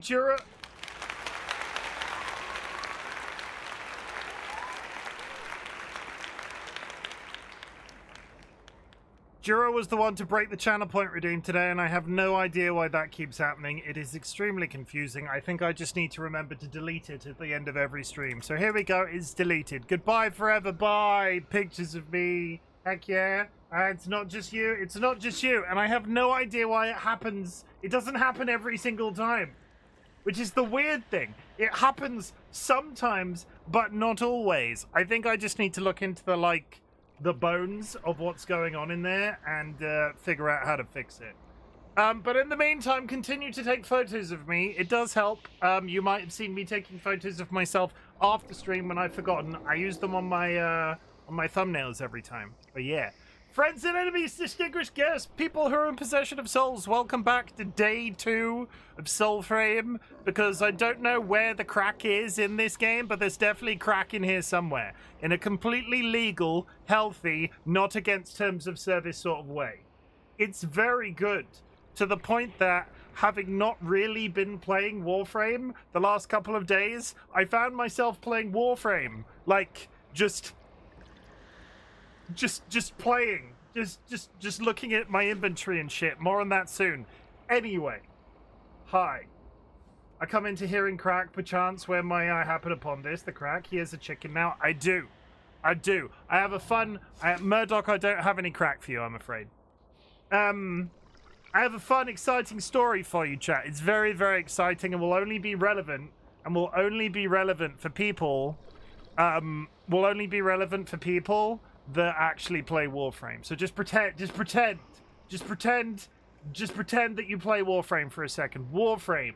Jura was the one to break the channel point redeem today, and I have no idea why that keeps happening. It is extremely confusing. I think I just need to remember to delete it at the end of every stream. So here we go, it's deleted. Goodbye forever, bye! Pictures of me, heck yeah. It's not just you, it's not just you, and I have no idea why it happens. It doesn't happen every single time, which is the weird thing. It happens sometimes, but not always. I think I just need to look into the bones of what's going on in there and figure out how to fix it. But in the meantime, continue to take photos of me. It does help. You might have seen me taking photos of myself after stream when I've forgotten. I use them on my thumbnails every time. But yeah. Friends and enemies, distinguished guests, people who are in possession of souls, welcome back to day 2 of Soulframe, because I don't know where the crack is in this game, but there's definitely crack in here somewhere, in a completely legal, healthy, not against terms of service sort of way. It's very good, to the point that, having not really been playing Warframe the last couple of days, I found myself playing Warframe, like, just playing, just looking at my inventory and shit. More on that soon. Anyway, hi. I come into hearing crack, perchance, where may I happen upon this? The crack. Here's a chicken now. I do. I have a fun... Murdoch, I don't have any crack for you, I'm afraid. I have a fun, exciting story for you, chat. It's very, very exciting and will only be relevant, for people... will only be relevant for people that actually play Warframe. So just pretend that you play Warframe for a second. Warframe,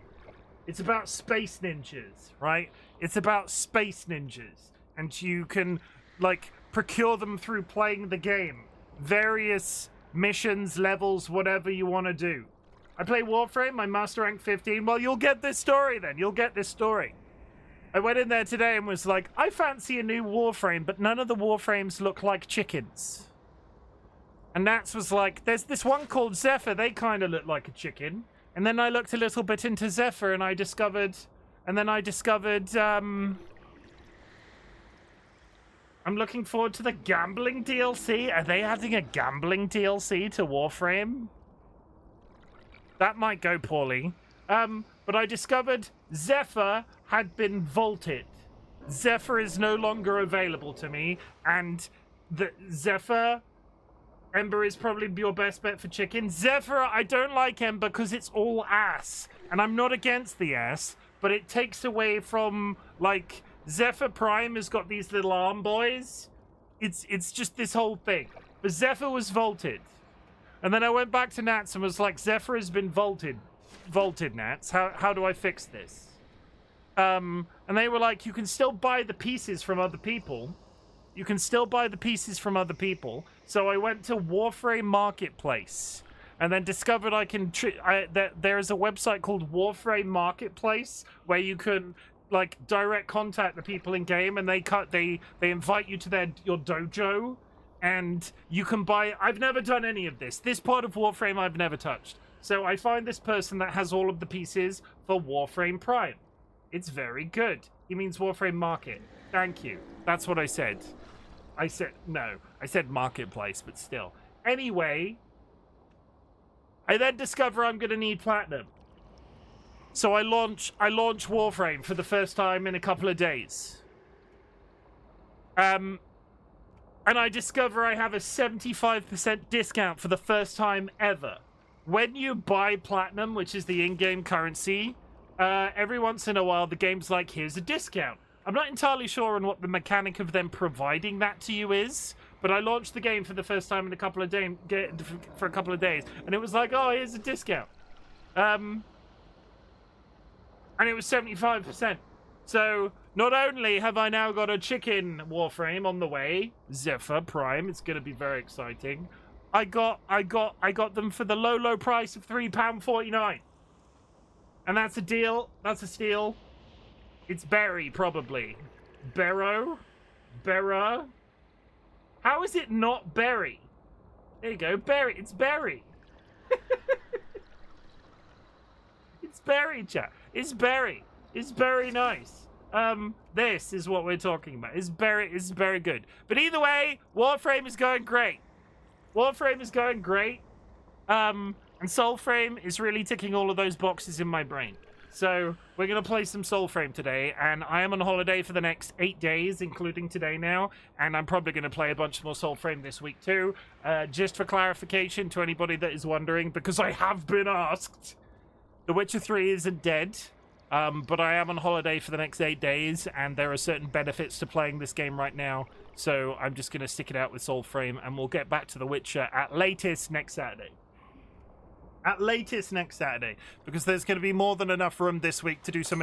it's about space ninjas, right? It's about space ninjas, and you can like procure them through playing the game. Various missions, levels, whatever you want to do. I play Warframe, my master rank 15. Well, you'll get this story then. You'll get this story. I went in there today and was like, I fancy a new Warframe, but none of the Warframes look like chickens. And Nats was like, there's this one called Zephyr, they kind of look like a chicken. And then I looked a little bit into Zephyr and I discovered, I'm looking forward to the gambling DLC. Are they adding a gambling DLC to Warframe? That might go poorly. But I discovered Zephyr had been vaulted. Zephyr is no longer available to me, and the Zephyr, Ember is probably your best bet for chicken. Zephyr, I don't like Ember because it's all ass, and I'm not against the ass, but it takes away from, like, Zephyr Prime has got these little arm boys. It's just this whole thing. But Zephyr was vaulted. And then I went back to Nats and was like, Zephyr has been vaulted, Nats. How do I fix this? And they were like, you can still buy the pieces from other people. So I went to Warframe Marketplace and then discovered I can that there is a website called Warframe Marketplace where you can like direct contact the people in game, and they invite you to your dojo, and you can buy. I've never done any of this. This part of Warframe I've never touched. So I find this person that has all of the pieces for Warframe Prime. It's very good. He means Warframe Market. Thank you. That's what I said. I said Marketplace, but still. Anyway, I then discover I'm going to need platinum. So I launch Warframe for the first time in a couple of days. And I discover I have a 75% discount for the first time ever. When you buy platinum, which is the in-game currency, every once in a while the game's like, here's a discount. I'm not entirely sure on what the mechanic of them providing that to you is, but I launched the game for the first time in a couple of days, and it was like, oh, here's a discount. And it was 75%. So not only have I now got a chicken Warframe on the way, Zephyr Prime, it's going to be very exciting. I got them for the low price of £3.49. And that's a deal. That's a steal. It's Berry, probably. Barrow? Berra? How is it not Berry? There you go, Berry. It's Berry. It's Berry, chat. It's very nice. This is what we're talking about. It's very good. But either way, Warframe is going great. And Soulframe is really ticking all of those boxes in my brain. So we're going to play some Soulframe today, and I am on holiday for the next 8 days, including today now, and I'm probably going to play a bunch more Soulframe this week too. Just for clarification to anybody that is wondering, because I have been asked, The Witcher 3 isn't dead, but I am on holiday for the next 8 days, and there are certain benefits to playing this game right now, so I'm just going to stick it out with Soulframe, and we'll get back to The Witcher at latest next Saturday. Because there's going to be more than enough room this week to do some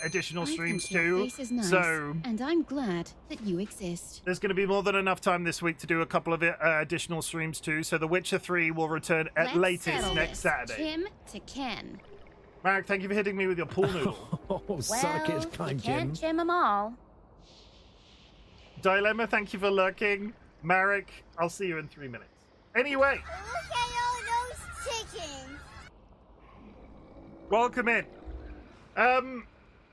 additional streams too. Face is nice, so, and I'm glad that you exist. There's going to be more than enough time this week to do a couple of additional streams too. So The Witcher 3 will return at latest next Saturday. Chim to Ken. Marek, thank you for hitting me with your pool noodle. Oh, suck it, kind you can't Jim. chim them all. Dilemma, thank you for lurking. Marek, I'll see you in 3 minutes. Anyway. Look at all those chickens. Welcome in. I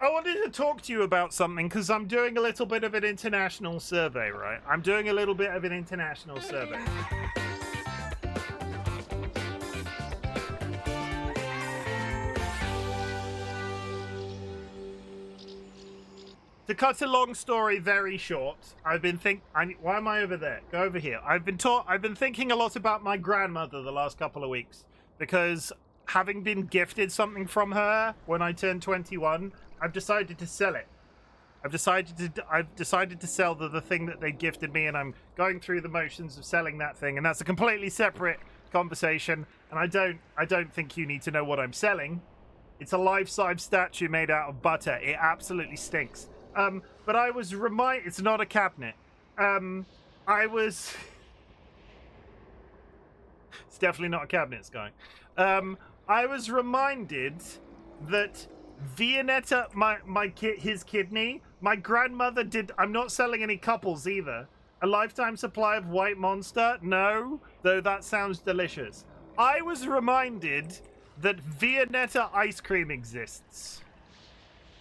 wanted to talk to you about something because I'm doing a little bit of an international survey, right? I'm doing a little bit of an international survey. To cut a long story very short, I've been why am I over there? Go over here. I've been thinking a lot about my grandmother the last couple of weeks because having been gifted something from her when I turned 21, I've decided to sell it. I've decided to sell the thing that they gifted me, and I'm going through the motions of selling that thing, and that's a completely separate conversation. And I don't think you need to know what I'm selling. It's a life-size statue made out of butter. It absolutely stinks. But I was it's not a cabinet. It's definitely not a cabinet, Sky. I was reminded that Viennetta, his kidney, my grandmother did. I'm not selling any couples either. A lifetime supply of White Monster? No, though that sounds delicious. I was reminded that Viennetta ice cream exists.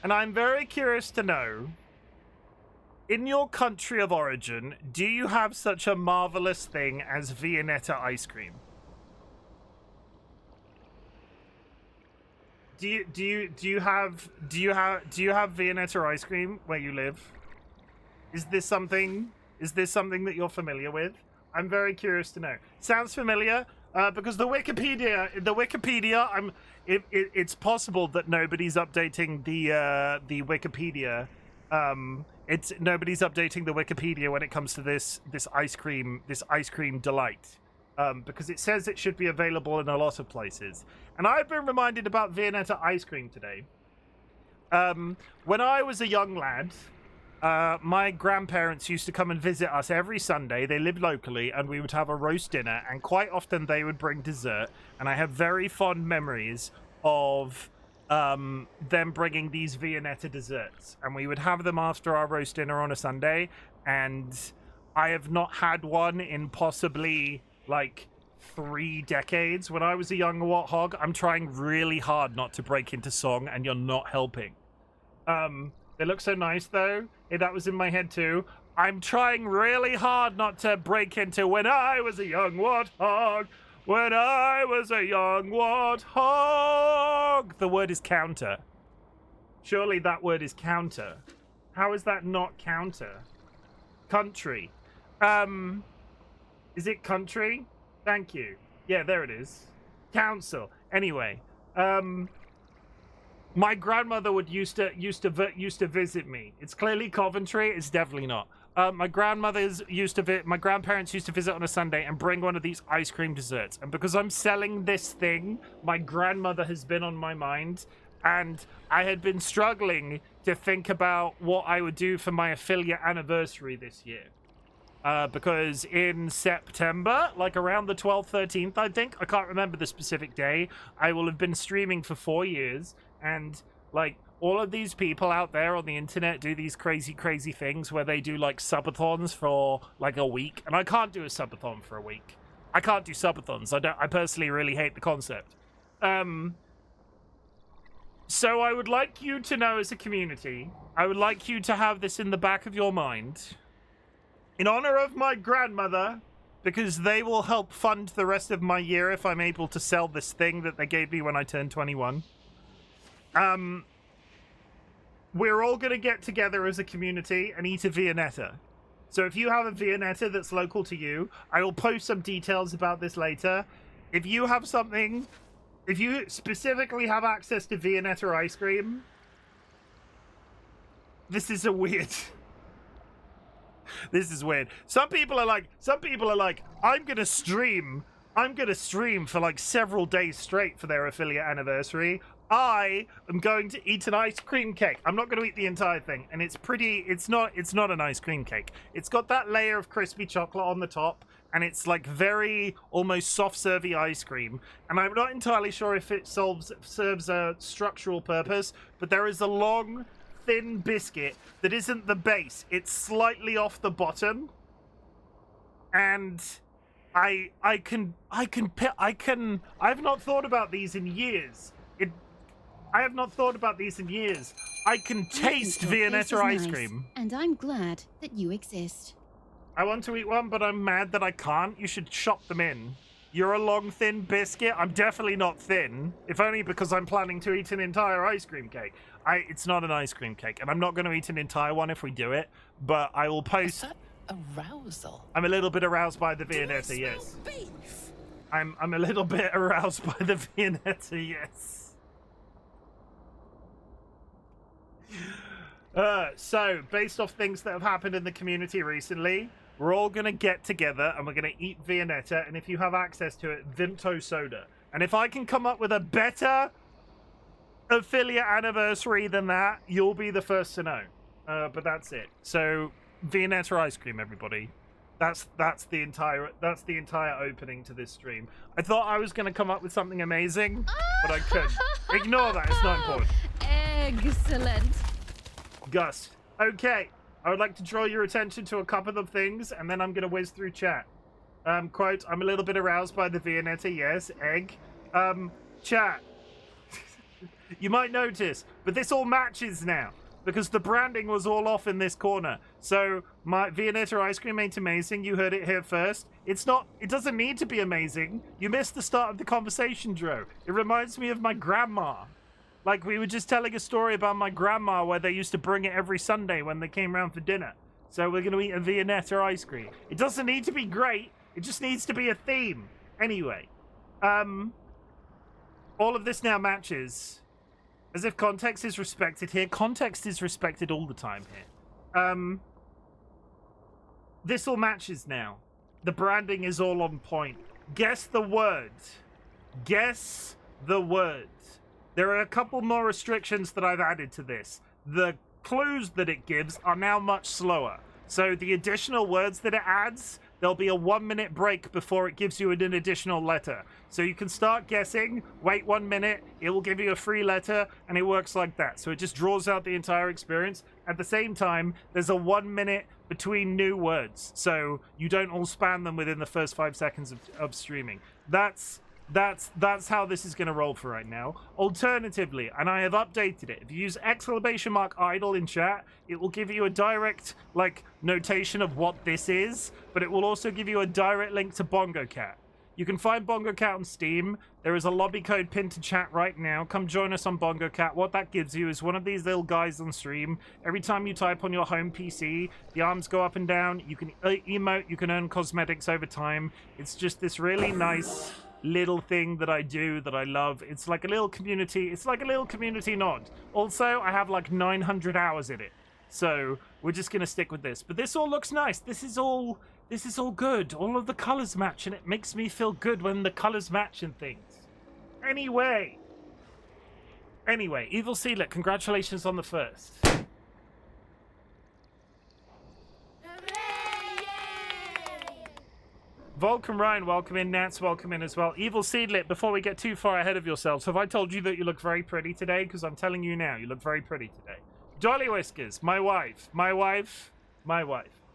And I'm very curious to know, in your country of origin, do you have such a marvelous thing as Viennetta ice cream? Do you have Viennetta ice cream where you live? Is this something that you're familiar with? I'm very curious to know. Sounds familiar? Because the Wikipedia, it's possible that nobody's updating the Wikipedia. Nobody's updating the Wikipedia when it comes to this ice cream delight. Because it says it should be available in a lot of places. And I've been reminded about Viennetta ice cream today. When I was a young lad, my grandparents used to come and visit us every Sunday. They lived locally, and we would have a roast dinner, and quite often they would bring dessert. And I have very fond memories of them bringing these Viennetta desserts. And we would have them after our roast dinner on a Sunday, and I have not had one in possibly like 3 decades. When I was a young warthog, I'm trying really hard not to break into song, and you're not helping. They look so nice though. Hey, that was in my head too. I'm trying really hard not to break into when I was a young warthog. When I was a young warthog. The word is counter. Surely that word is counter. How is that not counter? Country. Is it country? Thank you. Yeah, there it is. Council. Anyway, my grandmother used to visit me. It's clearly Coventry. It's definitely not. My grandparents used to visit on a Sunday and bring one of these ice cream desserts. And because I'm selling this thing, my grandmother has been on my mind, and I had been struggling to think about what I would do for my affiliate anniversary this year. Because in September, like around the 12th, 13th, I think, I can't remember the specific day, I will have been streaming for 4 years, and like all of these people out there on the internet do these crazy things where they do like subathons for like a week, and I can't do a subathon for a week. I can't do subathons. I personally really hate the concept. So I would like you to know as a community, I would like you to have this in the back of your mind. In honor of my grandmother, because they will help fund the rest of my year if I'm able to sell this thing that they gave me when I turned 21. We're all going to get together as a community and eat a Viennetta. So if you have a Viennetta that's local to you, I will post some details about this later. If you have something, if you specifically have access to Viennetta ice cream, this is a weird... This is weird. Some people are like, I'm gonna stream for like several days straight for their affiliate anniversary. I am going to eat an ice cream cake. I'm not going to eat the entire thing, and it's not an ice cream cake. It's got that layer of crispy chocolate on the top, and it's like very almost soft servy ice cream. And I'm not entirely sure if it serves a structural purpose, but there is a long, thin biscuit that isn't the base. It's slightly off the bottom, and I've not thought about these in years. I have not thought about these in years. I can taste Viennetta ice cream. And I'm glad that you exist. I want to eat one, but I'm mad that I can't. You should shop them in. You're a long, thin biscuit. I'm definitely not thin, if only because I'm planning to eat an entire ice cream cake. It's not an ice cream cake, and I'm not going to eat an entire one if we do it, but I will post... Is that arousal? I'm a little bit aroused by the Viennetta, yes. Beef? I'm a little bit aroused by the Viennetta, yes. So, based off things that have happened in the community recently, we're all going to get together and we're going to eat Viennetta, and if you have access to it, Vimto soda. And if I can come up with a better affiliate anniversary than that, you'll be the first to know. But that's it. So, Viennetta ice cream, everybody. That's the entire opening to this stream. I thought I was going to come up with something amazing, but I couldn't. Ignore that, it's not important. Excellent. Gus. Okay, I would like to draw your attention to a couple of things, and then I'm going to whiz through chat. Quote, I'm a little bit aroused by the Viennetta, yes, egg. Chat. You might notice, but this all matches now, because the branding was all off in this corner. So, my Viennetta ice cream ain't amazing, you heard it here first. It doesn't need to be amazing. You missed the start of the conversation, Dro. It reminds me of my grandma. Like, we were just telling a story about my grandma where they used to bring it every Sunday when they came round for dinner. So we're going to eat a Viennetta ice cream. It doesn't need to be great. It just needs to be a theme. Anyway. All of this now matches. As if context is respected here. Context is respected all the time here. This all matches now. The branding is all on point. Guess the word. Guess the word. There are a couple more restrictions that I've added to this. The clues that it gives are now much slower. So the additional words that it adds, there'll be a 1-minute break before it gives you an additional letter. So you can start guessing, wait 1 minute, it will give you a free letter, and it works like that. So it just draws out the entire experience. At the same time, there's a 1 minute between new words. So you don't all spam them within the first 5 seconds of streaming. That's how this is going to roll for right now. Alternatively, and I have updated it, if you use !idle in chat, it will give you a direct, notation of what this is, but it will also give you a direct link to Bongo Cat. You can find Bongo Cat on Steam. There is a lobby code pinned to chat right now. Come join us on Bongo Cat. What that gives you is one of these little guys on stream. Every time you type on your home PC, the arms go up and down. You can emote, you can earn cosmetics over time. It's just this really nice little thing that I do that I love. It's like a little community. It's like a little community nod. Also, I have like 900 hours in it. So we're just going to stick with this. But this all looks nice. This is all good. All of the colors match, and it makes me feel good when the colors match and things. Anyway, Evil Sealet, congratulations on the first. Vulcan Ryan, welcome in. Nats, welcome in as well. Evil Seedlit, before we get too far ahead of yourselves, have I told you that you look very pretty today? Because I'm telling you now, you look very pretty today. DollyWhiskers, my wife.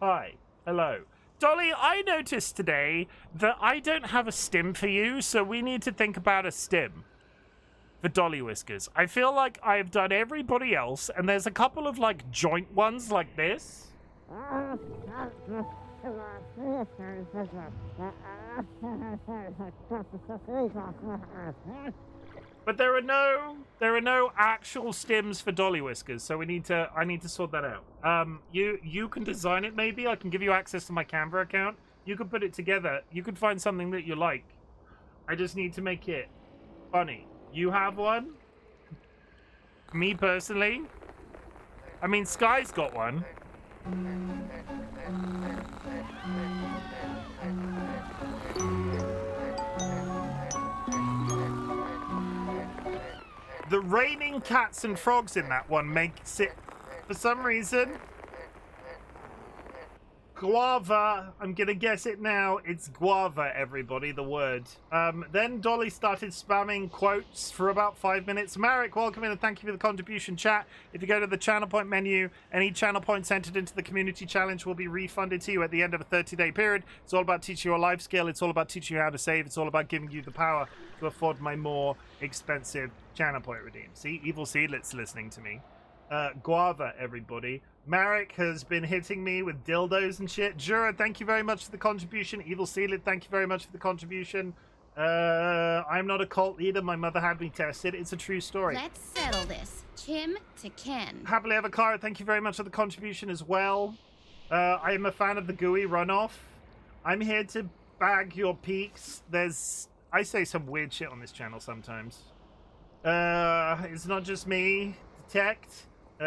Hi. Hello. Dolly, I noticed today that I don't have a stim for you, so we need to think about a stim for DollyWhiskers. I feel like I've done everybody else, and there's a couple of like joint ones like this. But there are no actual stims for DollyWhiskers, so I need to sort that out. You can design it maybe. I can give you access to my Canva account. You can put it together. You can find something that you like. I just need to make it funny. You have one? Me personally? I mean, Sky's got one. The raining cats and frogs in that one makes it, for some reason, guava. I'm gonna guess it now. It's guava, everybody, the word. Then Dolly started spamming quotes for about 5 minutes. Marek, welcome in and thank you for the contribution, chat. If you go to the channel point menu, any channel points entered into the community challenge will be refunded to you at the end of a 30-day period. It's all about teaching you a life skill. It's all about teaching you how to save. It's all about giving you the power to afford my more expensive channel point redeem. See, Evil Seedlet's listening to me. Guava, everybody. Marek has been hitting me with dildos and shit. Jura, thank you very much for the contribution. Evil Seedlet, thank you very much for the contribution. I'm not a cult leader. My mother had me tested. It's a true story. Let's settle this. Chim to Ken. Happily Avocado, thank you very much for the contribution as well. I am a fan of the GUI runoff. I'm here to bag your peaks. I say some weird shit on this channel sometimes. It's not just me. Detect.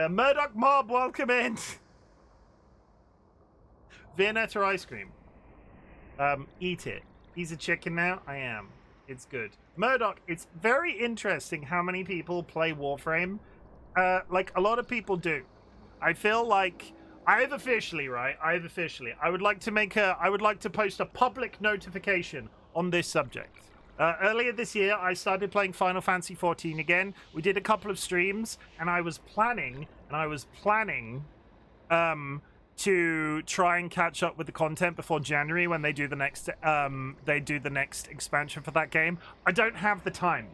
Murdoch Mob, welcome in. Viennetta ice cream. Eat it. He's a chicken now? I am. It's good. Murdoch, it's very interesting how many people play Warframe. Like, a lot of people do. I feel like I would like to post a public notification on this subject. Earlier this year, I started playing Final Fantasy XIV again. We did a couple of streams, and I was planning to try and catch up with the content before January when they do the next expansion for that game. I don't have the time.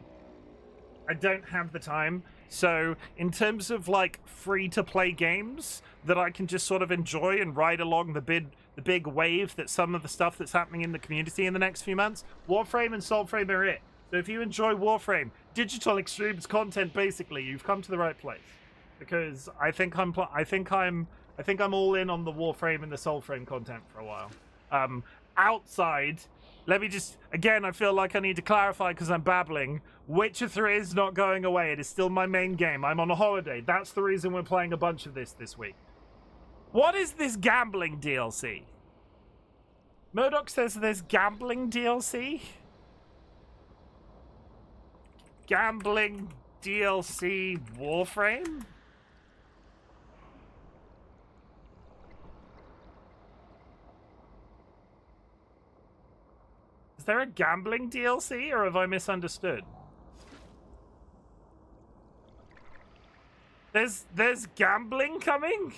So in terms of like free to play games that I can just sort of enjoy and ride along the big wave that some of the stuff that's happening in the community in the next few months, Warframe and Soulframe are it. So if you enjoy Warframe, Digital Extremes content, basically, you've come to the right place. Because I think I'm all in on the Warframe and the Soulframe content for a while. Outside, let me just, again, I feel like I need to clarify because I'm babbling. Witcher 3 is not going away. It is still my main game. I'm on a holiday. That's the reason we're playing a bunch of this week. What is this gambling DLC? Murdoch says there's gambling DLC? Gambling DLC Warframe? Is there a gambling DLC, or have I misunderstood? There's gambling coming?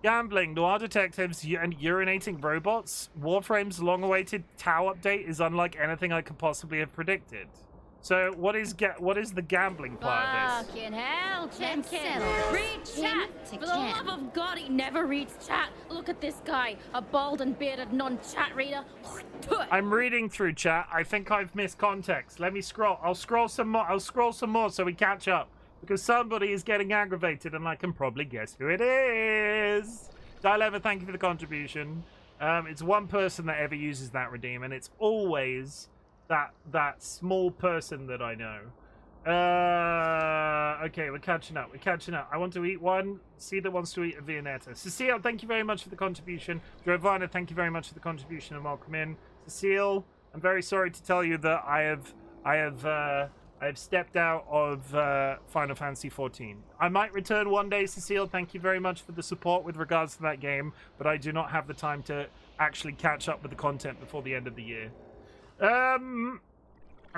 Gambling, noir detectives, and urinating robots. Warframe's long-awaited Tau update is unlike anything I could possibly have predicted. So, what is the gambling part of this? Fucking hell, Chim Let's Ken. settle this. Read Chim chat. to For the Ken. love of God, he never reads chat. Look at this guy, a bald and bearded non-chat reader. I'm reading through chat. I think I've missed context. Let me scroll. I'll scroll some more so we catch up. Because somebody is getting aggravated and I can probably guess who it is. Dilemma, thank you for the contribution. It's one person that ever uses that redeem, and it's always that small person that I know. Okay, we're catching up. I want to eat one. Cedar wants to eat a Viennetta. Cecile, thank you very much for the contribution. Giovanna, thank you very much for the contribution, and welcome in. Cecile, I'm very sorry to tell you that I've stepped out of Final Fantasy XIV. I might return one day, Cecile. Thank you very much for the support with regards to that game, but I do not have the time to actually catch up with the content before the end of the year. I'm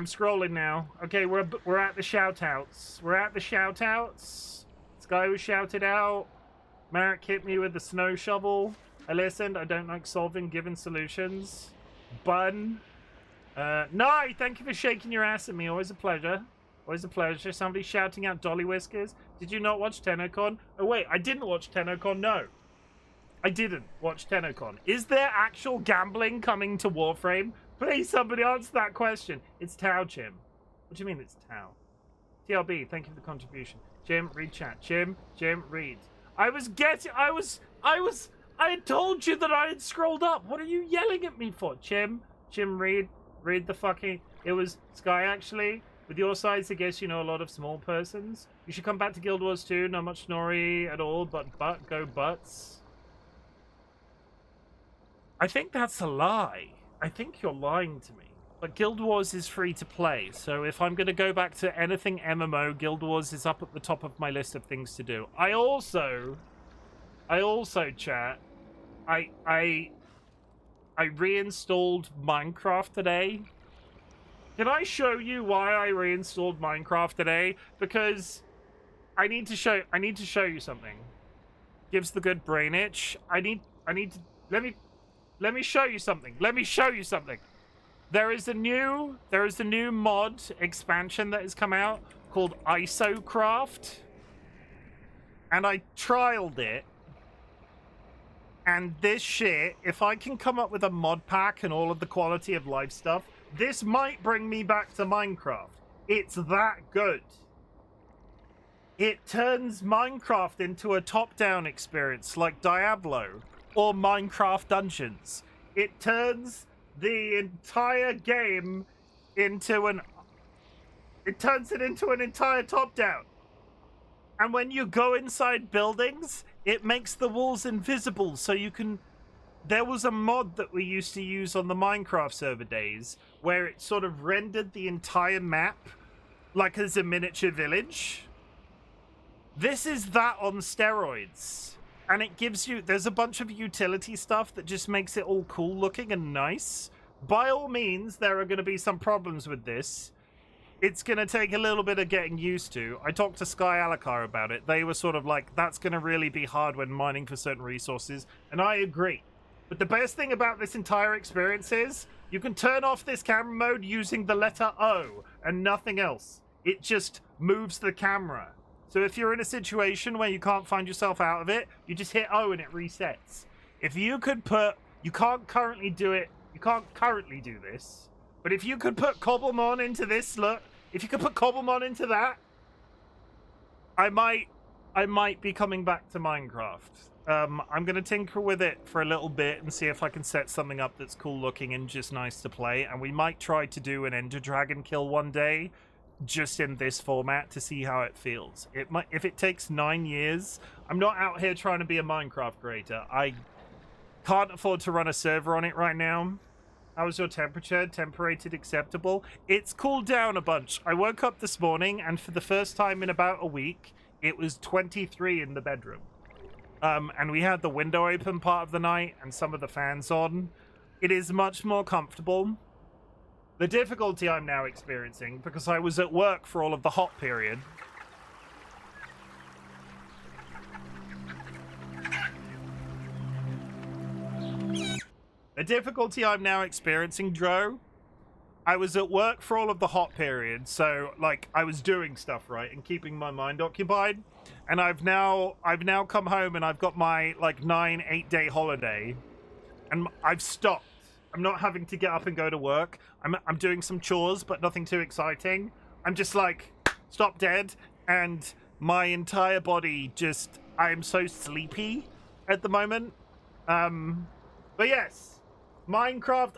scrolling now. Okay, we're at the shout-outs. This guy was shouted out. Marek hit me with the snow shovel. I listened. I don't like solving given solutions. Bun. No, thank you for shaking your ass at me. Always a pleasure. Always a pleasure. Somebody shouting out DollyWhiskers. Did you not watch TennoCon? Oh, wait, I didn't watch TennoCon. No. I didn't watch TennoCon. Is there actual gambling coming to Warframe? Please, somebody answer that question. It's Tau, Chim. What do you mean it's Tau? TLB, thank you for the contribution. Chim, read chat. Chim, read. I had told you that I had scrolled up. What are you yelling at me for? Chim, read the fucking... It was Sky, actually. With your size, I guess you know a lot of small persons. You should come back to Guild Wars 2. Not much Snorri at all, but go butts. I think that's a lie. I think you're lying to me. But Guild Wars is free to play, so if I'm going to go back to anything MMO, Guild Wars is up at the top of my list of things to do. I also, chat, I reinstalled Minecraft today. Can I show you why I reinstalled Minecraft today? Because I need to show you something. Gives the good brain itch. Let me show you something. There is a new mod expansion that has come out called ISOcraft. And I trialed it. And this shit, if I can come up with a mod pack and all of the quality of life stuff, this might bring me back to Minecraft. It's that good. It turns Minecraft into a top-down experience like Diablo or Minecraft Dungeons. It turns the entire game into an entire top-down. And when you go inside buildings, it makes the walls invisible so you can... There was a mod that we used to use on the Minecraft server days where it sort of rendered the entire map like as a miniature village. This is that on steroids. And it gives you... There's a bunch of utility stuff that just makes it all cool looking and nice. By all means, there are going to be some problems with this. It's going to take a little bit of getting used to. I talked to Sky Alakar about it. They were sort of like, that's going to really be hard when mining for certain resources. And I agree. But the best thing about this entire experience is you can turn off this camera mode using the letter O and nothing else. It just moves the camera. So if you're in a situation where you can't find yourself out of it, you just hit O and it resets. If you could put... You can't currently do it. You can't currently do this. But if you could put Cobblemon into this, look. If you could put Cobblemon into that, I might be coming back to Minecraft. I'm going to tinker with it for a little bit and see if I can set something up that's cool looking and just nice to play. And we might try to do an Ender Dragon kill one day, just in this format, to see how it feels. It might, if it takes 9 years. I'm not out here trying to be a Minecraft creator. I can't afford to run a server on it right now. How was your temperature? Temperated acceptable? It's cooled down a bunch. I woke up this morning and for the first time in about a week, it was 23 in the bedroom. And we had the window open part of the night and some of the fans on. It is much more comfortable. The difficulty I'm now experiencing, because I was at work for all of the hot period. The difficulty I'm now experiencing, Dro, I was at work for all of the hot period, so like I was doing stuff, right, and keeping my mind occupied. And I've now come home and I've got my like 9-8 day holiday, and I've stopped. I'm not having to get up and go to work. I'm doing some chores, but nothing too exciting. I'm just like stop dead, and my entire body just, I am so sleepy at the moment. But yes, Minecraft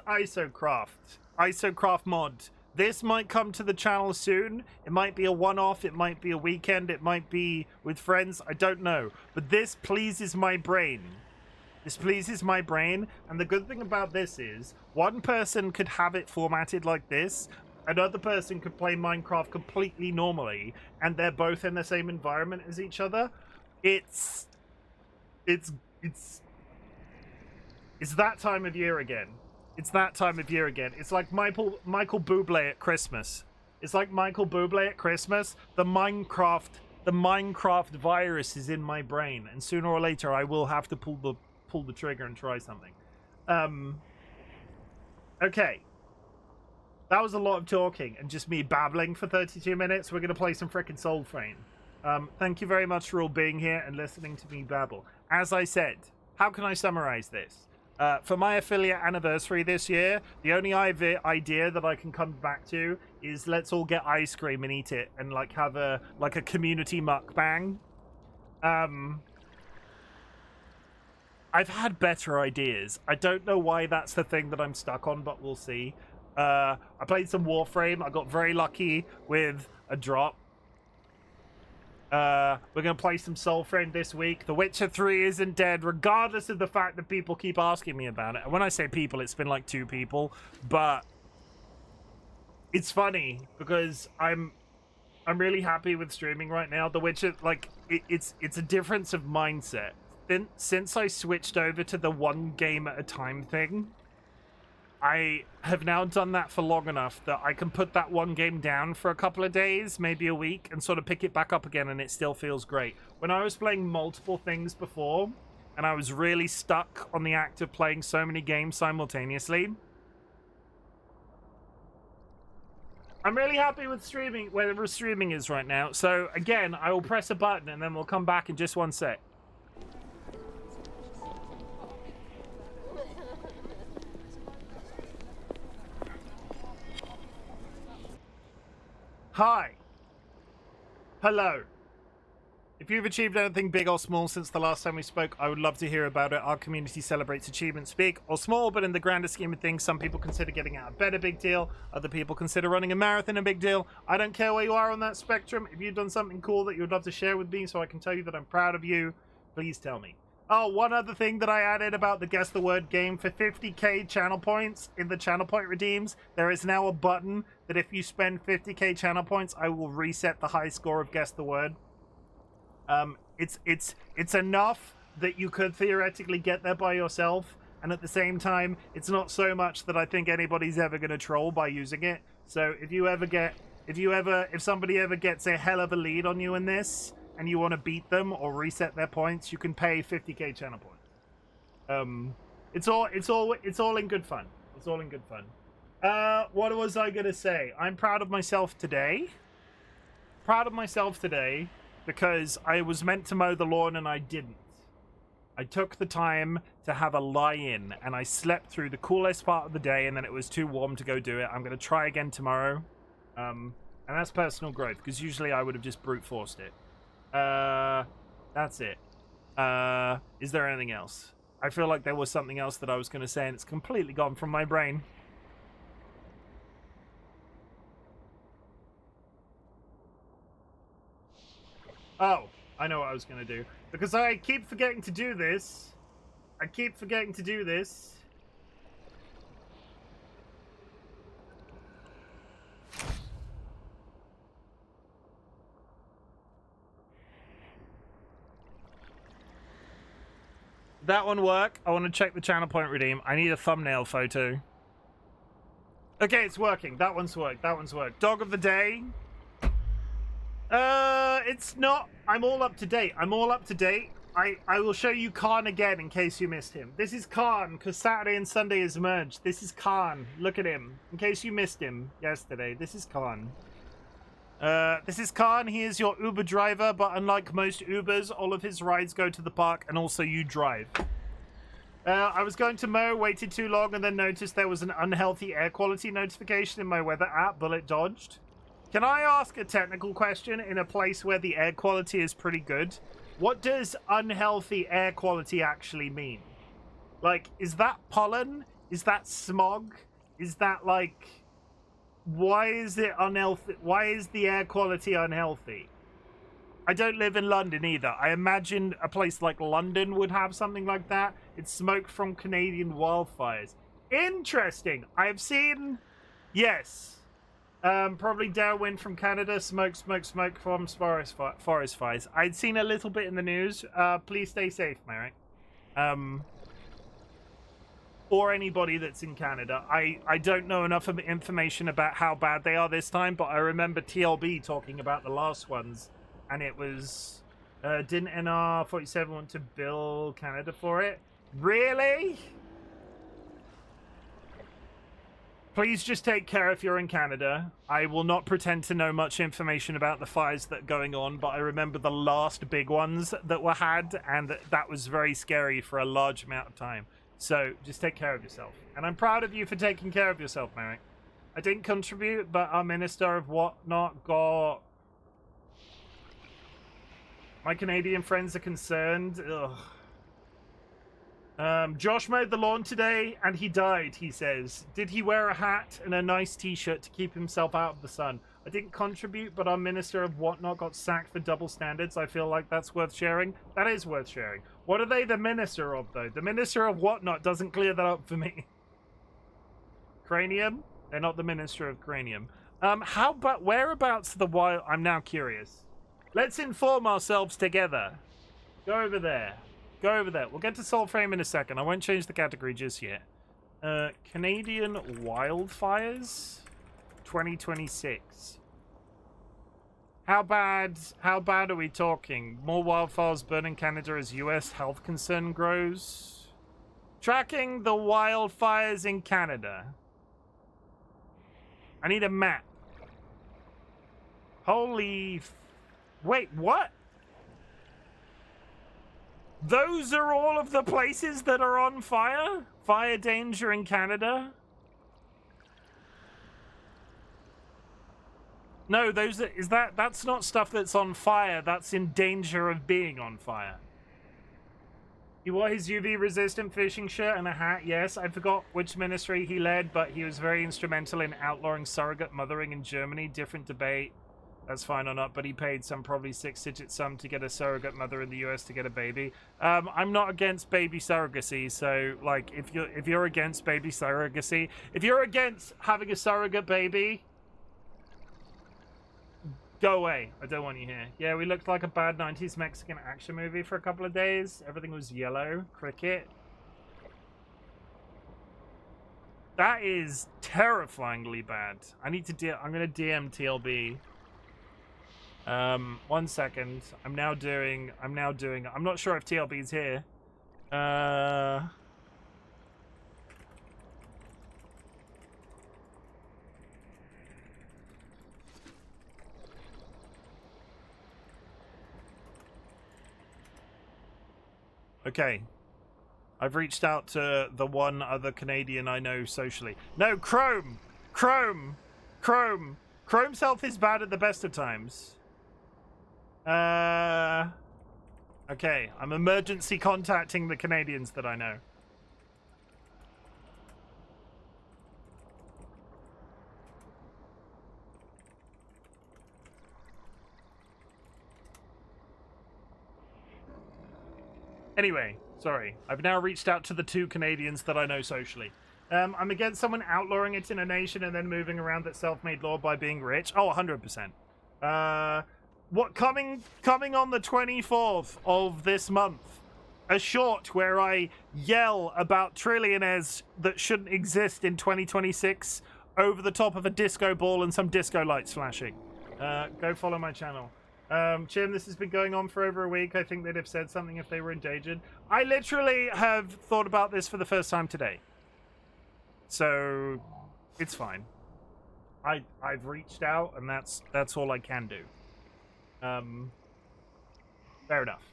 ISOcraft mod. This might come to the channel soon. It might be a one-off, it might be a weekend, it might be with friends, I don't know. But this pleases my brain. This pleases my brain, and the good thing about this is one person could have it formatted like this, another person could play Minecraft completely normally, and they're both in the same environment as each other. It's that time of year again. It's that time of year again. It's like Michael Bublé at Christmas. It's like Michael Bublé at Christmas. The Minecraft virus is in my brain, and sooner or later I will have to pull the trigger and try something. Okay. That was a lot of talking and just me babbling for 32 minutes. We're going to play some frickin' Soulframe. Thank you very much for all being here and listening to me babble. As I said, how can I summarize this? For my affiliate anniversary this year, the only idea that I can come back to is let's all get ice cream and eat it and like have a community mukbang. I've had better ideas. I don't know why that's the thing that I'm stuck on, but we'll see. I played some Warframe. I got very lucky with a drop. We're going to play some Soulframe this week. The Witcher 3 isn't dead, regardless of the fact that people keep asking me about it. And when I say people, it's been like 2 people. But it's funny because I'm really happy with streaming right now. The Witcher, like, it's a difference of mindset. Since I switched over to the one game at a time thing, I have now done that for long enough that I can put that one game down for a couple of days, maybe a week, and sort of pick it back up again, and it still feels great. When I was playing multiple things before, and I was really stuck on the act of playing so many games simultaneously, I'm really happy with streaming, wherever streaming is right now. So, again, I will press a button, and then we'll come back in just one sec. Hi. Hello. If you've achieved anything big or small since the last time we spoke, I would love to hear about it. Our community celebrates achievements big or small, but in the grander scheme of things, some people consider getting out of bed a big deal. Other people consider running a marathon a big deal. I don't care where you are on that spectrum. If you've done something cool that you would love to share with me so I can tell you that I'm proud of you, please tell me. Oh, one other thing that I added about the Guess the Word game. For 50k channel points in the channel point redeems, there is now a button that if you spend 50k channel points, I will reset the high score of Guess the Word. It's enough that you could theoretically get there by yourself, and at the same time, it's not so much that I think anybody's ever going to troll by using it. So if somebody ever gets a hell of a lead on you in this, and you want to beat them or reset their points, you can pay 50k channel points. It's all in good fun. It's all in good fun. What was I gonna say? I'm proud of myself today. Proud of myself today because I was meant to mow the lawn and I didn't. I took the time to have a lie-in and I slept through the coolest part of the day, and then it was too warm to go do it. I'm gonna try again tomorrow. And that's personal growth, because usually I would have just brute forced it. That's it. Is there anything else? I feel like there was something else that I was going to say and it's completely gone from my brain. Oh, I know what I was going to do. Because I keep forgetting to do this. That one work. I want to check the channel point redeem. I need a thumbnail photo. Okay, it's working. That one's worked. Dog of the day. It's not. I'm all up to date. I will show you Khan again in case you missed him. This is Khan, because Saturday and Sunday is merged. This is Khan. Look at him. In case you missed him yesterday. This is Khan. This is Khan. He is your Uber driver, but unlike most Ubers, all of his rides go to the park, and also you drive. I was going to mow, waited too long, and then noticed there was an unhealthy air quality notification in my weather app, bullet dodged. Can I ask a technical question in a place where the air quality is pretty good? What does unhealthy air quality actually mean? Like, is that pollen? Is that smog? Is that, like... Why is it unhealthy? Why is the air quality unhealthy? I don't live in London either. I imagine a place like London would have something like that. It's smoke from Canadian wildfires. Interesting. I've seen... Yes. Probably downwind from Canada. Smoke from forest fires. I'd seen a little bit in the news. Please stay safe, Merrick. Or anybody that's in Canada. I don't know enough of information about how bad they are this time, but I remember TLB talking about the last ones, and it was... didn't NR47 want to bill Canada for it? Really? Please just take care if you're in Canada. I will not pretend to know much information about the fires that are going on, but I remember the last big ones that were had, and that was very scary for a large amount of time. So just take care of yourself. And I'm proud of you for taking care of yourself, Merrick. I didn't contribute, but our Minister of Whatnot got... My Canadian friends are concerned. Ugh. Josh mowed the lawn today and he died, he says. Did he wear a hat and a nice t-shirt to keep himself out of the sun? I didn't contribute, but our Minister of Whatnot got sacked for double standards. I feel like that's worth sharing. That is worth sharing. What are they the Minister of, though? The Minister of Whatnot doesn't clear that up for me. Cranium? They're not the Minister of Cranium. How about whereabouts the wild... I'm now curious. Let's inform ourselves together. Go over there. Go over there. We'll get to Soulframe in a second. I won't change the category just yet. Canadian wildfires 2026. How bad are we talking? More wildfires burning Canada as US health concern grows. Tracking the wildfires in Canada. I need a map. Wait, what? Those are all of the places that are on fire? Fire danger in Canada? No, that's not stuff that's on fire. That's in danger of being on fire. He wore his UV resistant fishing shirt and a hat, yes. I forgot which ministry he led, but he was very instrumental in outlawing surrogate mothering in Germany. Different debate. That's fine or not, but he paid some probably 6-digit sum to get a surrogate mother in the US to get a baby. I'm not against baby surrogacy, so like if you're against baby surrogacy, if you're against having a surrogate baby, go away. I don't want you here. Yeah, we looked like a bad 90s Mexican action movie for a couple of days. Everything was yellow. Cricket. That is terrifyingly bad. I'm gonna DM TLB. 1 second. I'm not sure if TLB's here. Okay. I've reached out to the one other Canadian I know socially. No, Chrome! Chrome's health is bad at the best of times. Okay, I'm emergency contacting the Canadians that I know. Anyway, sorry. I've now reached out to the 2 Canadians that I know socially. I'm against someone outlawing it in a nation and then moving around that self-made law by being rich. Oh, 100%. What coming on the 24th of this month? A short where I yell about trillionaires that shouldn't exist in 2026 over the top of a disco ball and some disco lights flashing. Go follow my channel. Chim, this has been going on for over a week. I think they'd have said something if they were endangered. I literally have thought about this for the first time today. So, it's fine. I've reached out, and that's all I can do. Fair enough.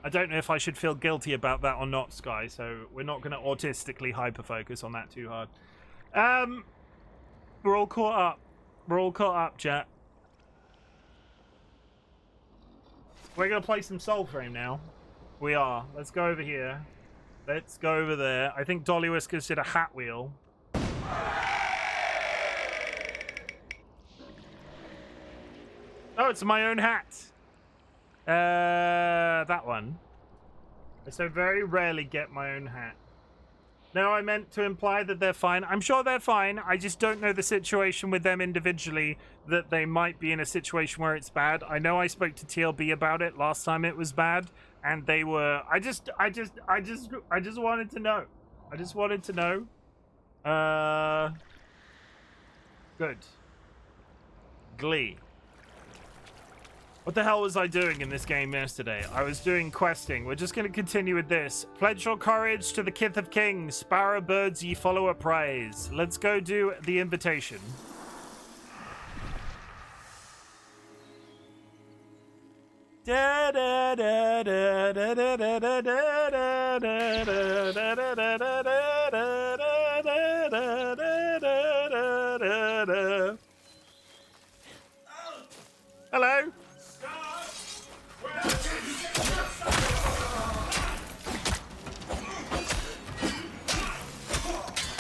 I don't know if I should feel guilty about that or not, Sky, so we're not going to autistically hyper-focus on that too hard. We're all caught up. We're all caught up, chat. We're going to play some Soulframe now. We are. Let's go over here. Let's go over there. I think DollyWhiskers did a hat wheel. Oh, it's my own hat. That one. I so very rarely get my own hat. No, I meant to imply that they're fine. I'm sure they're fine. I just don't know the situation with them individually, that they might be in a situation where it's bad. I know I spoke to TLB about it last time it was bad, and they were... I just wanted to know. I just wanted to know. Good. Glee. What the hell was I doing in this game yesterday? I was doing questing. We're just going to continue with this. Pledge your courage to the kith of kings. Sparrow birds, ye follow a prize. Let's go do the invitation. Da da da da da da da da da da da da da. Hello.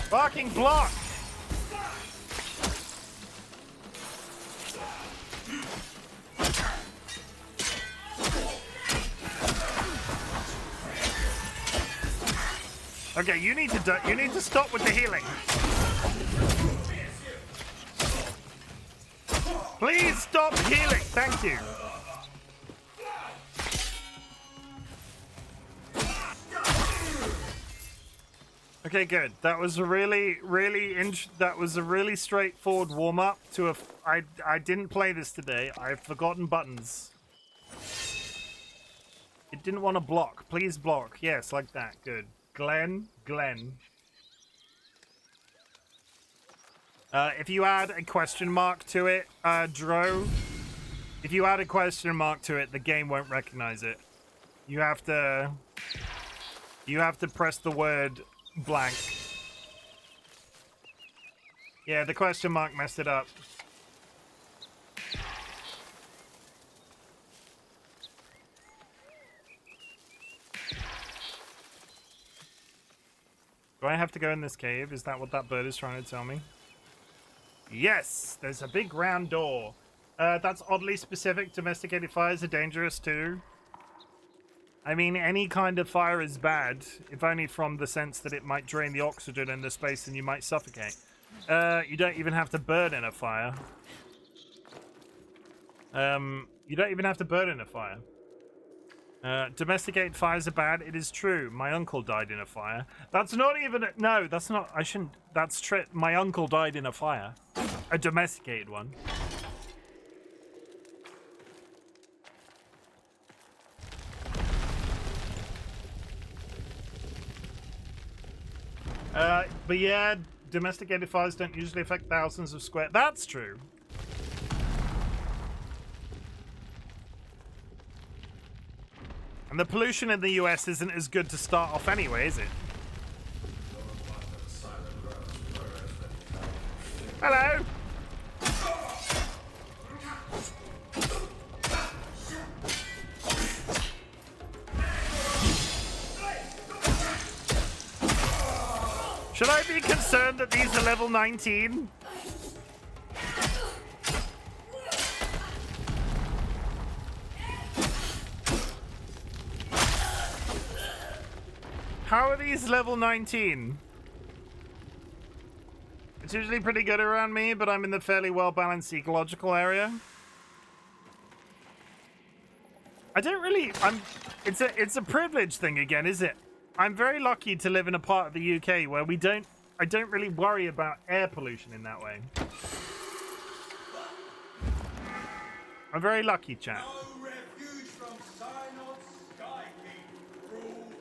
Barking block. Okay, you need to stop with the healing. Please stop healing. Thank you. Okay, good. That was a really straightforward warm up to a. I didn't play this today. I've forgotten buttons. It didn't want to block. Please block. Yes, like that. Good. Glenn. If you add a question mark to it, Dro, if you add a question mark to it, the game won't recognize it. You have to press the word blank. Yeah, the question mark messed it up. Do I have to go in this cave? Is that what that bird is trying to tell me? Yes! There's a big round door. That's oddly specific. Domesticated fires are dangerous too. I mean, any kind of fire is bad, if only from the sense that it might drain the oxygen in the space and you might suffocate. You don't even have to burn in a fire. You don't even have to burn in a fire. Domesticated fires are bad. It is true. My uncle died in a fire. That's not even... No, that's not... I shouldn't... That's true. My uncle died in a fire. A domesticated one. But yeah, domesticated fires don't usually affect thousands of square... That's true. And the pollution in the US isn't as good to start off anyway, is it? Hello! Should I be concerned that these are level 19? How are these level 19? It's usually pretty good around me, but I'm in the fairly well-balanced ecological area. I don't really... It's a privilege thing again, is it? I'm very lucky to live in a part of the UK where I don't really worry about air pollution in that way. I'm very lucky, chat.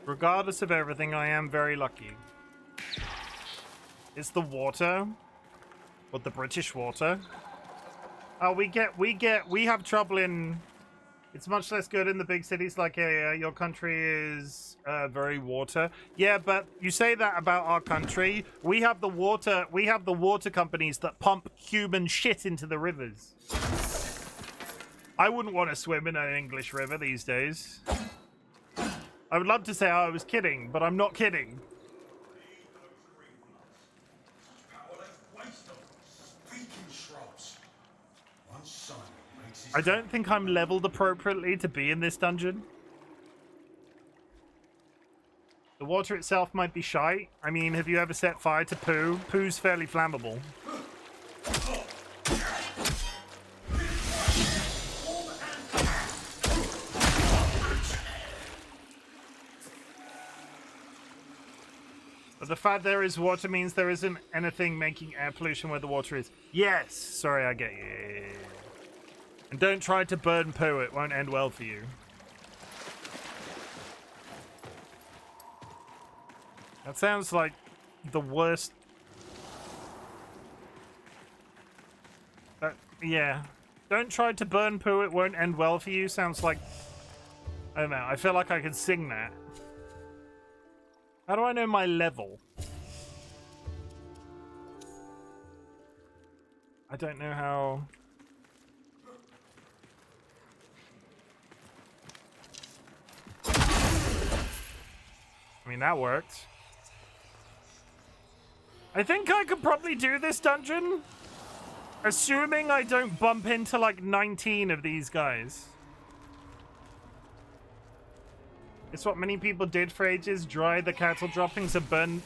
Regardless of everything, I am very lucky. It's the water. What, the British water? Oh, we have trouble in... It's much less good in the big cities like your country is very water. Yeah, but you say that about our country. We have the water companies that pump human shit into the rivers. I wouldn't want to swim in an English river these days. I would love to say I was kidding, but I'm not kidding. I don't think I'm leveled appropriately to be in this dungeon. The water itself might be shite. I mean, have you ever set fire to poo? Poo's fairly flammable. But the fact there is water means there isn't anything making air pollution where the water is. Yes! Sorry, I get you. And don't try to burn poo, it won't end well for you. That sounds like the worst. Yeah. Don't try to burn poo, it won't end well for you. Sounds like... I don't know. I feel like I could sing that. How do I know my level? I don't know how... I mean, that worked. I think I could probably do this dungeon. Assuming I don't bump into like 19 of these guys. It's what many people did for ages. Dry the cattle droppings and burn...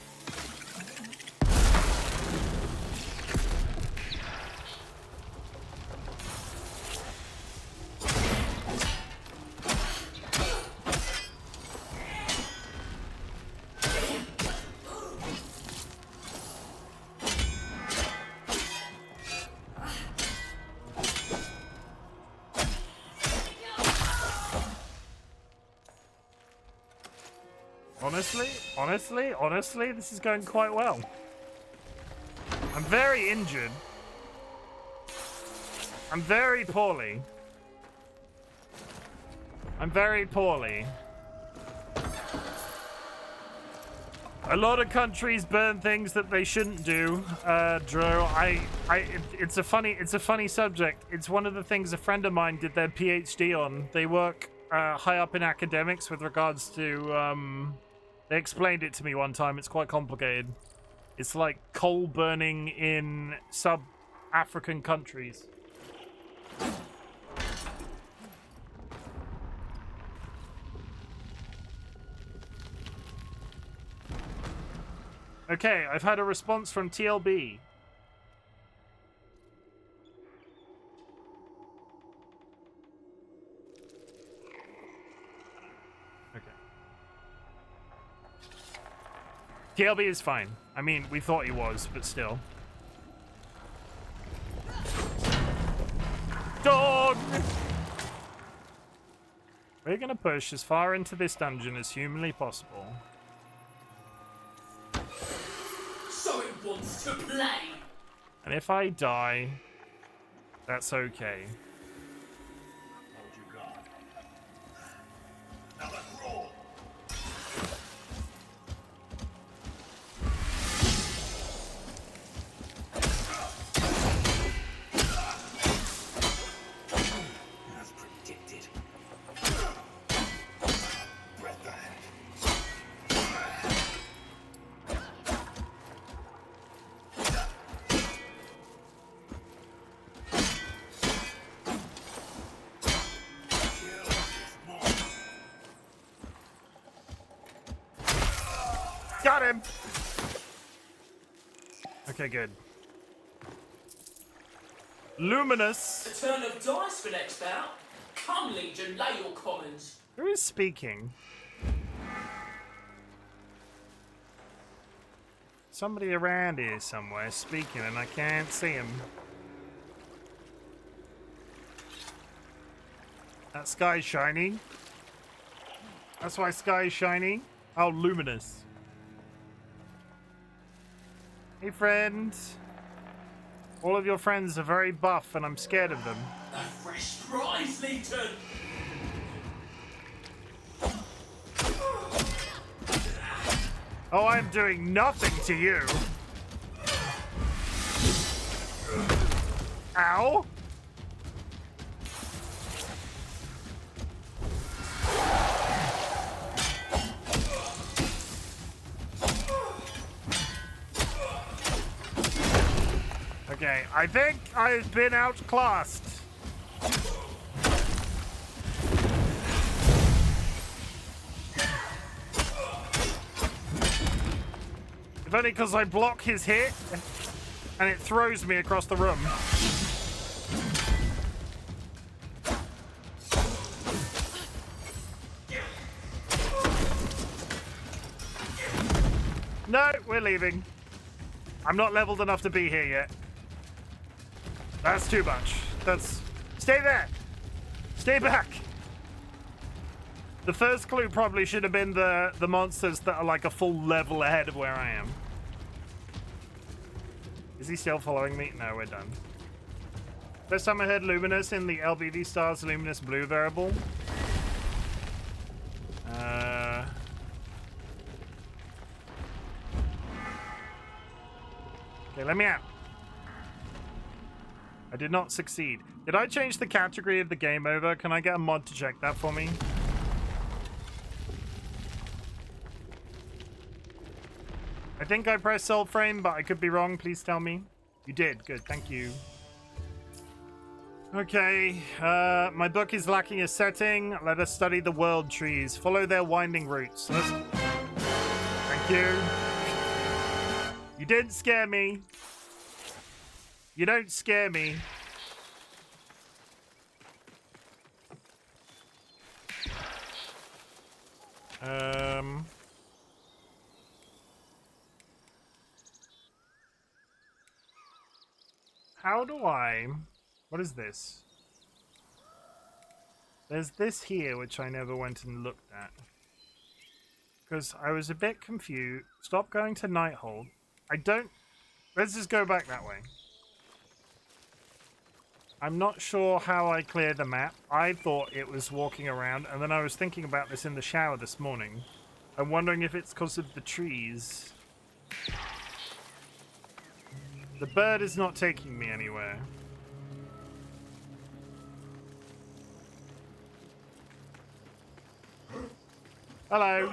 Honestly, this is going quite well. I'm very injured. I'm very poorly. A lot of countries burn things that they shouldn't do, Dro. It's a funny subject. It's one of the things a friend of mine did their PhD on. They work high up in academics with regards to, they explained it to me one time. It's quite complicated. It's like coal burning in sub-African countries. Okay, I've had a response from TLB. TLB is fine. I mean, we thought he was, but still. Dog! We're gonna push as far into this dungeon as humanly possible. So it wants to play! And if I die, that's okay. Hold your guard. Now let's roll! Got him! Okay, good. Luminous. A turn of dice for next bout. Come, Legion, lay your commons. Who is speaking? Somebody around here somewhere speaking and I can't see him. That sky's shiny. That's why sky's shiny. Oh, luminous. Hey, friend. All of your friends are very buff, and I'm scared of them. A fresh prize, Legion! Oh, I'm doing nothing to you. Ow. Okay, I think I've been outclassed. If only because I block his hit and it throws me across the room. No, we're leaving. I'm not leveled enough to be here yet. That's too much. Stay there! Stay back! The first clue probably should have been the monsters that are like a full level ahead of where I am. Is he still following me? No, we're done. First time I heard luminous in the LBV stars luminous blue variable. Okay, let me out. I did not succeed. Did I change the category of the game over? Can I get a mod to check that for me? I think I pressed Soulframe, but I could be wrong. Please tell me. You did. Good. Thank you. Okay. My book is lacking a setting. Let us study the world trees. Follow their winding routes. Thank you. You didn't scare me. You don't scare me. How do I... What is this? There's this here, which I never went and looked at. Because I was a bit confused. Stop going to Nighthold. I don't... Let's just go back that way. I'm not sure how I cleared the map. I thought it was walking around, and then I was thinking about this in the shower this morning. I'm wondering if it's because of the trees. The bird is not taking me anywhere. Hello.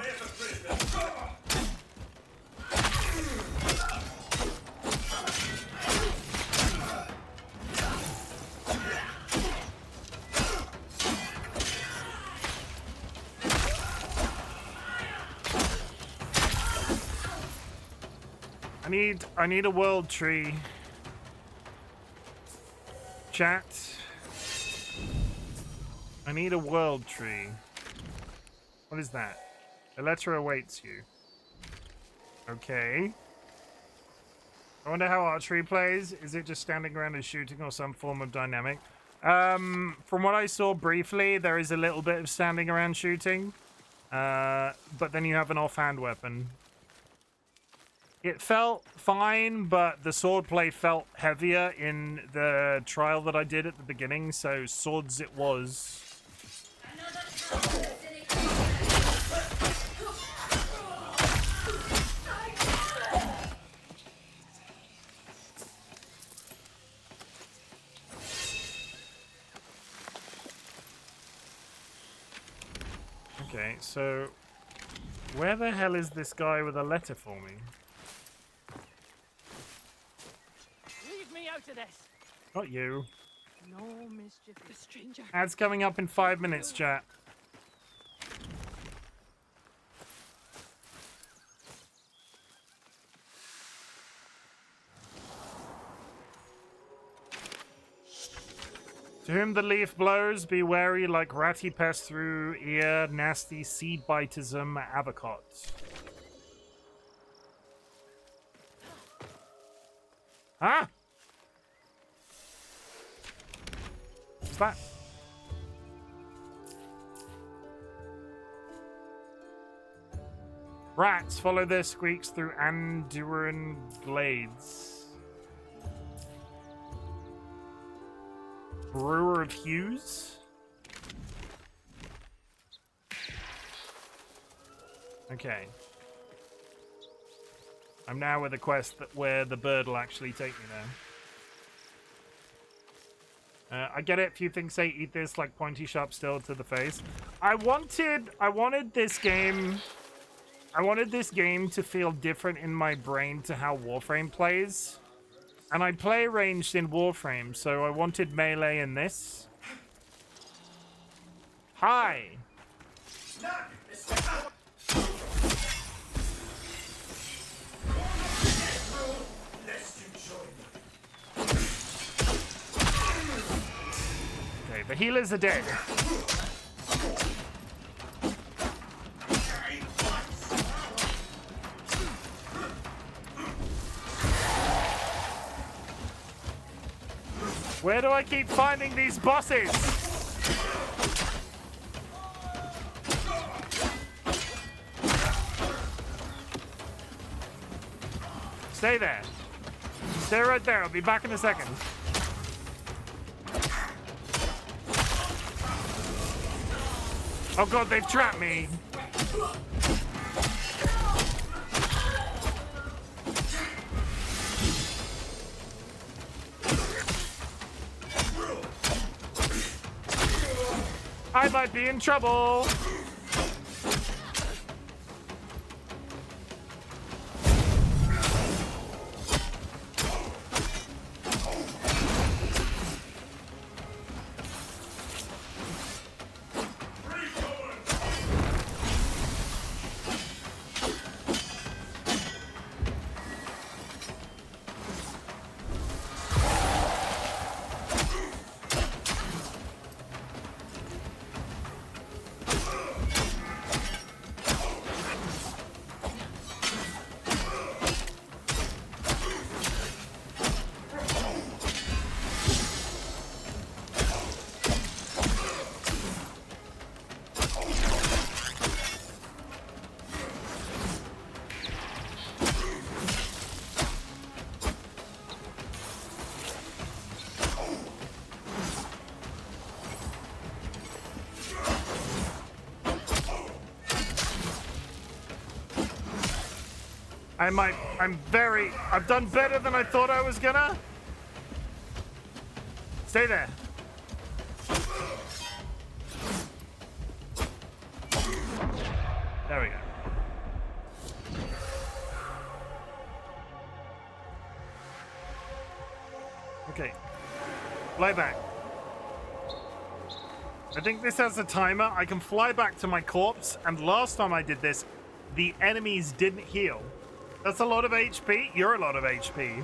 I need a world tree. Chat. I need a world tree. What is that? A letter awaits you. Okay. I wonder how archery plays. Is it just standing around and shooting or some form of dynamic? From what I saw briefly, there is a little bit of standing around shooting. But then you have an offhand weapon. It felt fine, but the swordplay felt heavier in the trial that I did at the beginning, so swords it was. Okay, so where the hell is this guy with a letter for me? Leave me out of this. Not you. No mischief. The stranger. Ads coming up in 5 minutes, chat. To whom the leaf blows, be wary like ratty pest through ear, nasty seed bitism, avocot. Huh? What's that? Rats follow their squeaks through Anduran glades. Brewer of Hues? Okay. I'm now with a quest that where the bird will actually take me there. I get it. Few things say eat this like pointy sharp still to the face. I wanted this game to feel different in my brain to how Warframe plays. And I play ranged in Warframe, so I wanted melee in this. Hi! Okay, the healers are dead. Where do I keep finding these bosses? Stay there. Stay right there. I'll be back in a second. Oh god, they've trapped me. I might be in trouble. I've done better than I thought I was gonna. Stay there. There we go. Okay. Fly back. I think this has a timer. I can fly back to my corpse, and last time I did this, the enemies didn't heal. That's a lot of HP. You're a lot of HP.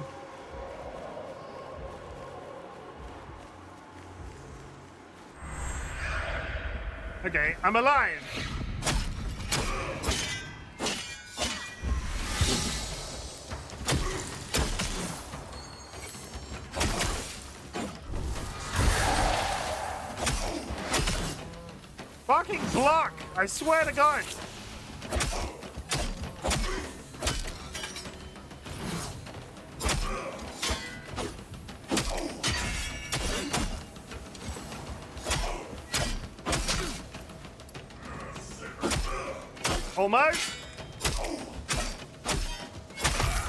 Okay, I'm alive. Fucking block! I swear to God. Almost.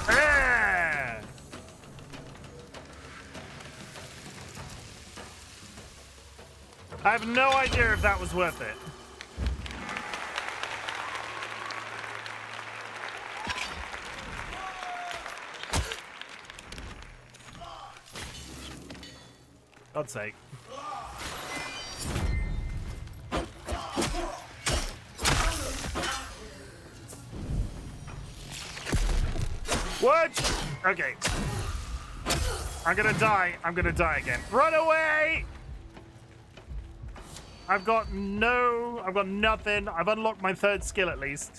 Ah! I have no idea if that was worth it. God's sake. What? Okay. I'm gonna die. I'm gonna die again. Run away! I've got nothing. I've unlocked my third skill at least.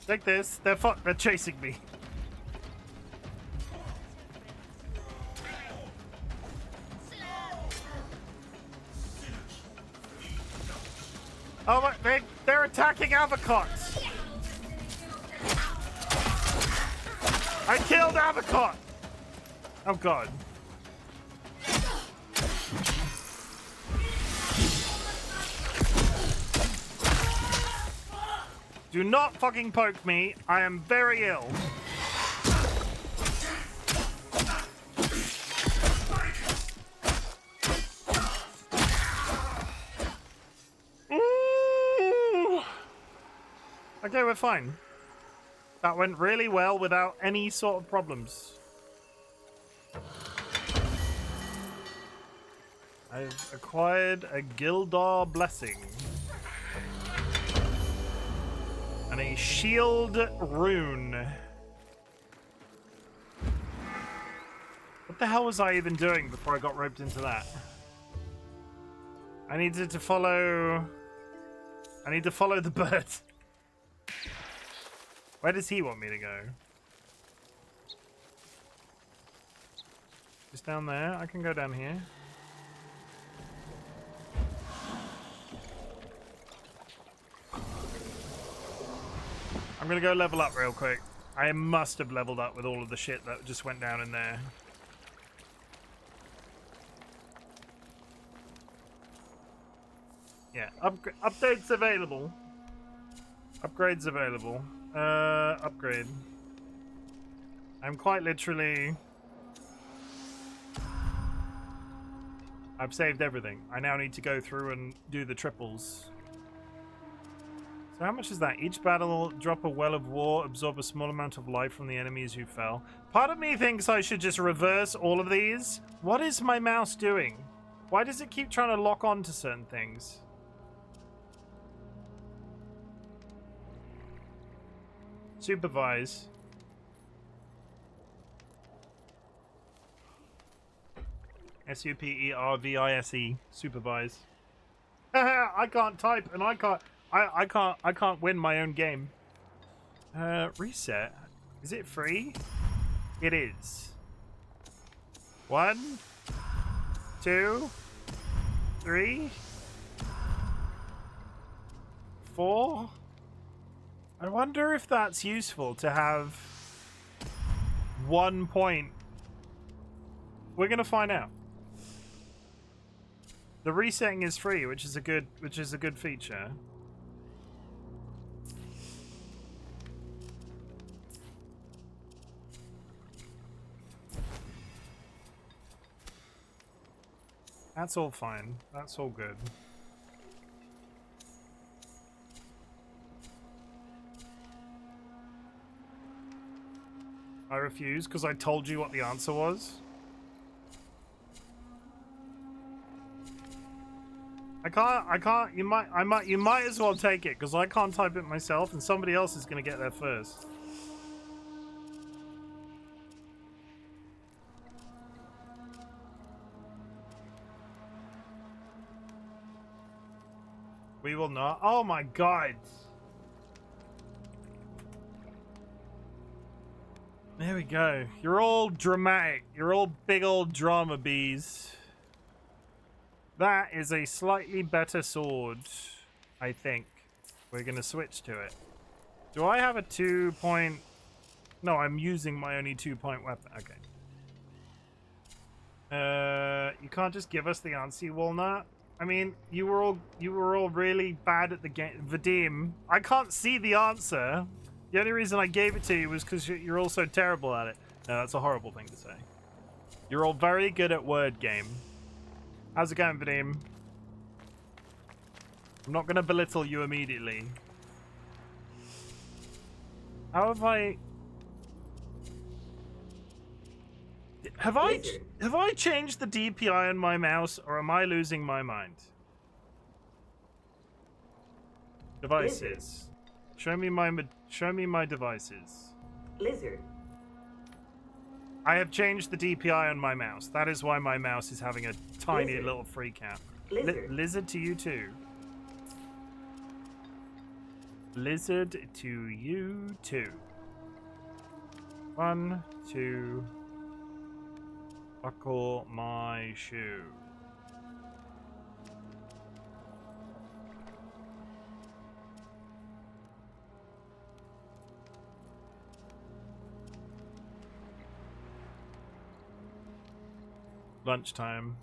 Take this. They're chasing me. Oh, my, they're attacking Avocots. I killed Avocot. Oh, God. Do not fucking poke me. I am very ill. Okay, we're fine. That went really well without any sort of problems. I've acquired a Gildar Blessing. And a Shield Rune. What the hell was I even doing before I got roped into that? I needed to follow I need to follow the bird. Where does he want me to go? Just down there? I can go down here. I'm gonna go level up real quick. I must have leveled up with all of the shit that just went down in there. Yeah, updates available. Upgrades available. Upgrade. I'm quite literally... I've saved everything. I now need to go through and do the triples. So how much is that? Each battle, drop a well of war, absorb a small amount of life from the enemies who fell. Part of me thinks I should just reverse all of these. What is my mouse doing? Why does it keep trying to lock on to certain things? Supervise. SUPERVISE. Supervise. I can't type and I can't win my own game. Reset. Is it free? It is. 1, 2, 3, 4. I wonder if that's useful to have 1 point. We're gonna find out. The resetting is free, which is a good feature. That's all fine. That's all good. I refuse because I told you what the answer was. I can't, you might as well take it because I can't type it myself and somebody else is going to get there first. We will not. Oh my god. There we go. You're all dramatic. You're all big old drama bees. That is a slightly better sword, I think. We're going to switch to it. Do I have a 2-point... No, I'm using my only 2-point weapon. Okay. You can't just give us the answer, you walnut. I mean, you were all really bad at the game. Vadim, I can't see the answer. The only reason I gave it to you was because you're all so terrible at it. No, that's a horrible thing to say. You're all very good at word game. How's it going, Vadim? I'm not going to belittle you immediately. How have I... Have I changed the DPI on my mouse, or am I losing my mind? Devices. Show me my devices. Lizard. I have changed the DPI on my mouse. That is why my mouse is having a tiny Lizard. little freak out. Lizard. Lizard to you too. Lizard to you too. 1, 2. Buckle my shoe. Lunchtime.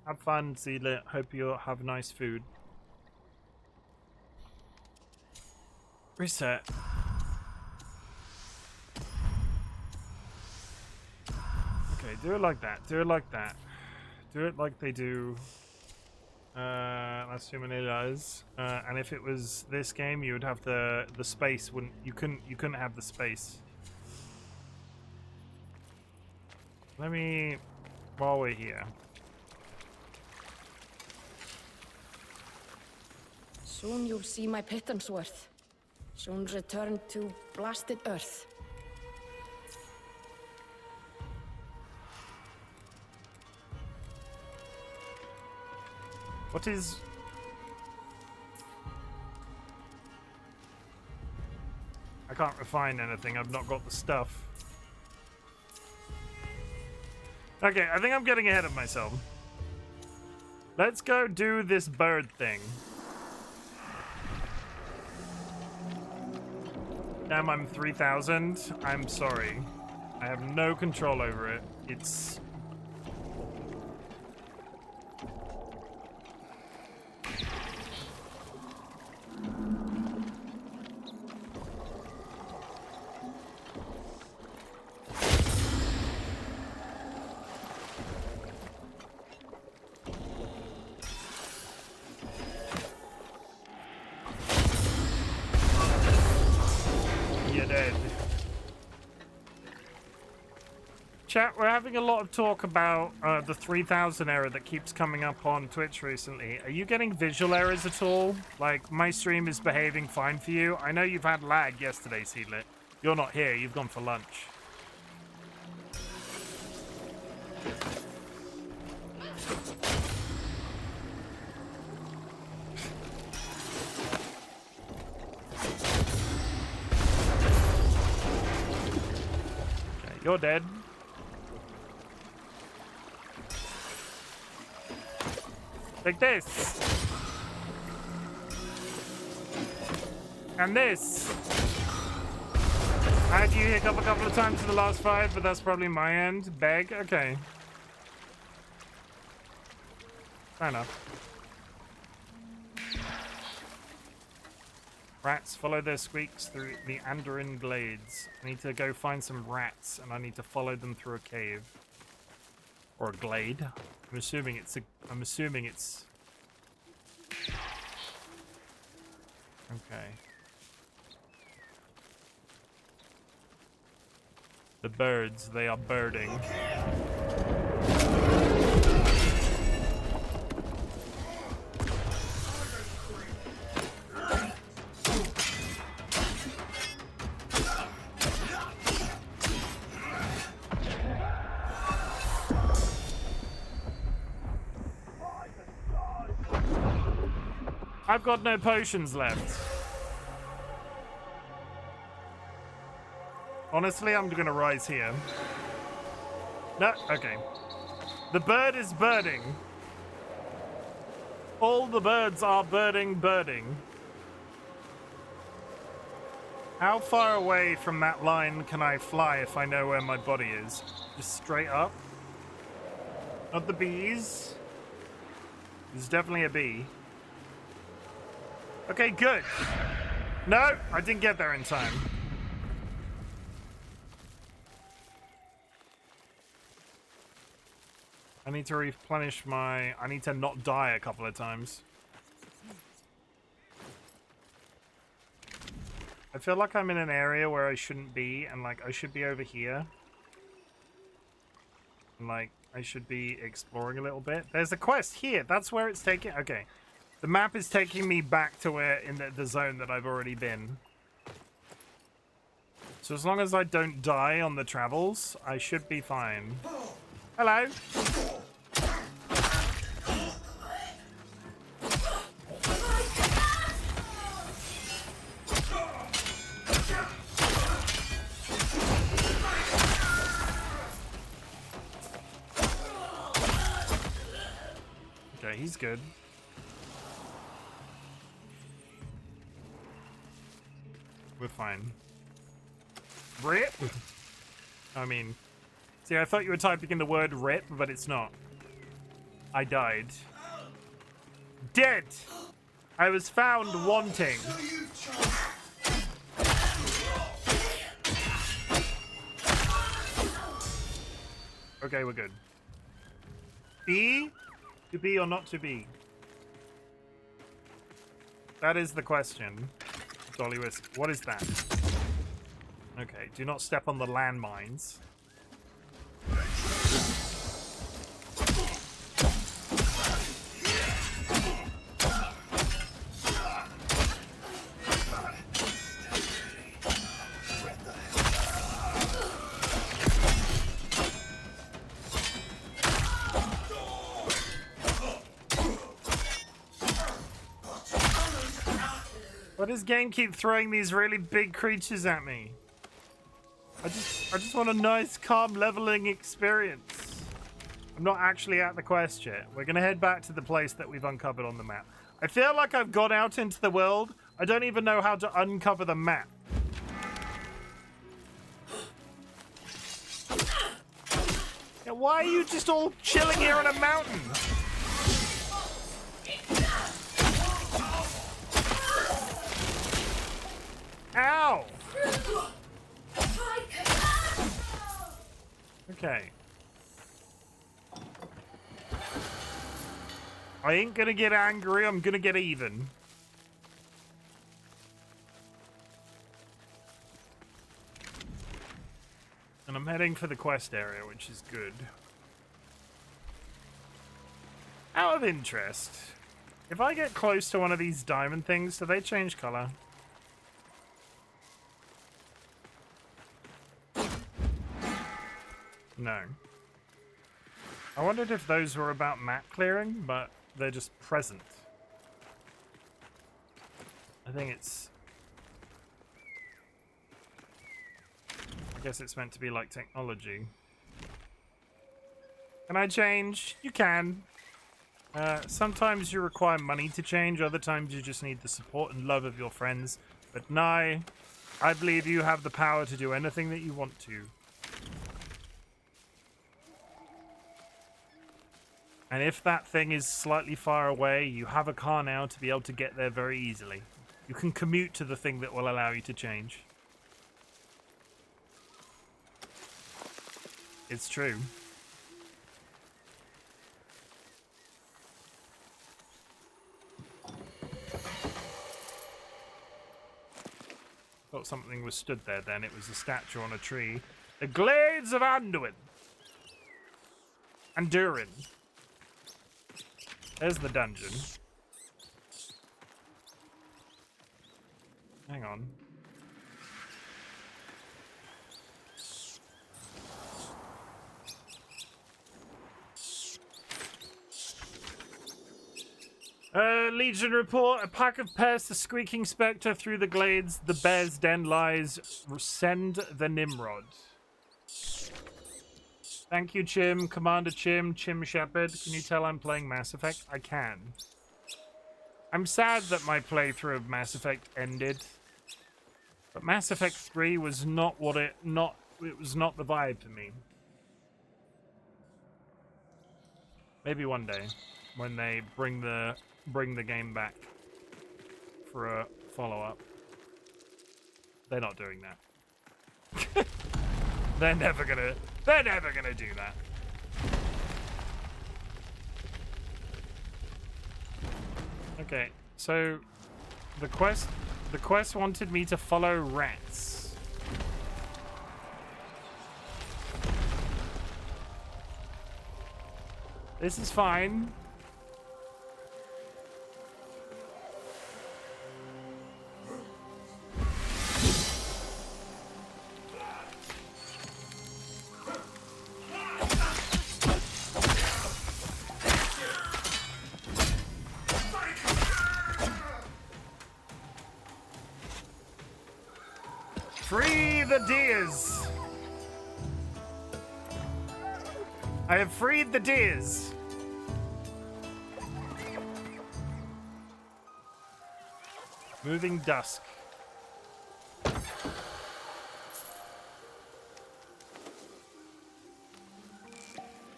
Have fun, Seedlet. Hope you have nice food. Reset. Okay, do it like that. Do it like that. Do it like they do. That's too many lies. And if it was this game, you would have the space. You couldn't have the space. Let me, while we're here. Soon you'll see my pittance worth. Soon return to blasted earth. What is... I can't refine anything. I've not got the stuff. Okay, I think I'm getting ahead of myself. Let's go do this bird thing. Damn, I'm 3,000. I'm sorry. I have no control over it. It's... You're dead. Chat, we're having a lot of talk about the 3,000 error that keeps coming up on Twitch recently. Are you getting visual errors at all? Like, my stream is behaving fine for you? I know you've had lag yesterday, Seedlit. You're not here, you've gone for lunch. Okay, you're dead. Like this. And this. I had you hiccup a couple of times in the last 5, but that's probably my end. Beg? Okay. Fair enough. Rats follow their squeaks through the Andoran glades. I need to go find some rats, and I need to follow them through a cave. Or a glade. I'm assuming it's okay. The birds, they are birding. I've got no potions left. Honestly, I'm gonna rise here. No, okay. The bird is birding. All the birds are birding. How far away from that line can I fly if I know where my body is? Just straight up? Not the bees. There's definitely a bee. Okay, good. No, I didn't get there in time. I need to replenish my... I need to not die a couple of times. I feel like I'm in an area where I shouldn't be, and like I should be over here. And like I should be exploring a little bit. There's a quest here. That's where it's taking... Okay. The map is taking me back to where in the zone that I've already been. So as long as I don't die on the travels, I should be fine. Hello. Okay, he's good. We're fine. Rip? I mean... See, I thought you were typing in the word rip, but it's not. I died. Dead! I was found wanting. Okay, we're good. Be? To be or not to be? That is the question. DollyWhiskers. What is that? Okay, do not step on the landmines. What does game keep throwing these really big creatures at me? I just want a nice, calm, leveling experience. I'm not actually at the quest yet. We're gonna head back to the place that we've uncovered on the map. I feel like I've gone out into the world. I don't even know how to uncover the map. Yeah, why are you just all chilling here on a mountain? Ow! Okay. I ain't gonna get angry, I'm gonna get even. And I'm heading for the quest area, which is good. Out of interest, if I get close to one of these diamond things, do they change color? No. I wondered if those were about map clearing, but they're just present. I think it's... I guess it's meant to be like technology. Can I change? You can. Sometimes you require money to change, other times you just need the support and love of your friends. But Nye, I believe you have the power to do anything that you want to. And if that thing is slightly far away, you have a car now to be able to get there very easily. You can commute to the thing that will allow you to change. It's true. Thought something was stood there then. It was a statue on a tree. The Glades of Anduin. Andurin. There's the dungeon. Hang on. Legion report. A pack of pests, a squeaking spectre through the glades. The bear's den lies. Send the Nimrod. Thank you, Chim. Commander Chim, Chim Shepherd. Can you tell I'm playing Mass Effect? I can. I'm sad that my playthrough of Mass Effect ended. But Mass Effect 3 was not what it was not the vibe for me. Maybe one day when they bring the game back for a follow-up. They're not doing that. They're never gonna do that. Okay, so the quest wanted me to follow rats. This is fine. Free the deers! I have freed the deers! Moving dusk.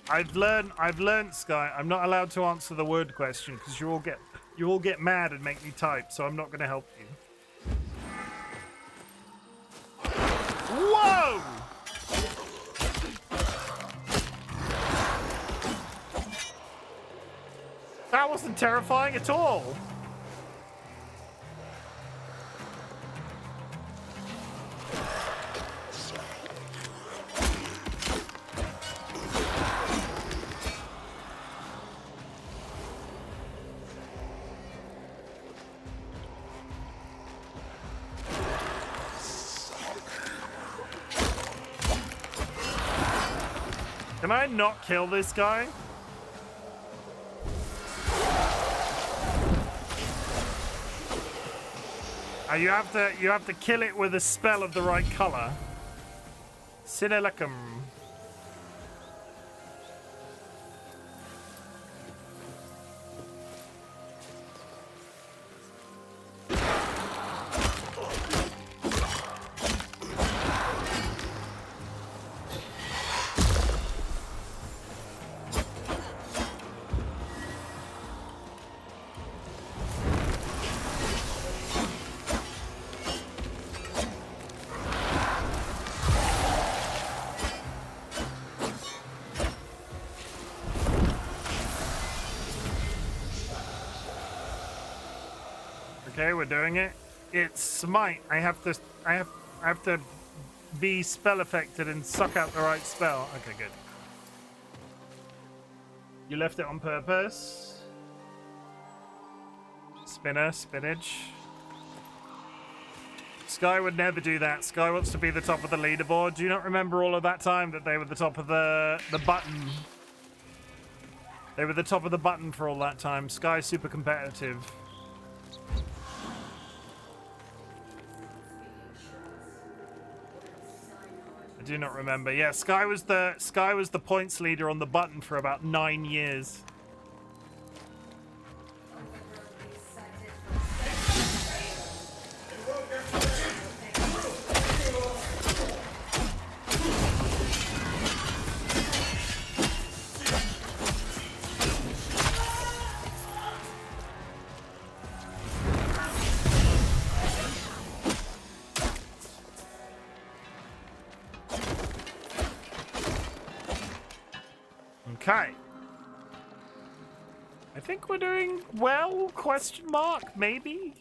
I've learned, Sky. I'm not allowed to answer the word question because you all get mad and make me type, so I'm not gonna help you. Whoa! That wasn't terrifying at all. Can I not kill this guy? You have to kill it with a spell of the right color. Sidelacum. Okay, we're doing it. It's smite. I have to be spell affected and suck out the right spell. Okay, good. You left it on purpose. Spinner, spinach. Sky would never do that. Sky wants to be the top of the leaderboard. Do you not remember all of that time that they were the top of the button? They were the top of the button for all that time. Sky's super competitive. I do not remember. Yeah, Sky was the points leader on the button for about 9 years. Okay. I think we're doing well, question mark, maybe?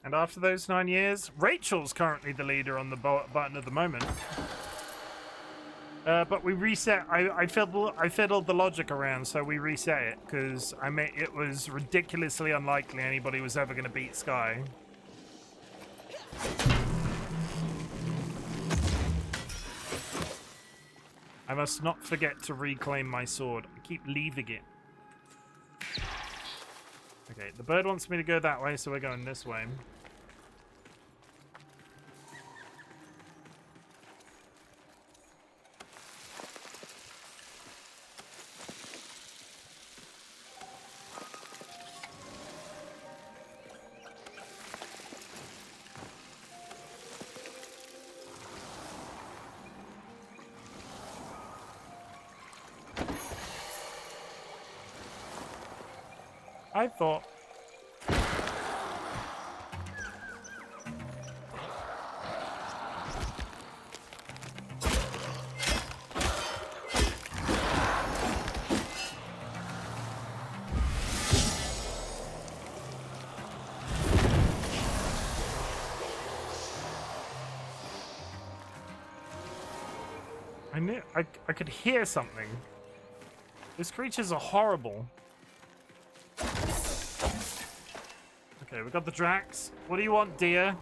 And after those 9 years, Rachel's currently the leader on the button at the moment. But we reset, I fiddled the logic around, so we reset it, because it was ridiculously unlikely anybody was ever going to beat Sky. I must not forget to reclaim my sword. I keep leaving it. Okay, the bird wants me to go that way, so we're going this way. I thought. I knew I could hear something. These creatures are horrible. Okay, we got the Drax. What do you want, dear?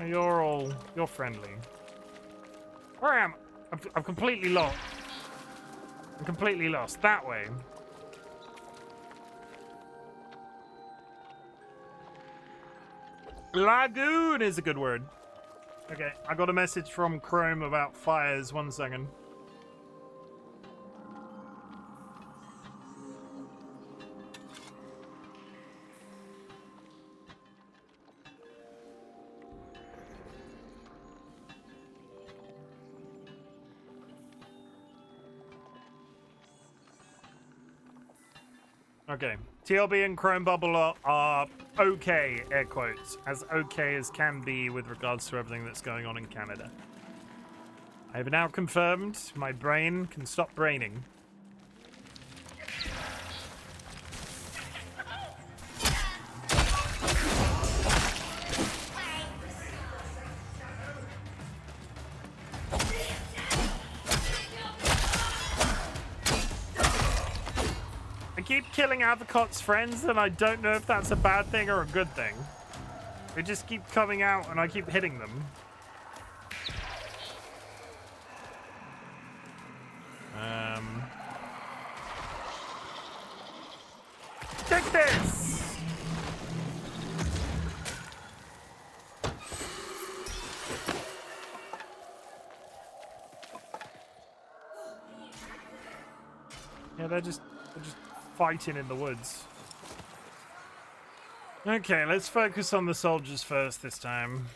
Oh, you're friendly. Where am I? I'm completely lost. I'm completely lost. That way. Lagoon is a good word. Okay, I got a message from Chrome about fires. 1 second. Okay, TLB and Chrome Bubble are okay, air quotes, as okay as can be with regards to everything that's going on in Canada. I have now confirmed my brain can stop braining. I keep killing Avocot's friends, and I don't know if that's a bad thing or a good thing. They just keep coming out, and I keep hitting them. this! Yeah, they're just fighting in the woods. Okay, let's focus on the soldiers first this time.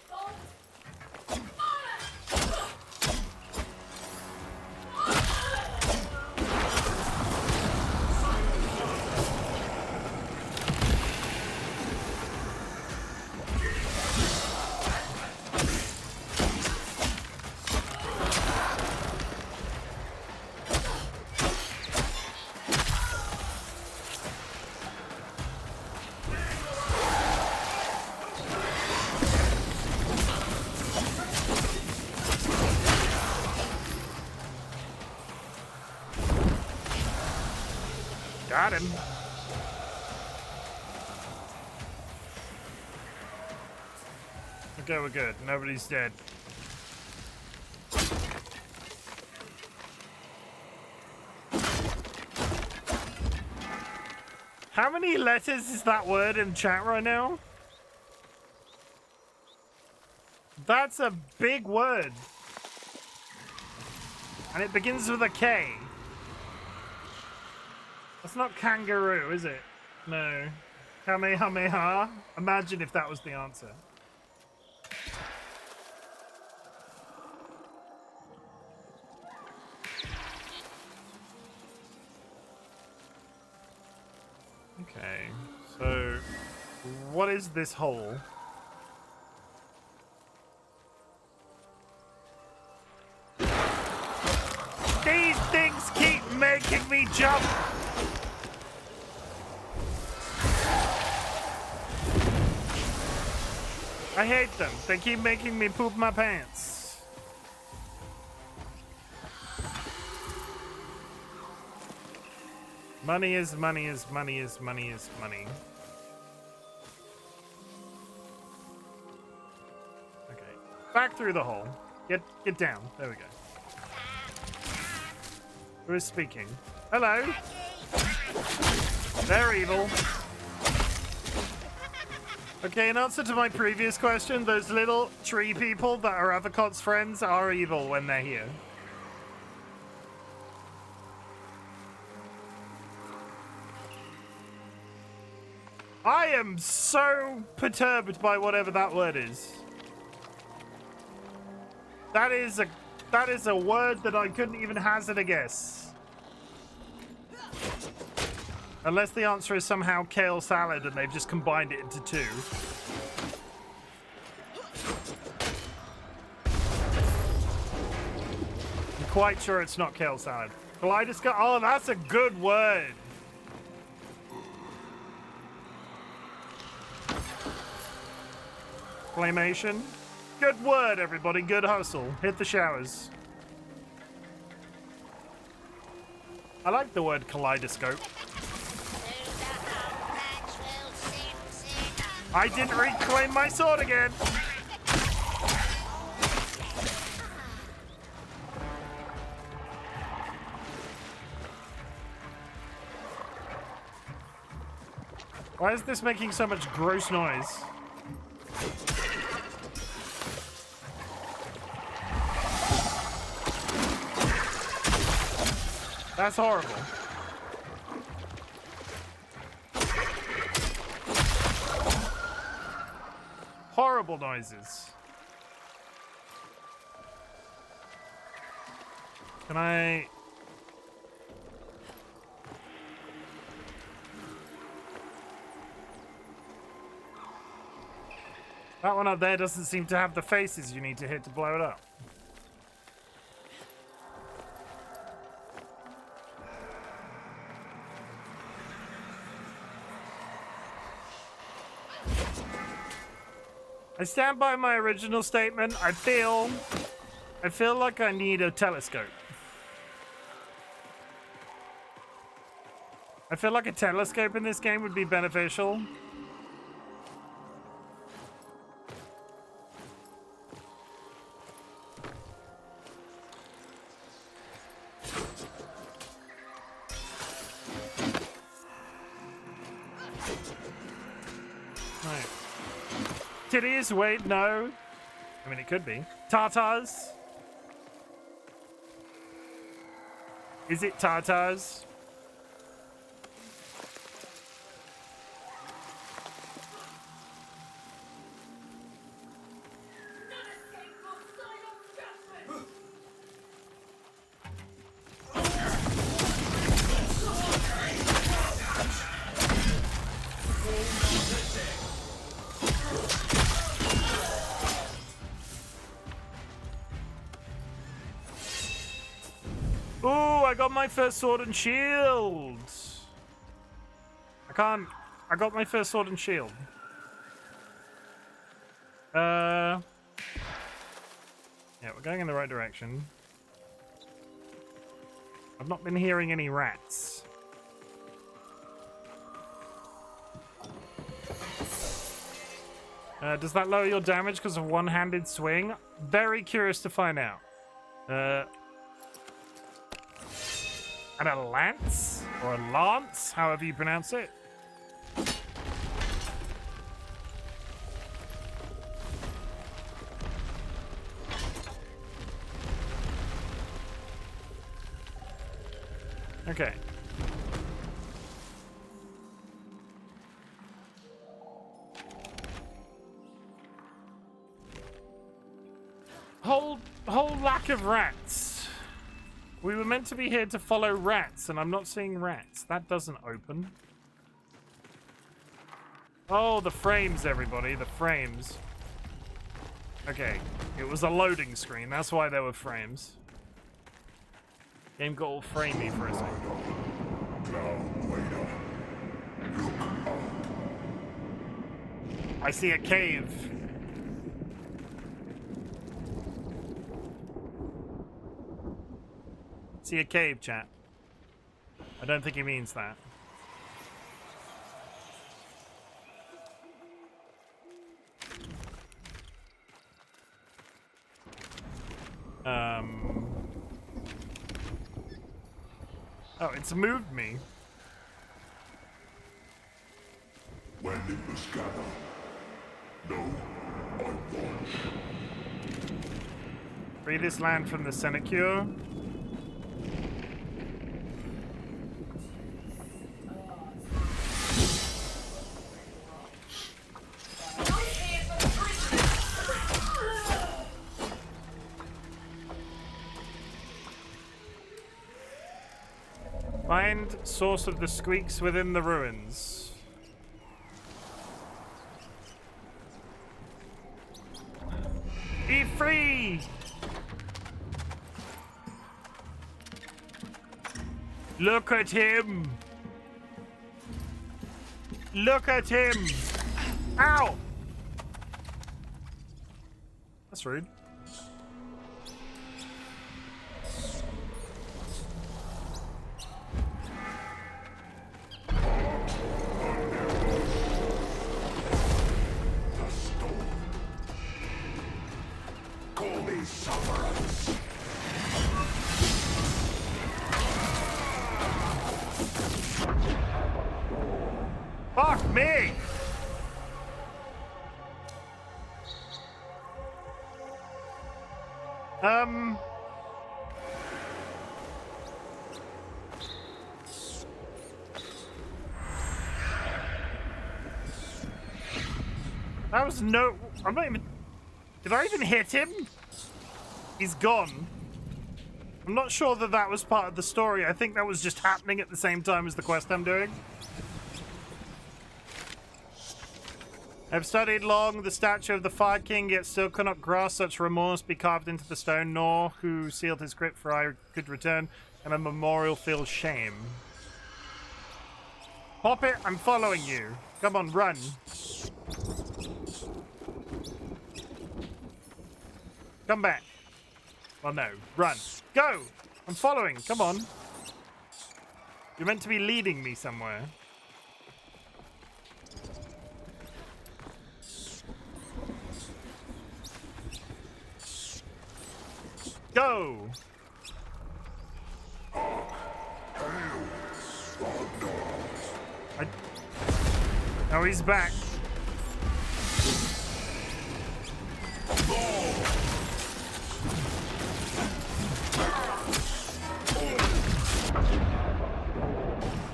Got him. Okay, we're good. Nobody's dead. How many letters is that word in chat right now? That's a big word. And it begins with a K. That's not kangaroo, is it? No. Kamehameha? Imagine if that was the answer. Okay, so what is this hole? These things keep making me jump! I hate them. They keep making me poop my pants. Money is money is money is money is money. Okay. Back through the hole. Get down. There we go. Who is speaking? Hello. They're evil. Okay, in answer to my previous question, those little tree people that are Avocot's friends are evil when they're here. I am so perturbed by whatever that word is. That is a word that I couldn't even hazard a guess. Unless the answer is somehow kale salad and they've just combined it into two. I'm quite sure it's not kale salad. Kaleidoscope. Oh, that's a good word. Flamation. Good word, everybody. Good hustle. Hit the showers. I like the word kaleidoscope. I didn't reclaim my sword again. Why is this making so much gross noise? That's horrible. Horrible noises. Can I... That one up there doesn't seem to have the faces you need to hit to blow it up. I stand by my original statement. I feel like I need a telescope. I feel like a telescope in this game would be beneficial. Right. Titties? Wait, no. I mean, it could be. Tartars? Is it tartars? Ooh, I got my first sword and shield. I got my first sword and shield. Yeah, we're going in the right direction. I've not been hearing any rats. Does that lower your damage because of one-handed swing? Very curious to find out. And a lance? Or a lance, however you pronounce it. Okay. Whole lack of rats. We were meant to be here to follow rats, and I'm not seeing rats. That doesn't open. Oh, the frames, everybody. The frames. Okay. It was a loading screen. That's why there were frames. Game got all framey for a second. I see a cave. See a cave, chat. I don't think he means that. Oh, it's moved me. When it was gathered, no, I watch. Free this land from the Senecure. Find source of the squeaks within the ruins. Be free! Look at him! Look at him! Ow! That's rude. Fuck me! That was no... I'm not even... Did I even hit him? He's gone. I'm not sure that that was part of the story. I think that was just happening at the same time as the quest I'm doing. I've studied long the statue of the Fire King, yet still cannot grasp such remorse be carved into the stone, nor who sealed his crypt for I could return, and a memorial feels shame. Pop it, I'm following you. Come on, run. Come back. Well, no, run. Go! I'm following, come on. You're meant to be leading me somewhere. Go! Oh, he's back.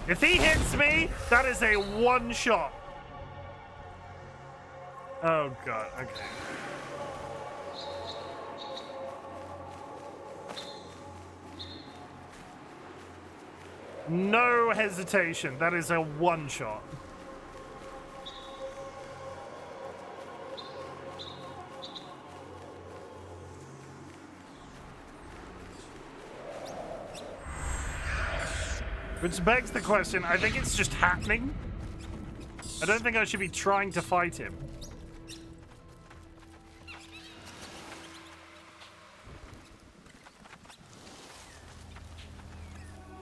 If he hits me, that is a one shot. Oh god, okay. No hesitation, that is a one shot. Which begs the question, I think it's just happening. I don't think I should be trying to fight him.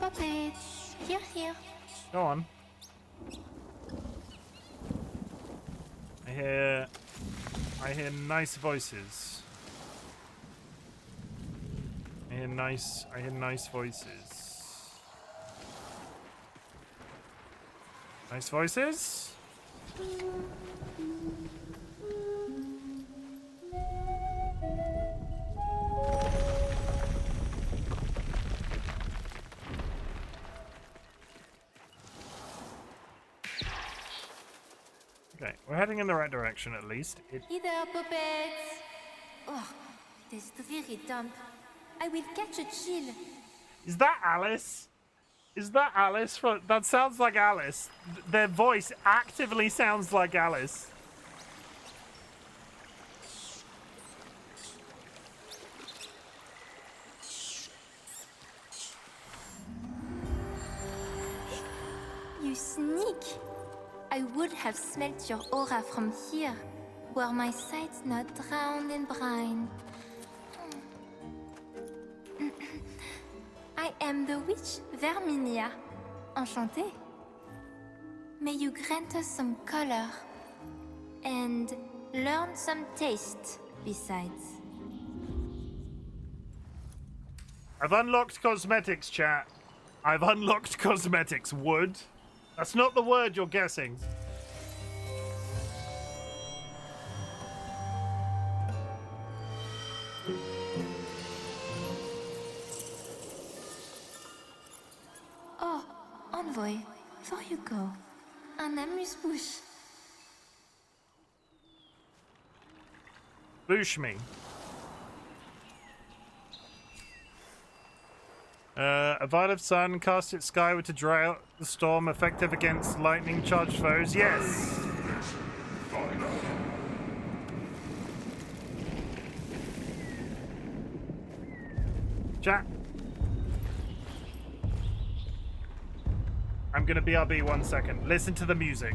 Puppet, you're here. Go on. I hear nice voices. I hear nice voices. Nice voices? Okay, we're heading in the right direction at least. Hey there, puppets. Oh, it is very damp. I will catch a chill. Is that Alice? Is that Alice? That sounds like Alice. Their voice actively sounds like Alice. You sneak. I would have smelt your aura from here, were my sight not drowned in brine. I am the witch Verminia. Enchantée. May you grant us some color and learn some taste besides. I've unlocked cosmetics, chat. I've unlocked cosmetics. Wood? That's not the word you're guessing. Oh, envoy, before you go, un amuse-bouche. Boosh me. A violet sun, cast it skyward to dry out the storm, effective against lightning charged foes. Yes! Chat. I'm gonna BRB 1 second. Listen to the music.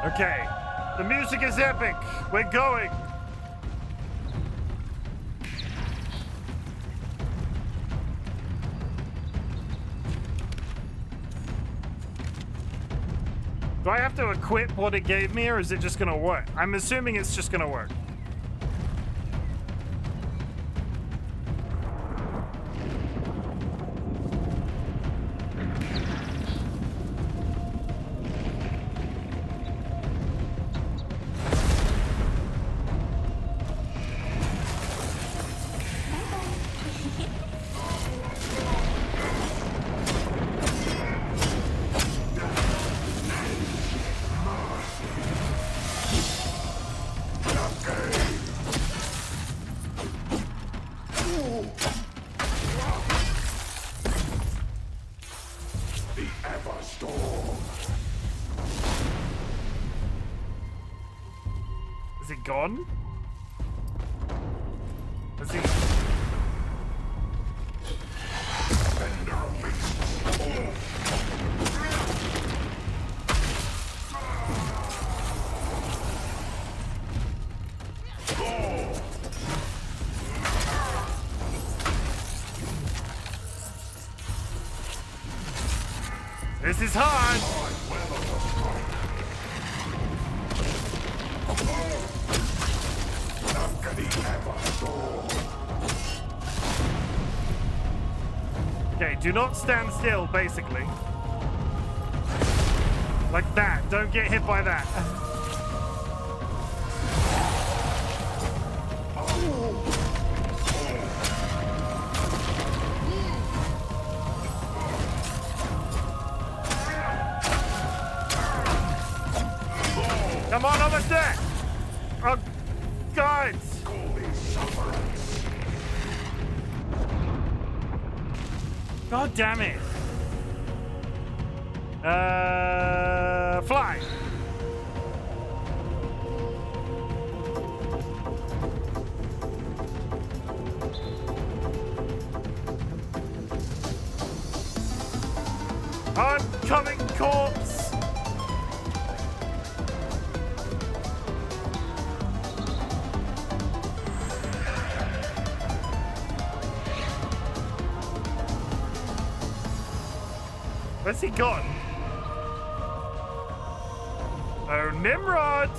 Okay, the music is epic. We're going. Do I have to equip what it gave me, or is it just gonna work? I'm assuming it's just gonna work. Is it gone? Is he? This is hard. Okay, do not stand still, basically. Like that. Don't get hit by that. Come on, almost there! Oh, God! God damn it! Fly! Oncoming corpse! Where's he gone? Oh, Nimrod!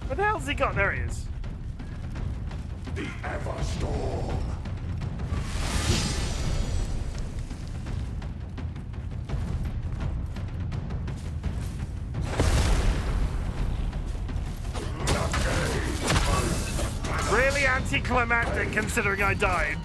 Where the hell's he got? There he is. The Everstorm. Really anticlimactic considering I died.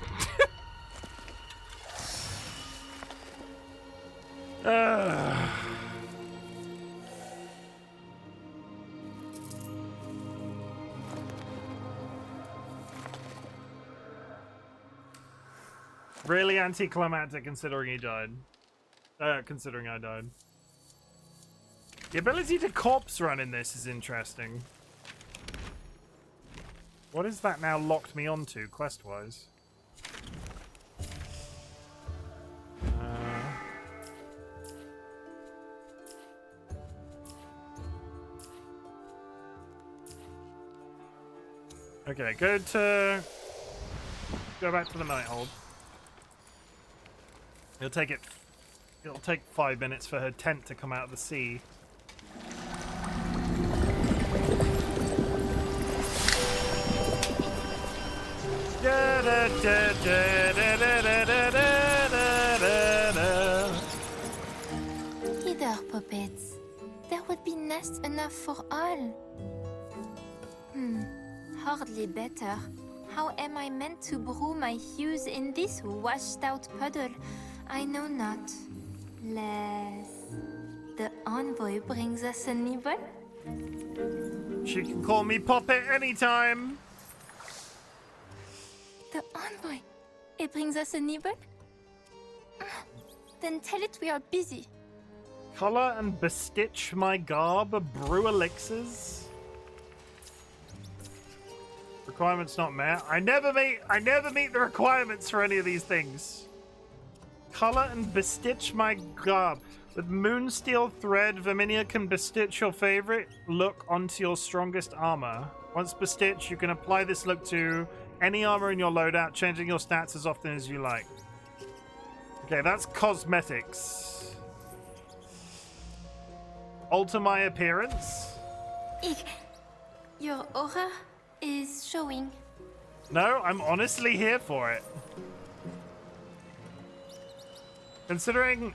Really anticlimactic considering he died. Considering I died. The ability to corpse run in this is interesting. What is that now locked me onto, quest-wise? Okay, go back to the Nighthold. It'll take 5 minutes for her tent to come out of the sea. Hither, puppets. There would be nests enough for all. Hardly better. How am I meant to brew my hues in this washed-out puddle? I know not. Less. The envoy brings us a nibble? She can call me Puppet anytime. The envoy. It brings us a nibble? Then tell it we are busy. Color and bestitch my garb, brew elixirs. Requirements not met. I never meet the requirements for any of these things. Color and bestitch my garb. With moonsteel thread, Verminia can bestitch your favorite look onto your strongest armor. Once bestitched, you can apply this look to any armor in your loadout, changing your stats as often as you like. Okay, that's cosmetics. Alter my appearance. Your aura is showing. No, I'm honestly here for it. Considering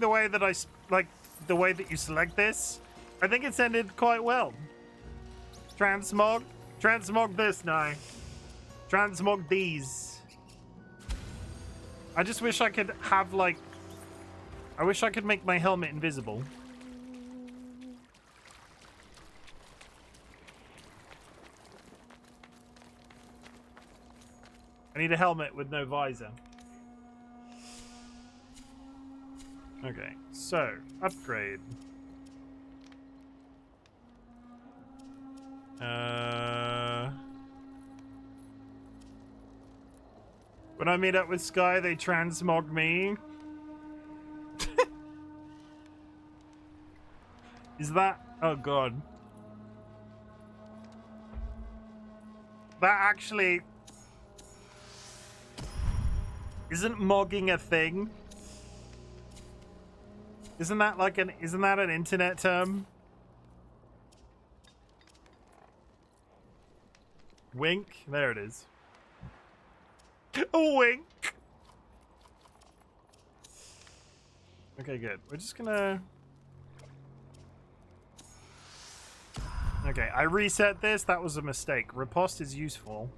the way that the way that you select this, I think it's ended quite well. Transmog this now. Transmog these. I just wish I could have I wish I could make my helmet invisible. I need a helmet with no visor. Okay, so upgrade. When I meet up with Sky, they transmog me. Is that... Oh god. That actually... Isn't mogging a thing? Isn't that an internet term? Wink? There it is. A wink! Okay, good. We're just gonna... Okay, I reset this. That was a mistake. Riposte is useful.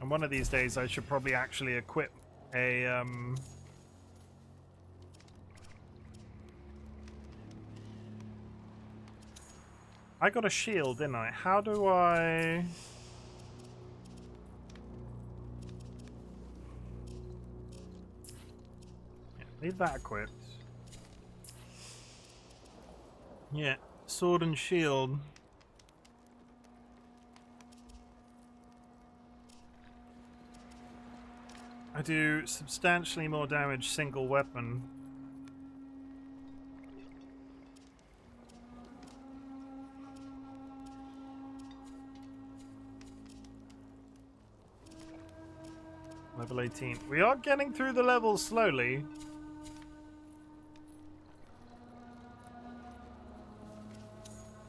And one of these days I should probably actually equip a I got a shield, didn't I? How do I... Yeah, leave that equipped. Yeah, sword and shield. I do substantially more damage single weapon. Level 18. We are getting through the levels slowly.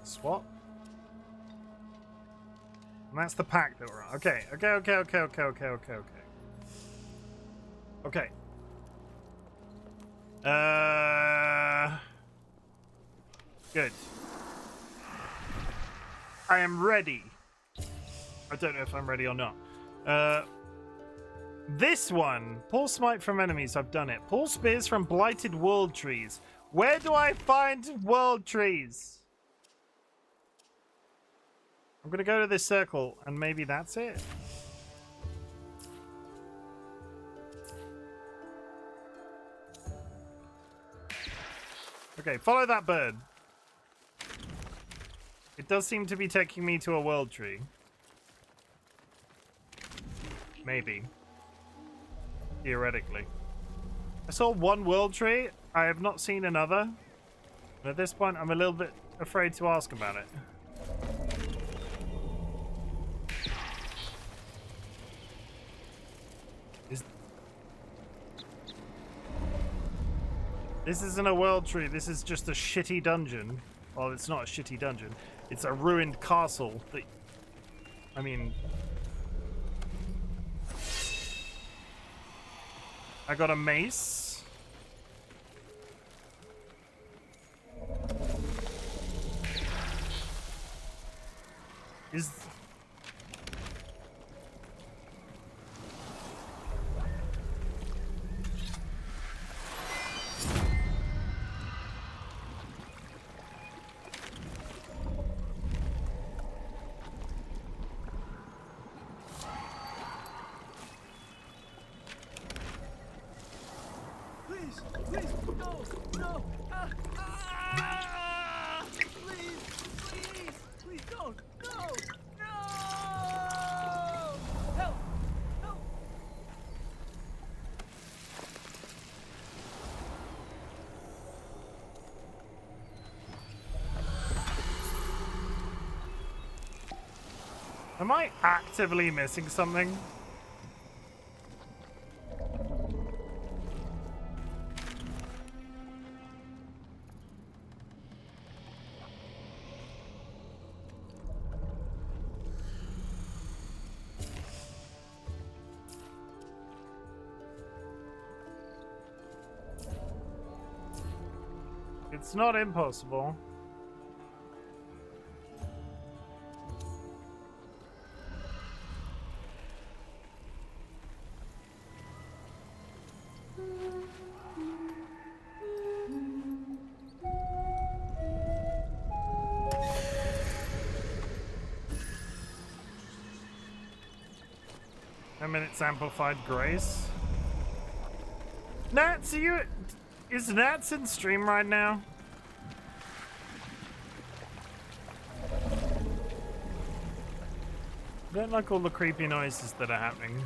Swap. And that's the pack that we're on. Okay. Okay. Good. I am ready. I don't know if I'm ready or not. This one. Pull smite from enemies. I've done it. Pull spears from blighted world trees. Where do I find world trees? I'm gonna go to this circle and maybe that's it. Okay, follow that bird. It does seem to be taking me to a world tree. Maybe. Theoretically. I saw one world tree. I have not seen another. And at this point, I'm a little bit afraid to ask about it. This isn't a world tree, this is just a shitty dungeon. Well, it's not a shitty dungeon. It's a ruined castle that... I mean... I got a mace. Is... Please, no, no, please. Please don't! No! No! Help! Help! Am I actively missing something? It's not impossible. A minute's amplified grace. Nats, are you... Is Nats in stream right now? I don't like all the creepy noises that are happening.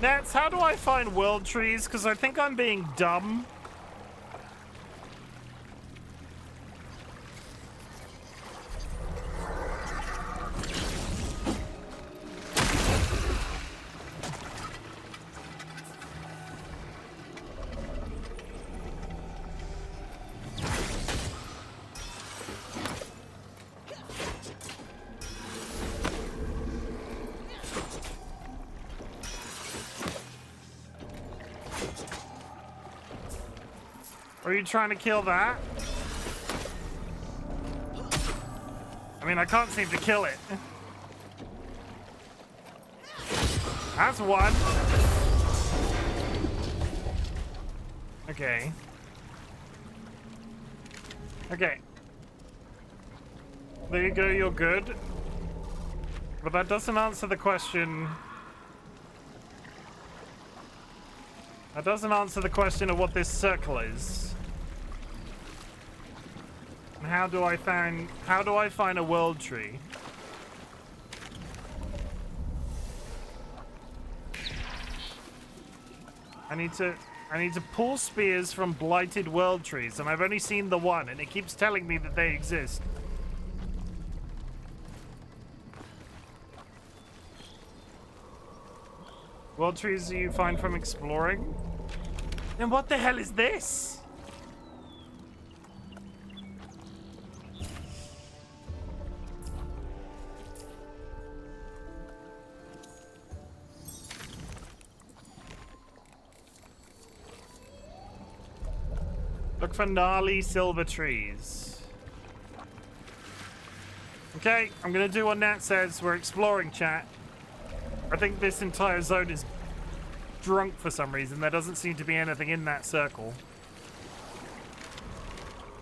Nats, how do I find world trees? Because I think I'm being dumb. Are you trying to kill that? I mean, I can't seem to kill it. That's one. Okay. Okay. There you go, you're good. But that doesn't answer the question. That doesn't answer the question of what this circle is. And how do I find a world tree? I need to pull spears from blighted world trees, and I've only seen the one, and it keeps telling me that they exist. World trees you find from exploring? Then what the hell is this? Look for gnarly silver trees. Okay, I'm gonna do what Nat says. We're exploring, chat. I think this entire zone is drunk for some reason. There doesn't seem to be anything in that circle.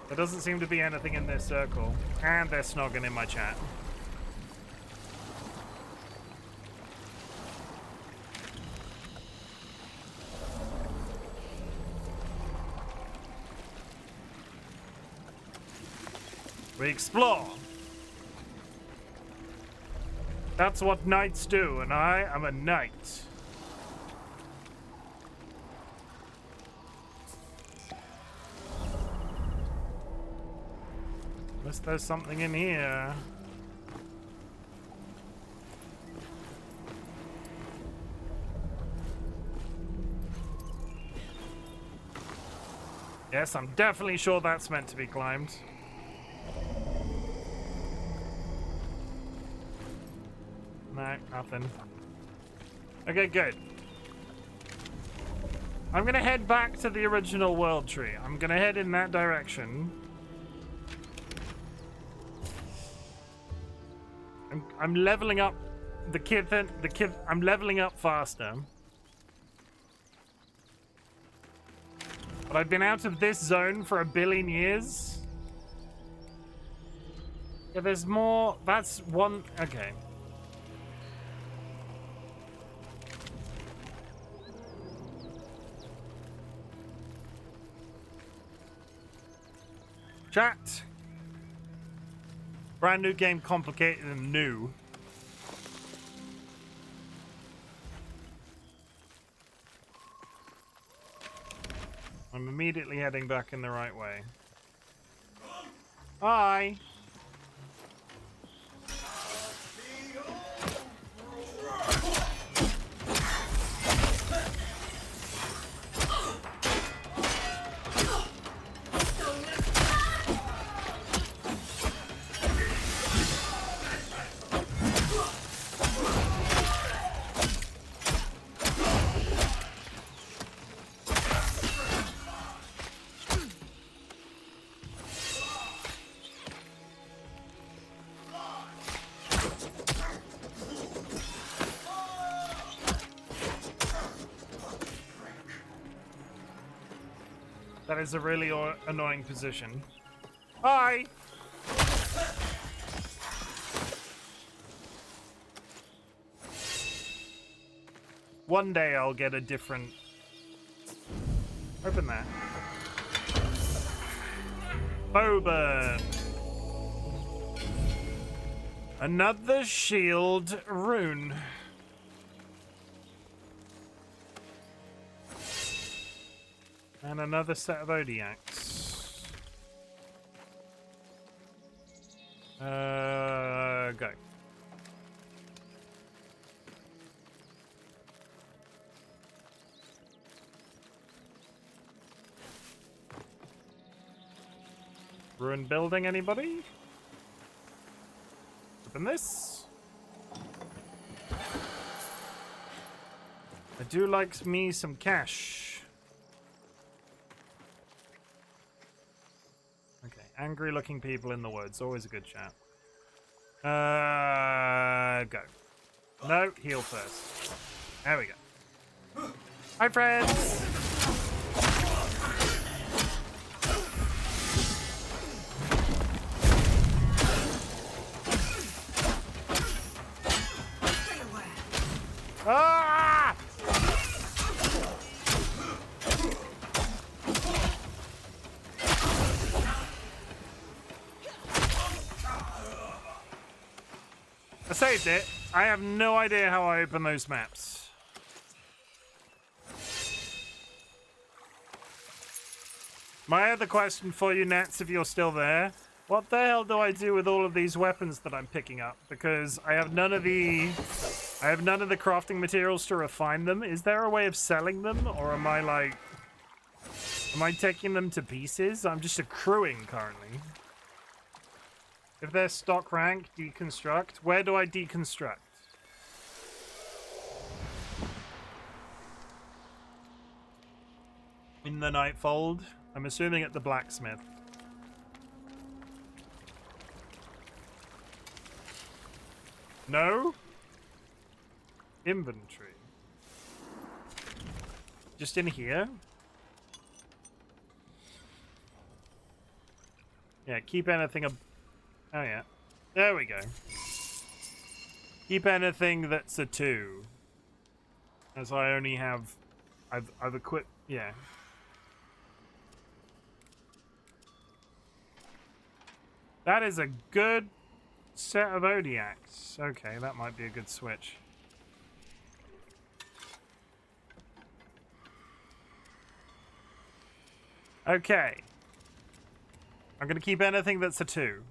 There doesn't seem to be anything in this circle. And they're snogging in my chat. We explore. That's what knights do, and I am a knight. Unless there's something in here. Yes, I'm definitely sure that's meant to be climbed. No, nothing. Okay, good. I'm gonna head back to the original world tree. I'm gonna head in that direction. I'm leveling up I'm leveling up faster. But I've been out of this zone for 1 billion years. Yeah, there's more. That's one. Okay. Chat. Brand new game, complicated and new. I'm immediately heading back in the right way. Hi. That is a really annoying position. Hi! One day I'll get a different... Open that. Boban! Another shield rune. And another set of Odiacs. Go. Ruined building, anybody? Open this. I do like me some cash. Okay, angry looking people in the woods. Always a good chat. Go. No, heal first. There we go. Hi, friends! Ah! I saved it. I have no idea how I open those maps. My other question for you, Nats, if you're still there. What the hell do I do with all of these weapons that I'm picking up? Because I have none of the crafting materials to refine them. Is there a way of selling them? Or am I taking them to pieces? I'm just accruing currently. If they're stock rank, deconstruct. Where do I deconstruct? In the Nightfold. I'm assuming at the blacksmith. No? Inventory. Just in here? Yeah, keep anything Oh yeah. There we go. Keep anything that's a 2. As I only have... I've equipped... Yeah. That is a good set of Odiacs. Okay, that might be a good switch. Okay. I'm going to keep anything that's a 2.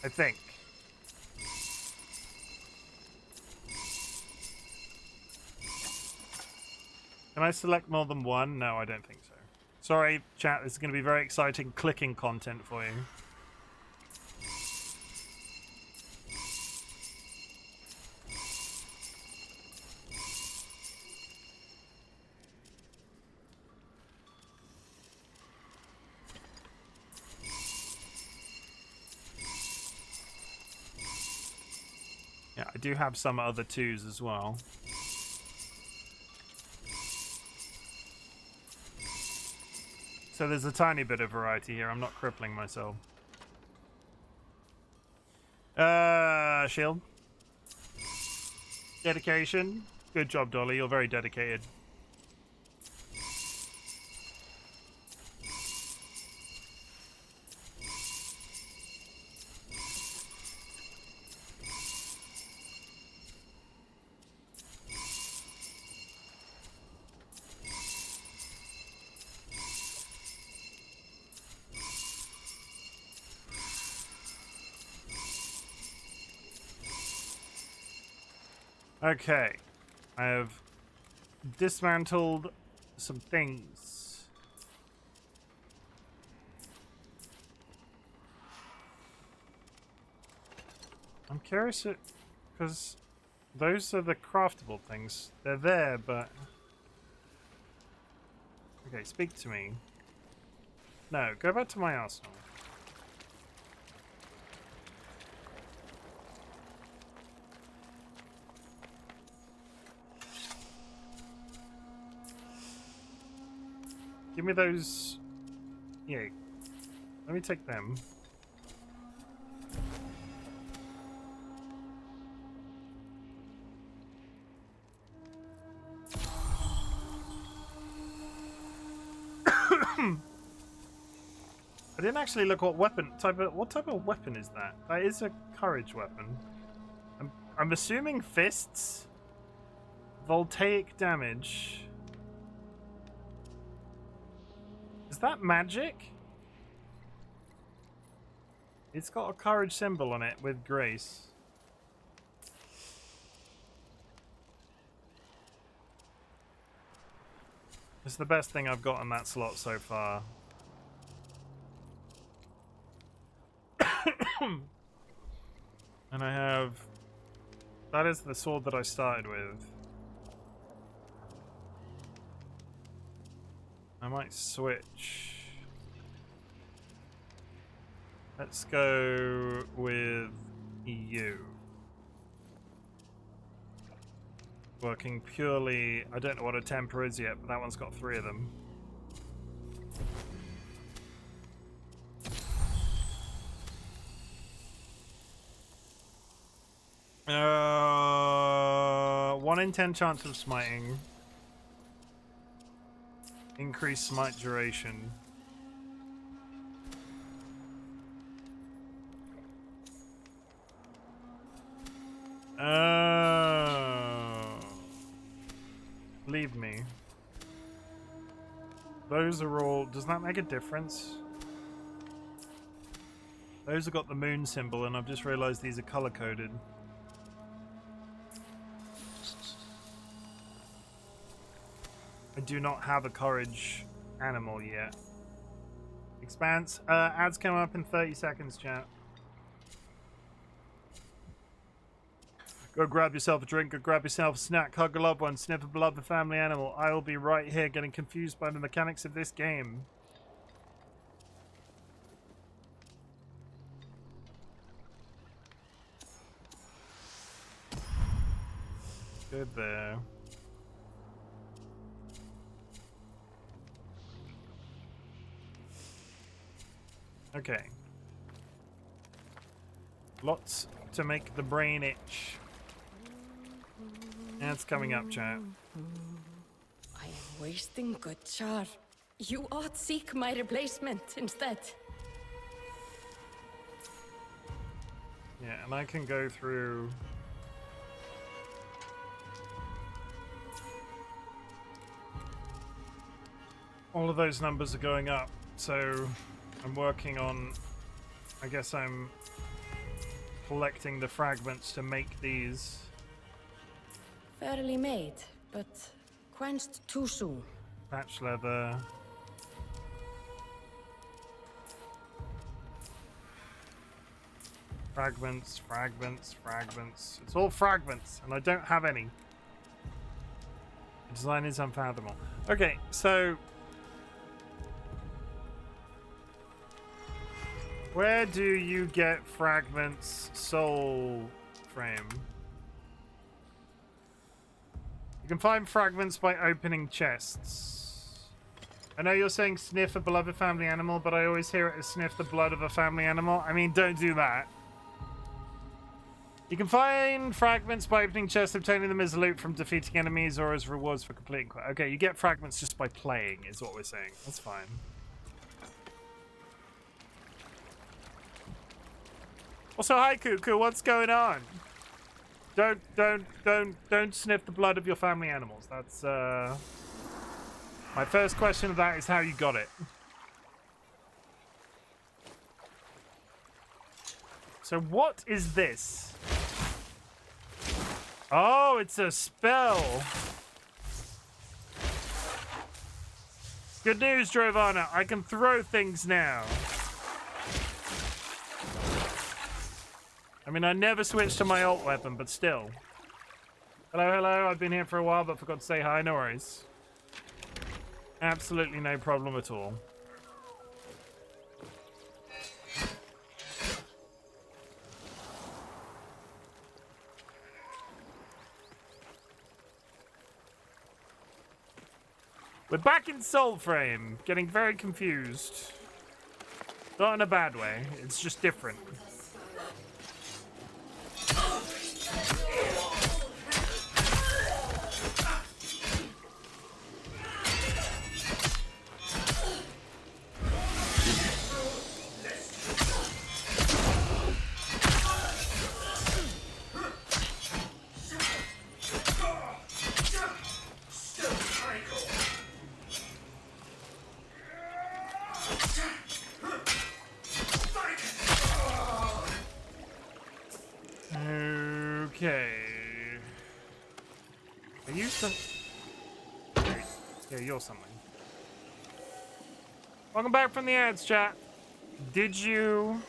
I think. Can I select more than one? No, I don't think so. Sorry, chat, this is going to be very exciting clicking content for you. Yeah, I do have some other 2s as well. So there's a tiny bit of variety here. I'm not crippling myself. Shield. Dedication. Good job, Dolly. You're very dedicated. Okay. I have dismantled some things. I'm curious because those are the craftable things. They're there, but... Okay, speak to me. No, go back to my arsenal. Give me those... Yeah. Let me take them. I didn't actually look what type of weapon is that? That is a courage weapon. I'm assuming fists. Voltaic damage. Is that magic? It's got a courage symbol on it with grace. It's the best thing I've got on that slot so far. And I have... That is the sword that I started with. I might switch. Let's go with EU. Working purely... I don't know what a temper is yet, but that one's got 3 of them. Uh, 1 in 10 chance of smiting. Increase smite duration. Leave me. Those are all... Does that make a difference? Those have got the moon symbol, and I've just realized these are color-coded. I do not have a courage animal yet. Expanse. Ads come up in 30 seconds, chat. Go grab yourself a drink, go grab yourself a snack, hug a loved one, sniff a beloved family animal. I will be right here getting confused by the mechanics of this game. Good there. Okay. Lots to make the brain itch. That's coming up, chat. I am wasting good char. You ought seek my replacement instead. Yeah, and I can go through... All of those numbers are going up, so I'm working on... I guess I'm collecting the fragments to make these. Fairly made, but quenched too soon. Patch leather. Fragments, fragments, fragments. It's all fragments, and I don't have any. The design is unfathomable. Okay, so... Where do you get fragments, Soulframe? You can find fragments by opening chests. I know you're saying sniff a beloved family animal, but I always hear it as sniff the blood of a family animal. I mean, don't do that. You can find fragments by opening chests, obtaining them as loot from defeating enemies or as rewards for completing quests. Okay, you get fragments just by playing, is what we're saying. That's fine. Also, hi Cuckoo, what's going on? Don't sniff the blood of your family animals. That's my first question of that is how you got it. So what is this? Oh, it's a spell. Good news, Drovana. I can throw things now. I mean, I never switched to my ult weapon, but still. Hello, hello. I've been here for a while, but forgot to say hi. No worries. Absolutely no problem at all. We're back in Soulframe, getting very confused. Not in a bad way, it's just different. Okay. Are you some... Yeah, you're something. Welcome back from the ads, chat. Did you...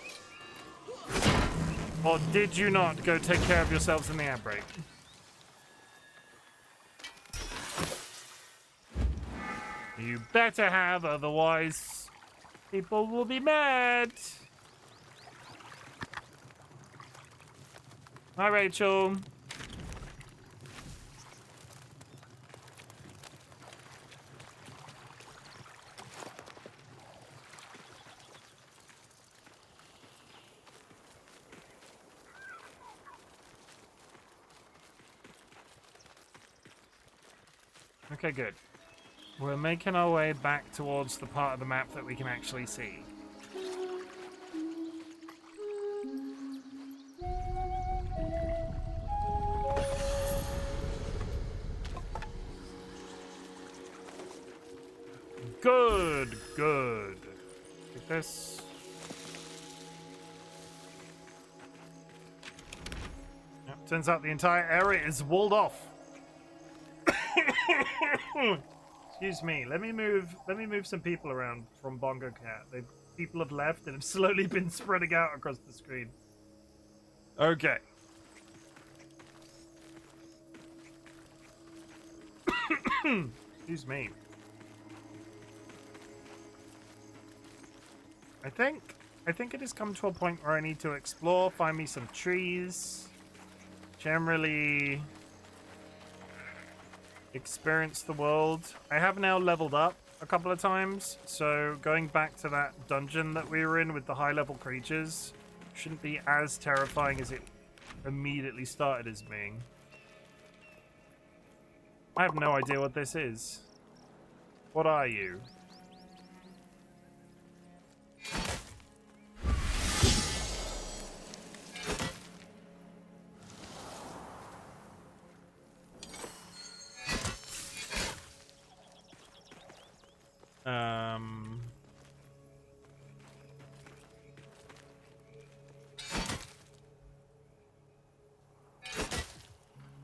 or did you not go take care of yourselves in the ad break? You better have, otherwise people will be mad. Hi, Rachel. Okay, good. We're making our way back towards the part of the map that we can actually see. Good, good. Take this. Yep, turns out the entire area is walled off. Excuse me. Let me move some people around from Bongo Cat. People have left and have slowly been spreading out across the screen. Okay. Excuse me. I think it has come to a point where I need to explore, find me some trees, generally experience the world. I have now leveled up a couple of times, so going back to that dungeon that we were in with the high-level creatures shouldn't be as terrifying as it immediately started as being. I have no idea what this is. What are you?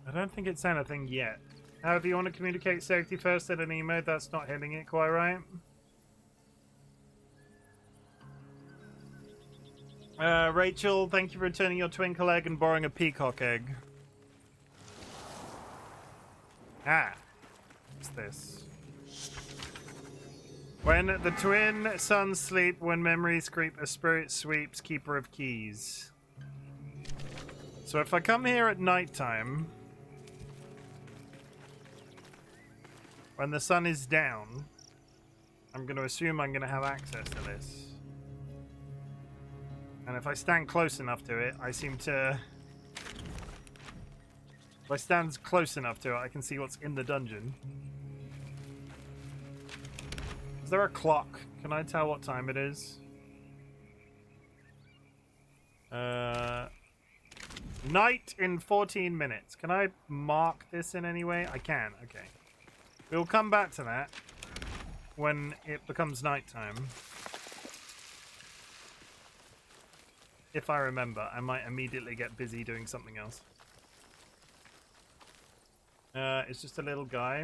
I don't think it's anything yet. However, you want to communicate safety first in an emo, that's not hitting it quite right. Rachel, thank you for returning your twinkle egg and borrowing a peacock egg. Ah. What's this? When the twin sons sleep, when memories creep, a spirit sweeps, keeper of keys. So if I come here at nighttime, when the sun is down, I'm going to assume I'm going to have access to this. And if I stand close enough to it, I seem to... If I stand close enough to it, I can see what's in the dungeon. Is there a clock? Can I tell what time it is? Night in 14 minutes. Can I mark this in any way? I can, okay. We'll come back to that when it becomes nighttime. If I remember, I might immediately get busy doing something else. It's just a little guy.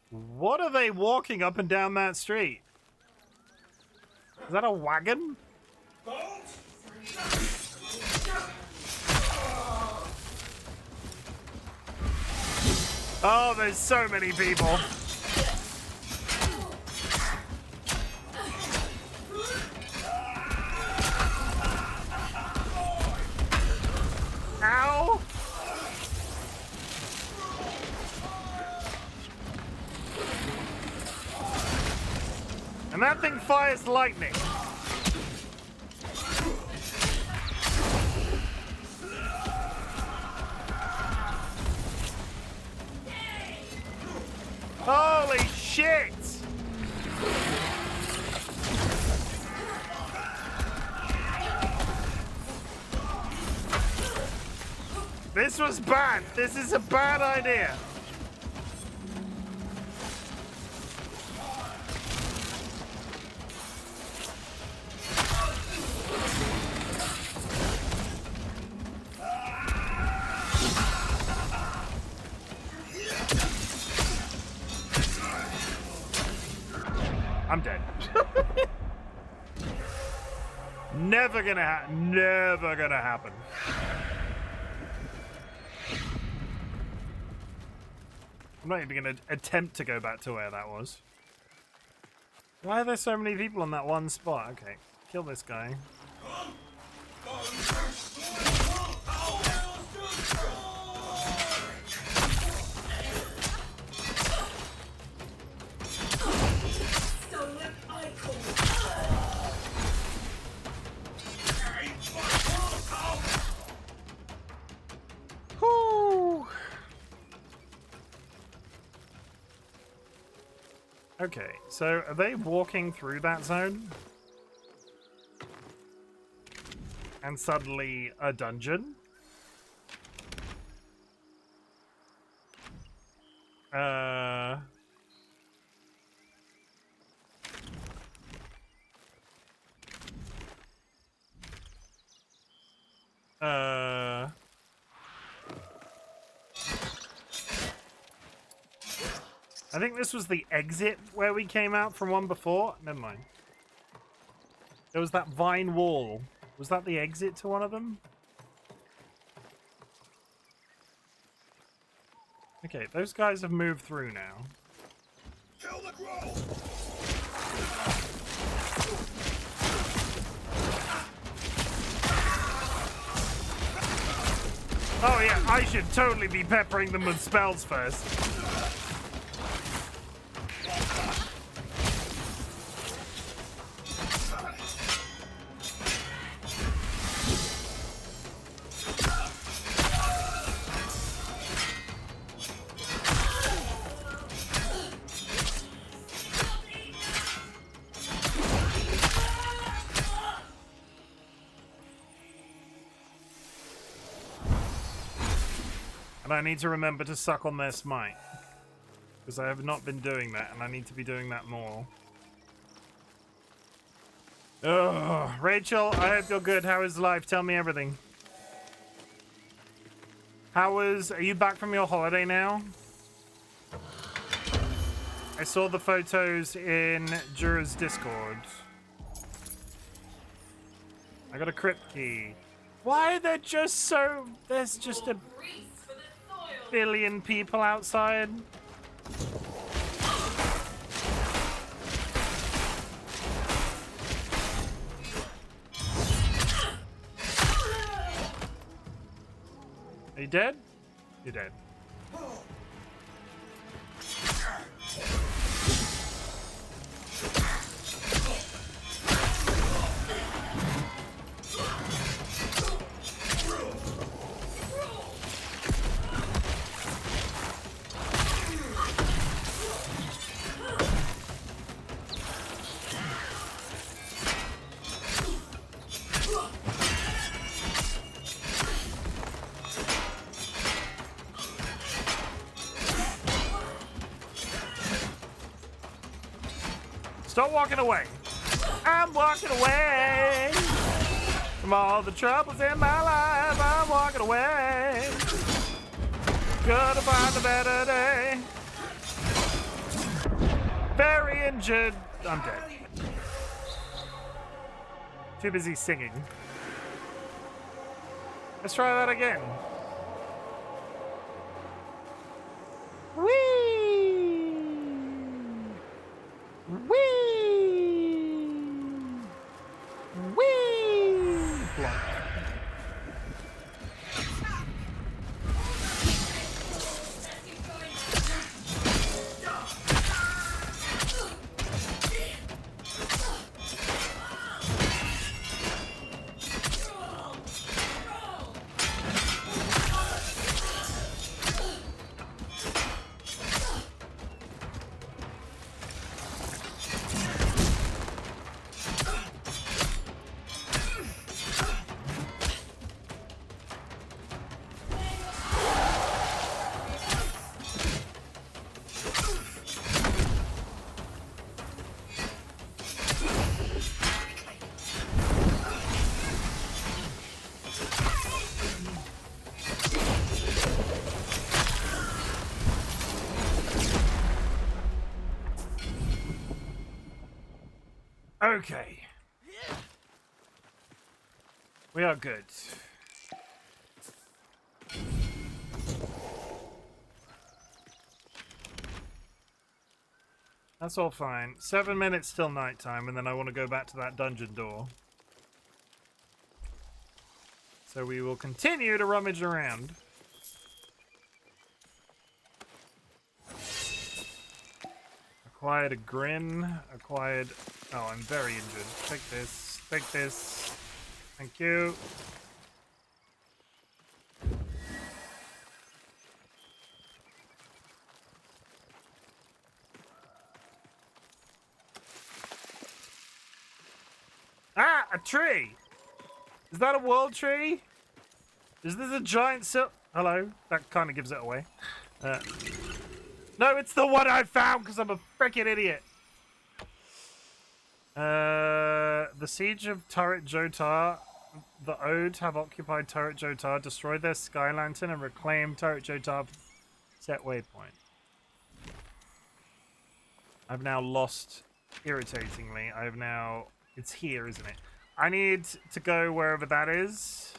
What are they walking up and down that street? Is that a wagon? Oh, there's so many people. Ow! And that thing fires lightning. Holy shit! This was bad. This is a bad idea. I'm dead. Never gonna happen. I'm not even gonna attempt to go back to where that was. Why are there so many people on that one spot? Okay, kill this guy. Okay, so are they walking through that zone? And suddenly a dungeon? I think this was the exit where we came out from one before. Never mind. There was that vine wall. Was that the exit to one of them? Okay, those guys have moved through now. Kill the crow! Oh yeah, I should totally be peppering them with spells first. And I need to remember to suck on their smite. Because I have not been doing that, and I need to be doing that more. Ugh. Rachel, I hope you're good. How is life? Tell me everything. Are you back from your holiday now? I saw the photos in Jura's Discord. I got a crypt key. Why are there just so... There's just a billion people outside. Are you dead? You're dead. Stop walking away. I'm walking away. From all the troubles in my life, I'm walking away. Gonna find a better day. Very injured. I'm dead. Too busy singing. Let's try that again. Whee! Whee! Whee! Block. Okay. We are good. That's all fine. 7 minutes till nighttime, and then I want to go back to that dungeon door. So we will continue to rummage around. Acquired a grin. Acquired... Oh, I'm very injured. Take this. Take this. Thank you. Ah! A tree! Is that a world tree? Is this a giant Hello? That kind of gives it away. No, it's the one I found because I'm a freaking idiot. The siege of Turret Jotar. The Ode have occupied Turret Jotar, destroyed their Sky Lantern, and reclaimed Turret Jotar. Set waypoint. I've now lost, irritatingly. I have now... It's here, isn't it? I need to go wherever that is.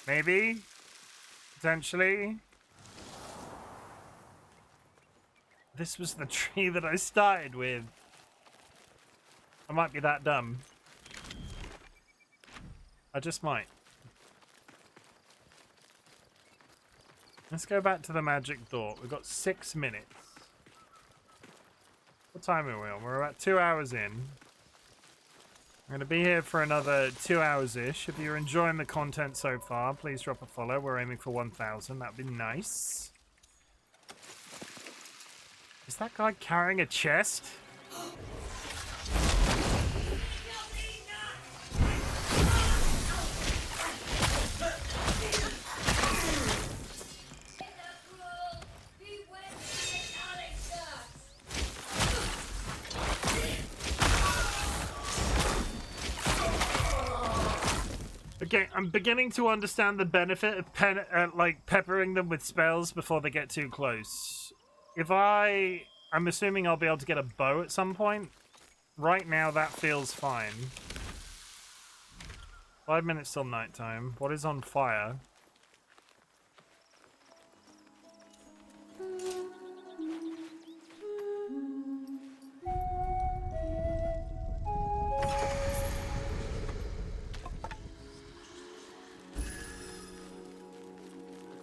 Maybe. Potentially. This was the tree that I started with. I might be that dumb. I just might. Let's go back to the magic door. We've got 6 minutes. What time are we on? We're about 2 hours in. I'm going to be here for another 2 hours-ish. If you're enjoying the content so far, please drop a follow. We're aiming for 1,000. That'd be nice. Is that guy carrying a chest? Okay, I'm beginning to understand the benefit of peppering them with spells before they get too close. I'm assuming I'll be able to get a bow at some point. Right now, that feels fine. 5 minutes till nighttime. What is on fire?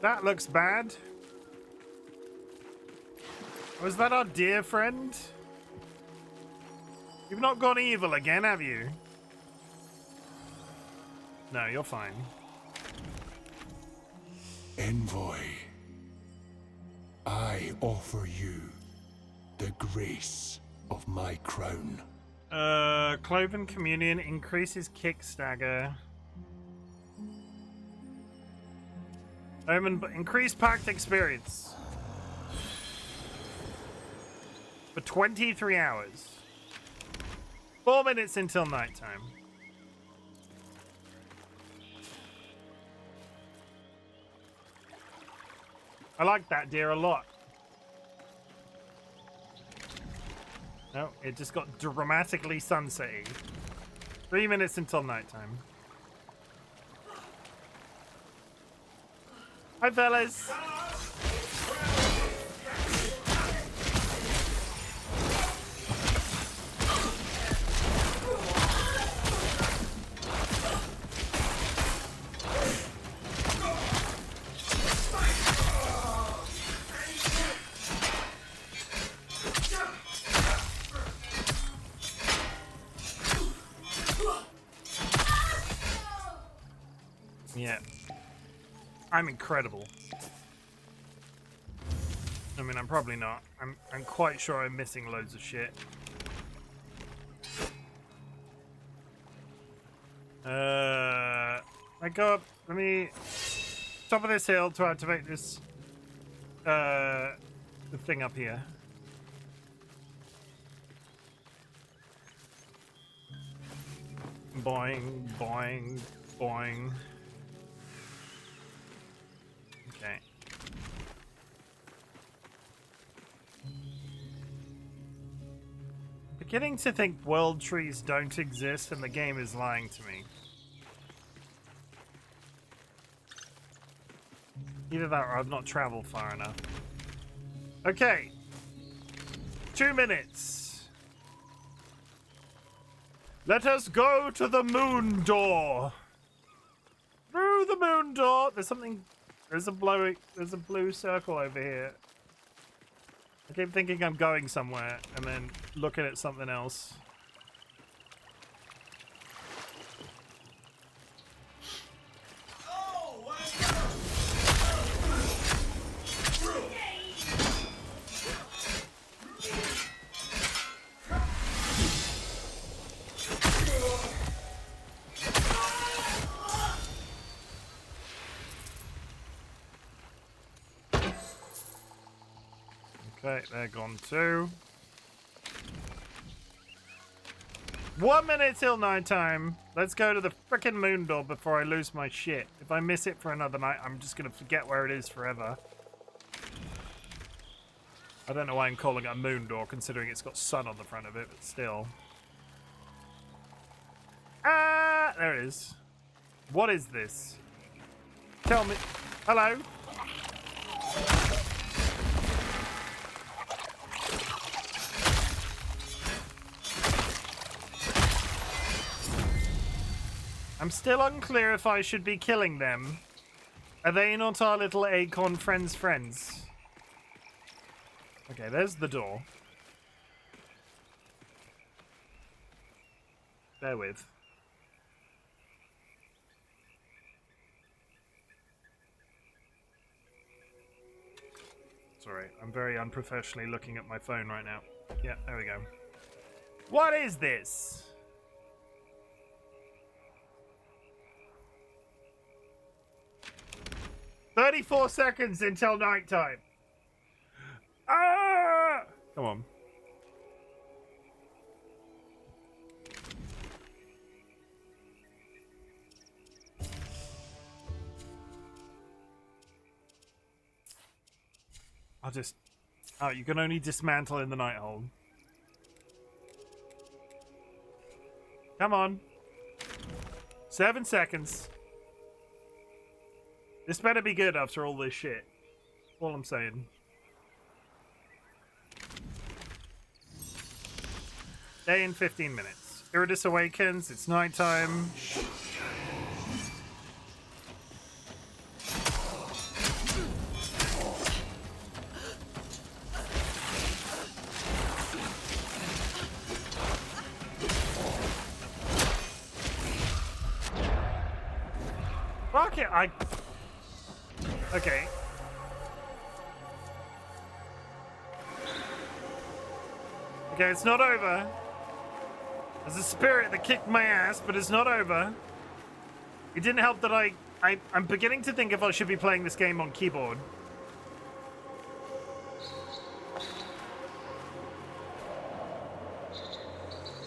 That looks bad. Was that our dear friend? You've not gone evil again, have you? No, you're fine. Envoy, I offer you the grace of my crown. Cloven Communion increases kick stagger. Omen, increased pact experience. For 23 hours. 4 minutes until nighttime. I like that deer a lot. No, it just got dramatically sunsetty. 3 minutes until nighttime. Hi, fellas. Yeah. I'm incredible. I mean, I'm probably not. I'm quite sure I'm missing loads of shit. I go up. Let me top of this hill to activate this the thing up here. Boing, boing, boing. Okay. Beginning to think world trees don't exist and the game is lying to me. Either that or I've not traveled far enough. Okay. 2 minutes. Let us go to the moon door. Through the moon door. There's something. There's a blue circle over here. I keep thinking I'm going somewhere and then looking at something else. Okay, they're gone too. 1 minute till nighttime. Let's go to the frickin' moon door before I lose my shit. If I miss it for another night, I'm just gonna forget where it is forever. I don't know why I'm calling it a moon door, considering it's got sun on the front of it, but still. Ah, there it is. What is this? Tell me. Hello? I'm still unclear if I should be killing them. Are they not our little acorn friends? Okay, there's the door. Bear with. Sorry, I'm very unprofessionally looking at my phone right now. Yeah, there we go. What is this? "34 seconds until nighttime." Ah! Come on. I'll just... Oh, you can only dismantle in the night hold. Come on. 7 seconds. This better be good after all this shit. All I'm saying. Day in 15 minutes. Iridus awakens. It's nighttime. Fuck it, Okay. Okay, it's not over. There's a spirit that kicked my ass, but it's not over. It didn't help that I'm beginning to think if I should be playing this game on keyboard.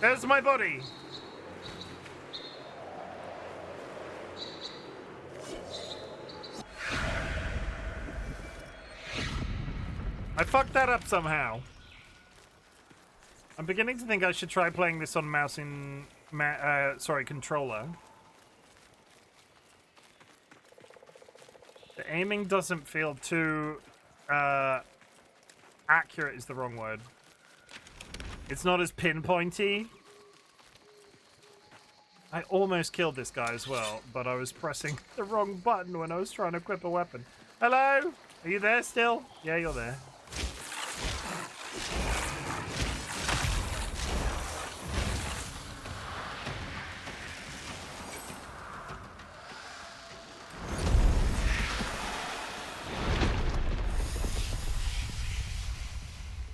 There's my body. fucked that up somehow. I'm beginning to think I should try playing this on mouse in... controller. The aiming doesn't feel too... accurate is the wrong word. It's not as pinpointy. I almost killed this guy as well, but I was pressing the wrong button when I was trying to equip a weapon. Hello? Are you there still? Yeah, you're there.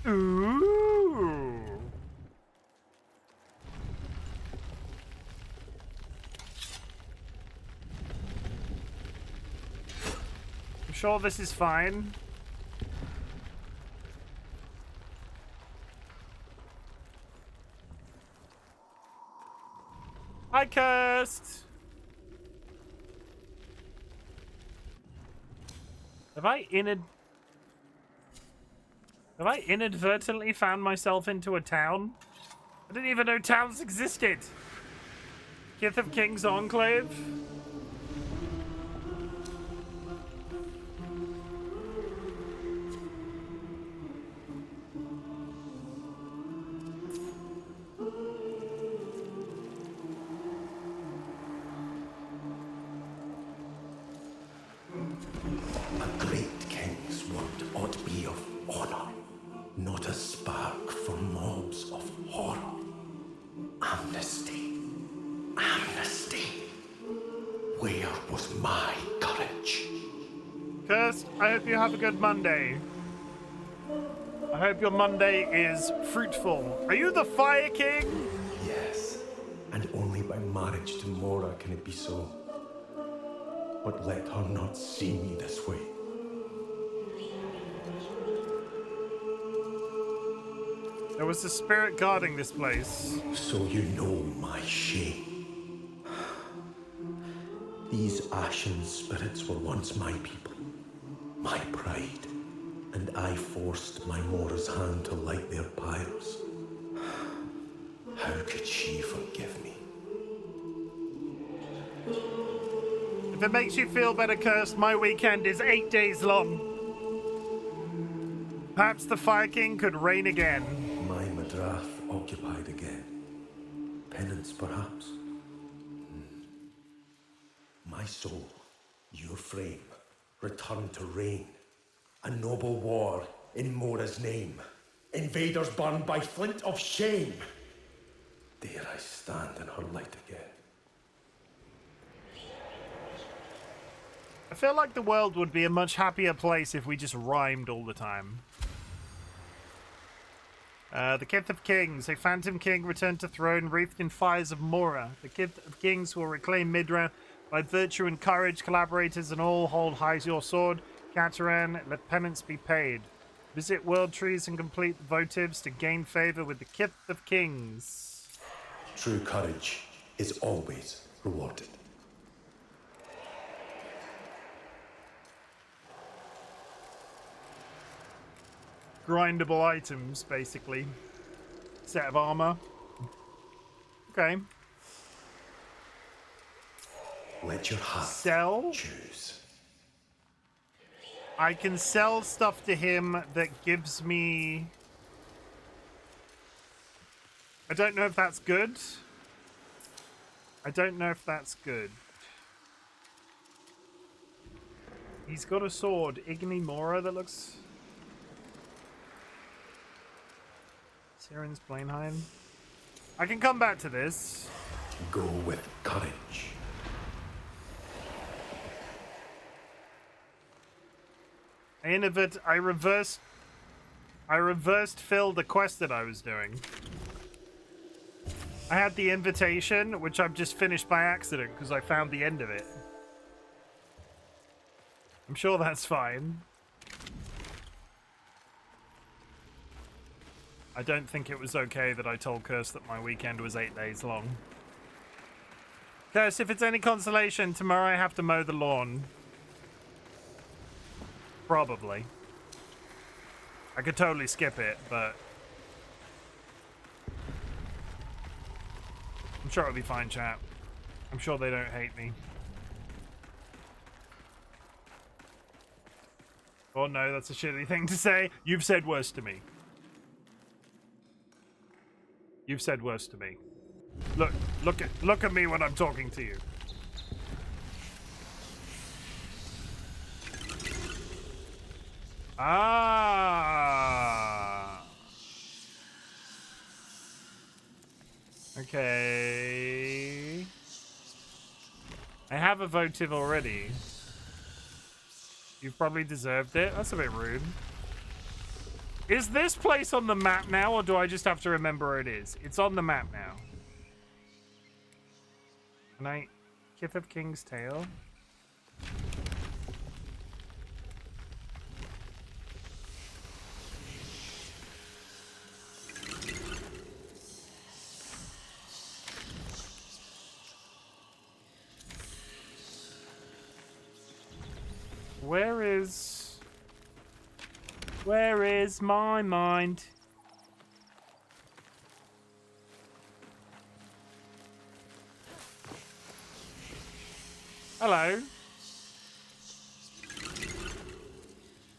Ooh. I'm sure this is fine. I cursed. Have I inadvertently found myself into a town? I didn't even know towns existed. Kith of Kings Enclave? A great king's word ought be of honor, not a spark for mobs of horror. Amnesty. Amnesty. Where was my courage? Cursed, I hope you have a good Monday. I hope your Monday is fruitful. Are you the Fire King? Yes, and only by marriage to Mora can it be so. But let her not see me this way. There was a spirit guarding this place. So you know my shame. These ashen spirits were once my people, my pride, and I forced my Mora's hand to light their pyres. How could she forgive me? If it makes you feel better, Cursed, my weekend is 8 days long. Perhaps the Fire King could reign again. My Madrath occupied again. Penance, perhaps? My soul, your frame, returned to reign. A noble war in Mora's name. Invaders burned by flint of shame. Dare I stand in her light again? I feel like the world would be a much happier place if we just rhymed all the time. The Kith of Kings. A phantom king returned to throne, wreathed in fires of Mora. The Kith of Kings will reclaim Midra by virtue and courage. Collaborators and all hold high your sword. Kataran, let penance be paid. Visit world trees and complete the votives to gain favor with the Kith of Kings. True courage is always rewarded. Grindable items, basically. Set of armor. Okay. Let your heart Sell. choose. I can sell stuff to him that gives me... I don't know if that's good. I don't know if that's good. He's got a sword, Igni Mora, that looks... Siren's Plainheim. I can come back to this. Go with courage. I reversed filled the quest that I was doing. I had the invitation, which I've just finished by accident because I found the end of it. I'm sure that's fine. I don't think it was okay that I told Curse that my weekend was 8 days long. Curse, if it's any consolation, tomorrow I have to mow the lawn. Probably. I could totally skip it, but I'm sure it'll be fine, chat. I'm sure they don't hate me. Oh no, that's a shitty thing to say. You've said worse to me. You've said worse to me. Look at me when I'm talking to you. Ah. Okay. I have a votive already. You've probably deserved it. That's a bit rude. Is this place on the map now, or do I just have to remember where it is? It's on the map now. Can I... Kith of King's Tail? Where is my mind? Hello.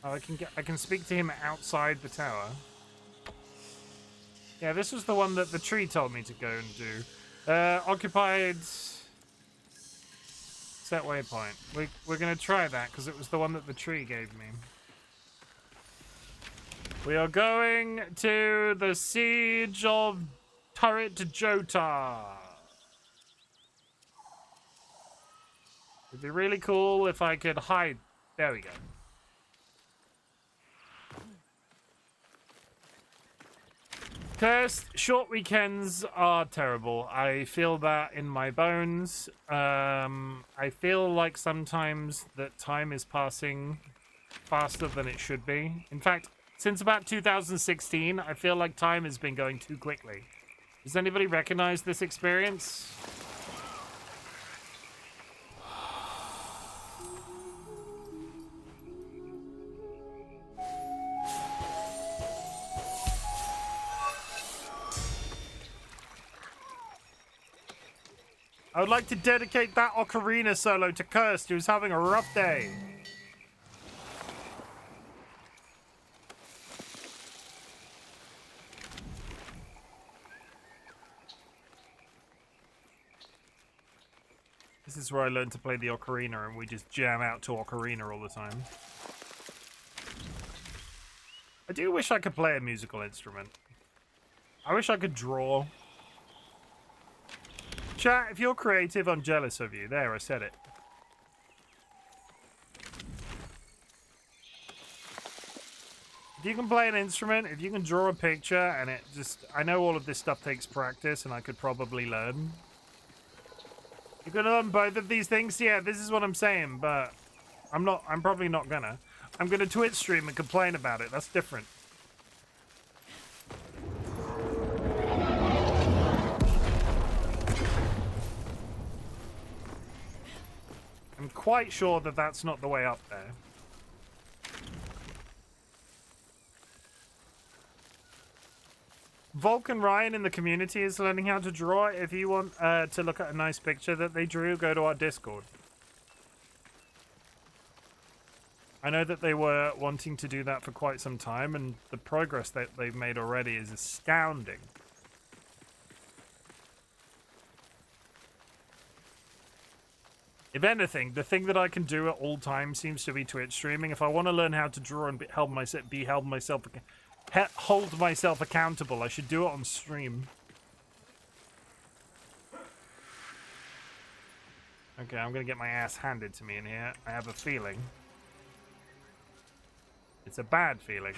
Oh, I can speak to him outside the tower. Yeah, this was the one that the tree told me to go and do. Occupied set waypoint. We're gonna try that because it was the one that the tree gave me. We are going to the siege of Turret Jota. It'd be really cool if I could hide. There we go. Cursed short weekends are terrible. I feel that in my bones. I feel like sometimes that time is passing faster than it should be. In fact, since about 2016, I feel like time has been going too quickly. Does anybody recognize this experience? I would like to dedicate that ocarina solo to Cursed, who's having a rough day. This is where I learned to play the ocarina, and we just jam out to ocarina all the time. I do wish I could play a musical instrument. I wish I could draw. Chat, if you're creative, I'm jealous of you. There, I said it. If you can play an instrument, if you can draw a picture, and it just... I know all of this stuff takes practice, and I could probably learn. You can learn both of these things? Yeah, this is what I'm saying, but... I'm probably not gonna. I'm gonna Twitch stream and complain about it. That's different. I'm quite sure that that's not the way up there. Vulcan Ryan in the community is learning how to draw. If you want to look at a nice picture that they drew, go to our Discord. I know that they were wanting to do that for quite some time, and the progress that they've made already is astounding. If anything, the thing that I can do at all times seems to be Twitch streaming. If I want to learn how to draw and hold myself accountable, I should do it on stream. Okay, I'm gonna get my ass handed to me in here. I have a feeling. It's a bad feeling.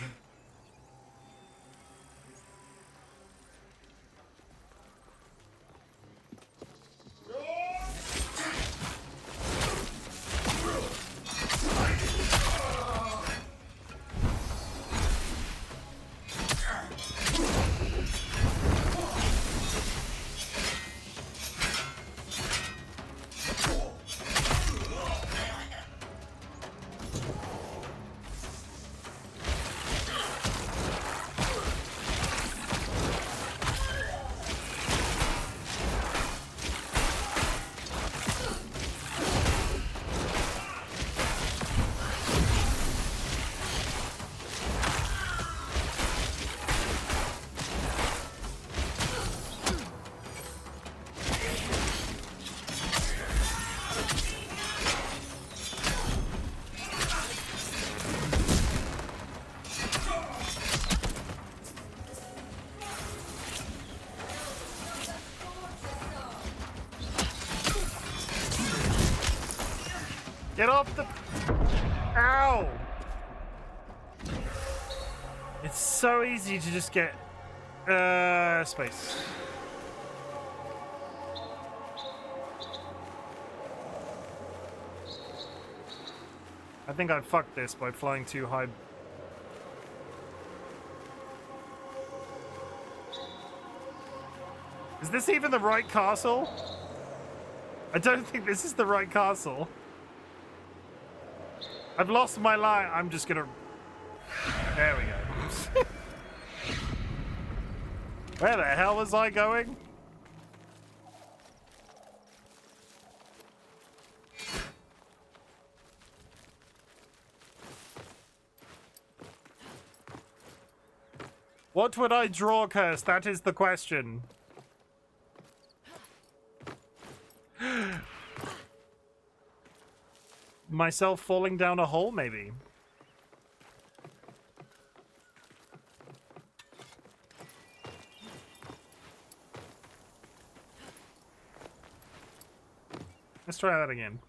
Get off the... Ow! It's so easy to just get... space. I think I fucked this by flying too high. Is this even the right castle? I don't think this is the right castle. I've lost my line. I'm just gonna... There we go. Where the hell was I going? What would I draw, Curse? That is the question. Myself falling down a hole, maybe. Let's try that again.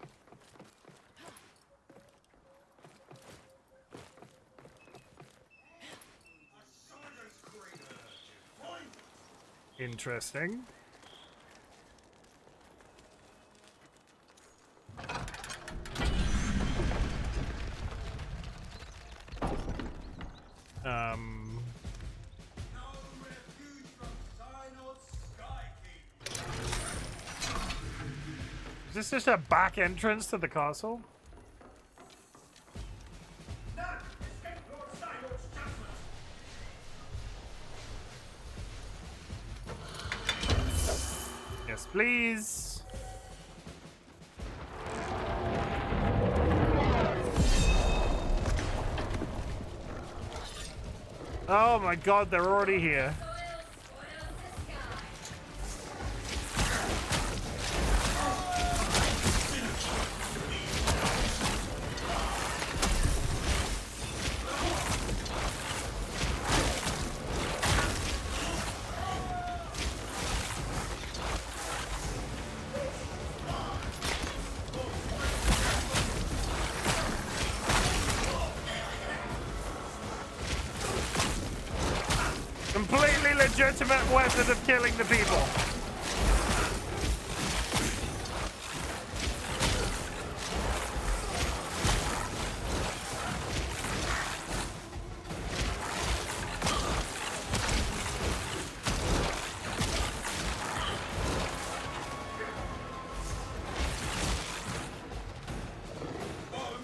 Interesting. Is this just a back entrance to the castle? Yes, please. Oh my god, they're already here. Completely legitimate method of killing the people.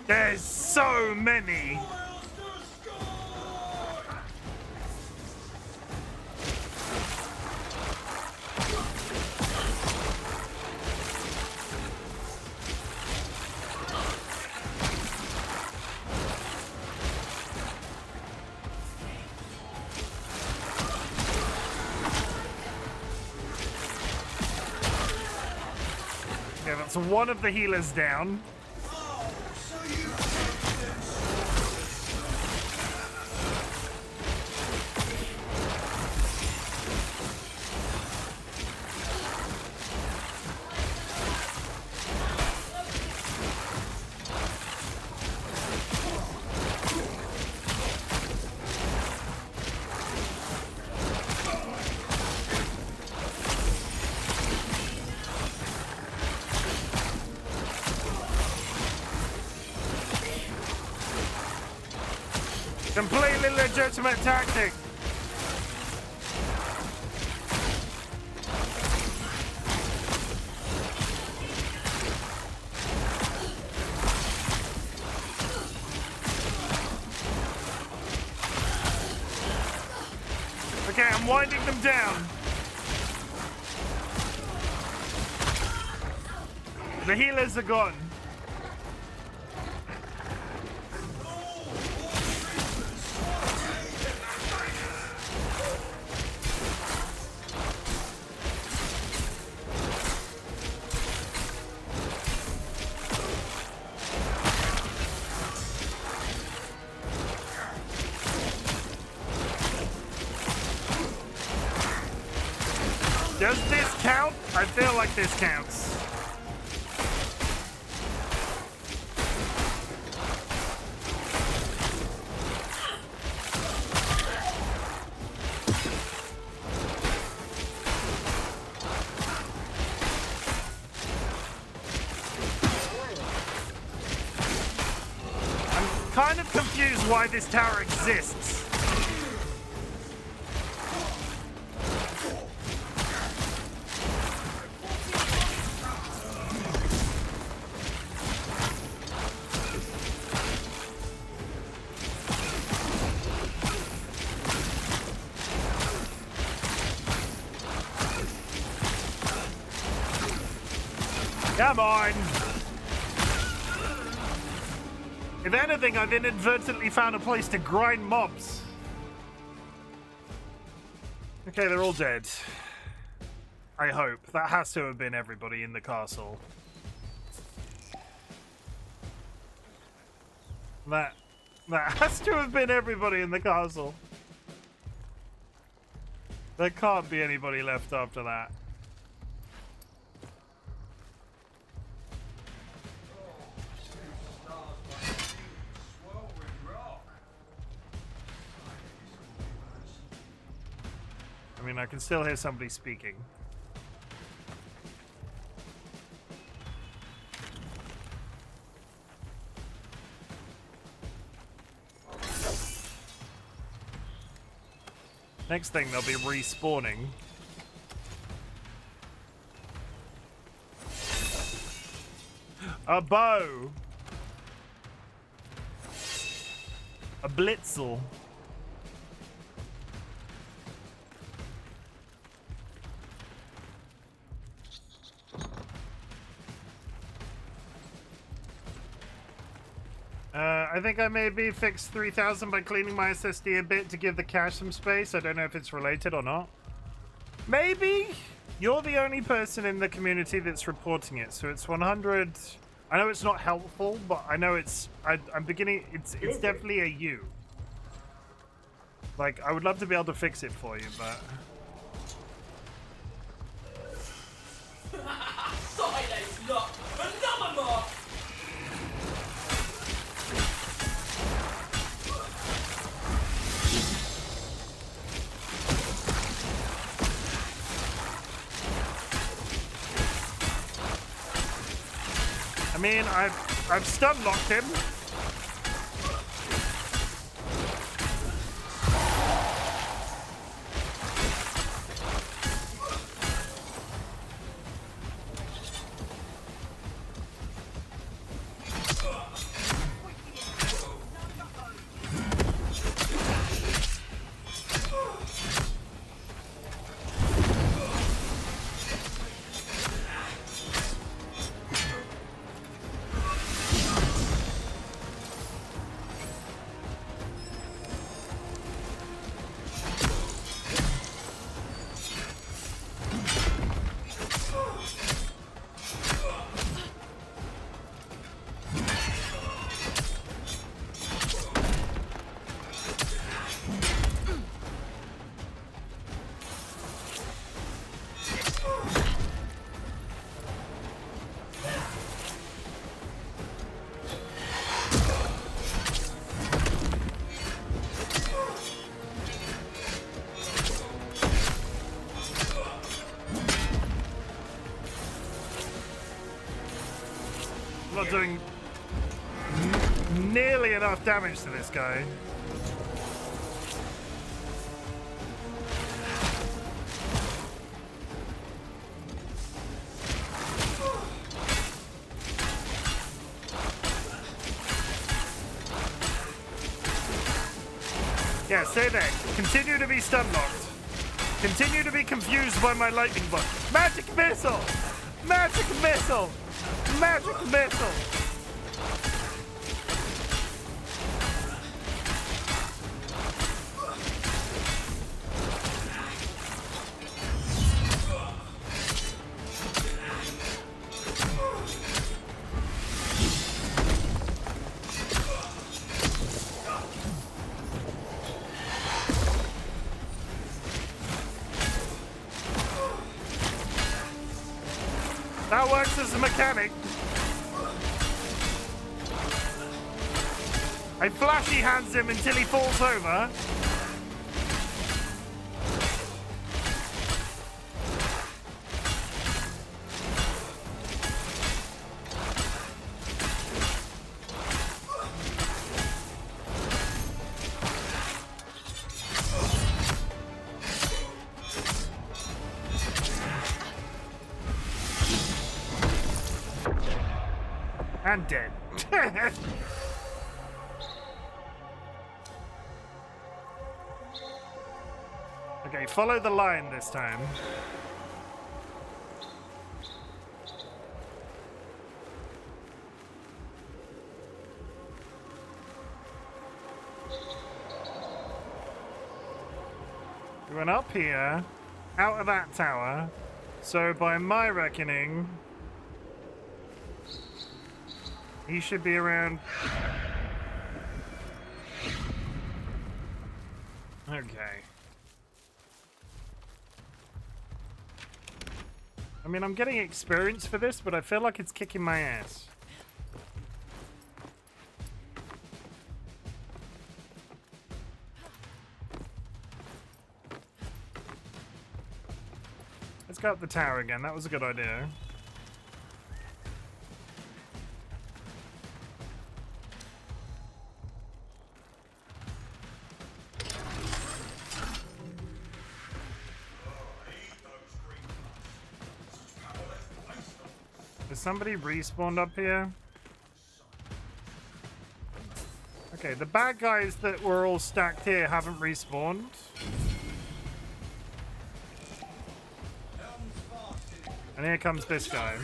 There's so many. Yeah, that's one of the healers down. Completely legitimate tactic. Okay, I'm winding them down. The healers are gone. Does this count? I feel like this counts. kind of confused why this tower exists. Come on! If anything, I've inadvertently found a place to grind mobs. Okay, they're all dead. I hope. That has to have been everybody in the castle. That has to have been everybody in the castle. There can't be anybody left after that. I mean, I can still hear somebody speaking. Next thing, they'll be respawning. A bow! A blitzel. I think I maybe fixed 3000 by cleaning my SSD a bit to give the cache some space. I don't know if it's related or not. Maybe? You're the only person in the community that's reporting it, so it's 100. I know it's not helpful, but I know it's... I'm beginning... It's definitely a you. Like, I would love to be able to fix it for you, but... Silence, look! Another mark! I mean, I've stun locked him. Not doing nearly enough damage to this guy. Yeah, stay there. Continue to be stun locked. Continue to be confused by my lightning bolt. Magic missile! Magic missile! Magic missile! That works as a mechanic. I flashy hands him until he falls over. And dead. Okay, follow the line this time. We went up here, out of that tower. So by my reckoning, he should be around. Okay. I mean, I'm getting experience for this, but I feel like it's kicking my ass. Let's go up the tower again. That was a good idea. Is somebody respawned up here? Okay, the bad guys that were all stacked here haven't respawned. And here comes this guy.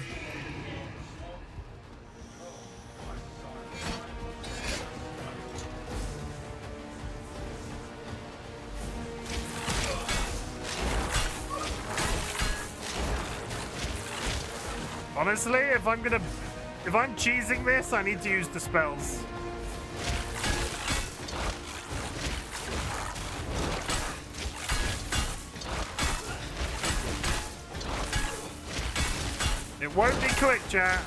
Honestly, if I'm cheesing this, I need to use the spells. It won't be quick, chat.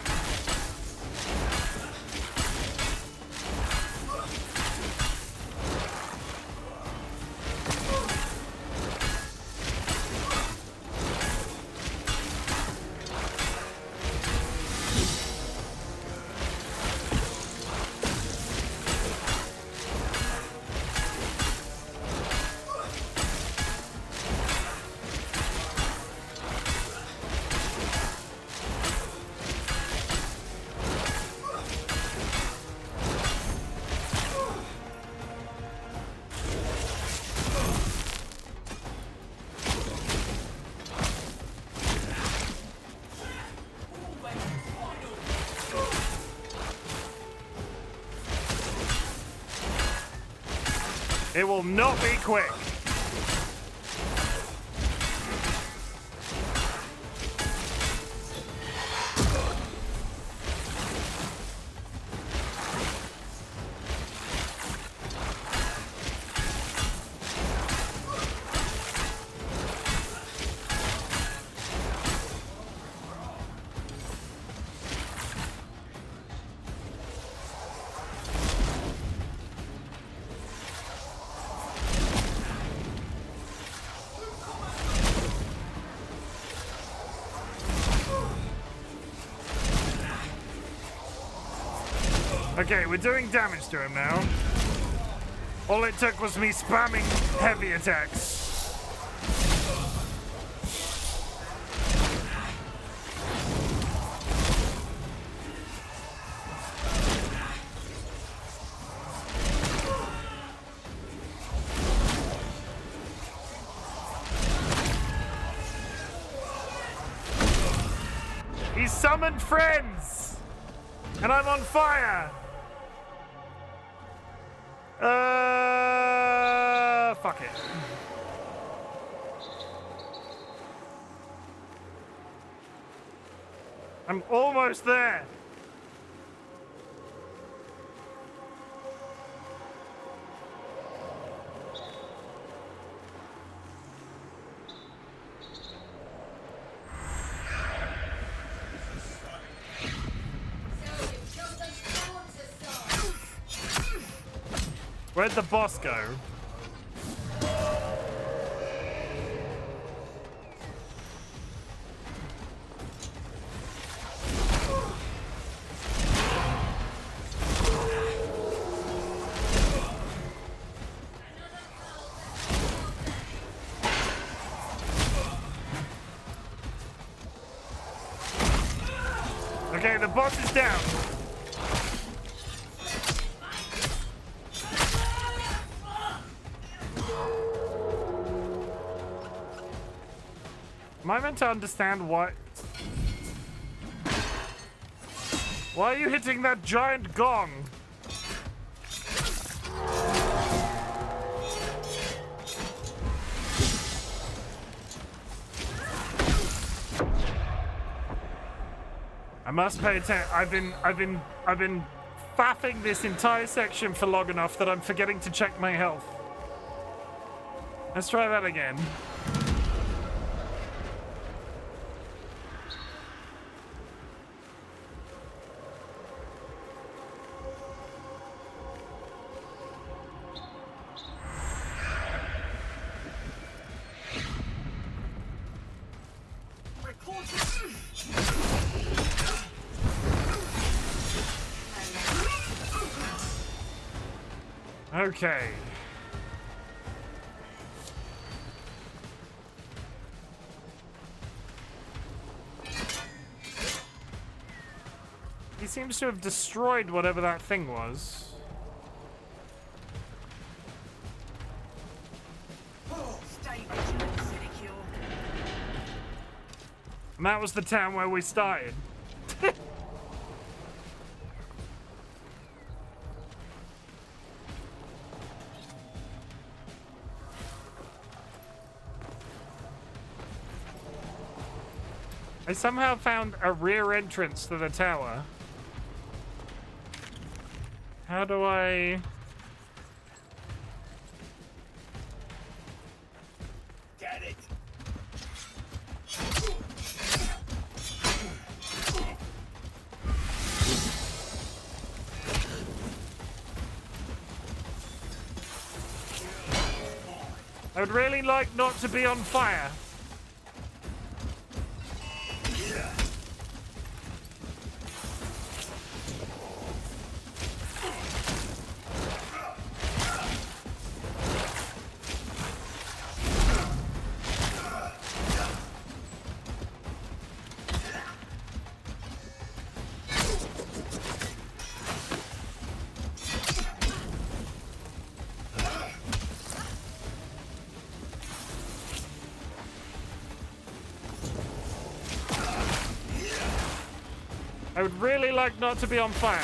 It will not be quick. Okay, we're doing damage to him now. All it took was me spamming heavy attacks. He summoned friends! And I'm on fire! Fuck it. I'm almost there. Where'd the boss go? Okay, the boss is down. Am I meant to understand what? Why are you hitting that giant gong? I must pay attention. I've been faffing this entire section for long enough that I'm forgetting to check my health. Let's try that again. Okay. He seems to have destroyed whatever that thing was. Stay vigilant, Ridicule. And that was the town where we started. I somehow found a rear entrance to the tower. How do I... Get it! I would really like not to be on fire. I would really like not to be on fire.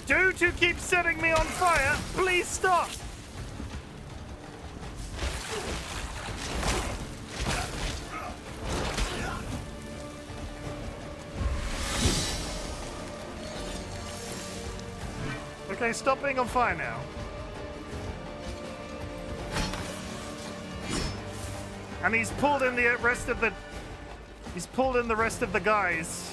Dude who keeps setting me on fire, please stop! Okay, stop being on fire now. And he's pulled in the rest of the... He's pulled in the rest of the guys.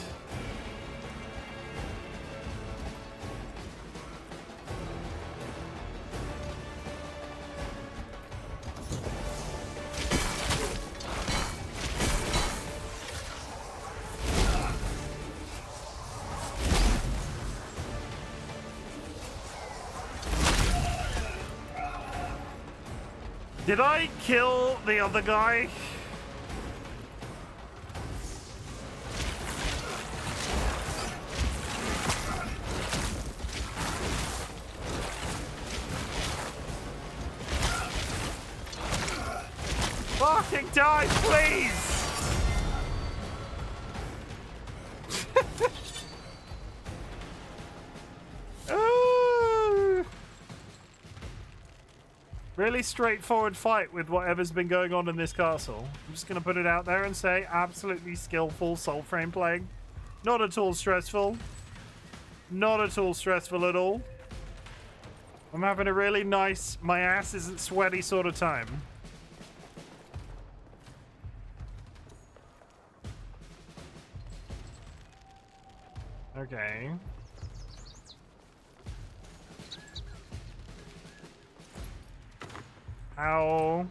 Did I kill the other guy? Fucking die, please! Really straightforward fight with whatever's been going on in this castle. I'm just going to put it out there and say absolutely skillful Soulframe playing. Not at all stressful. Not at all stressful at all. I'm having a really nice, my ass isn't sweaty sort of time. Okay. How?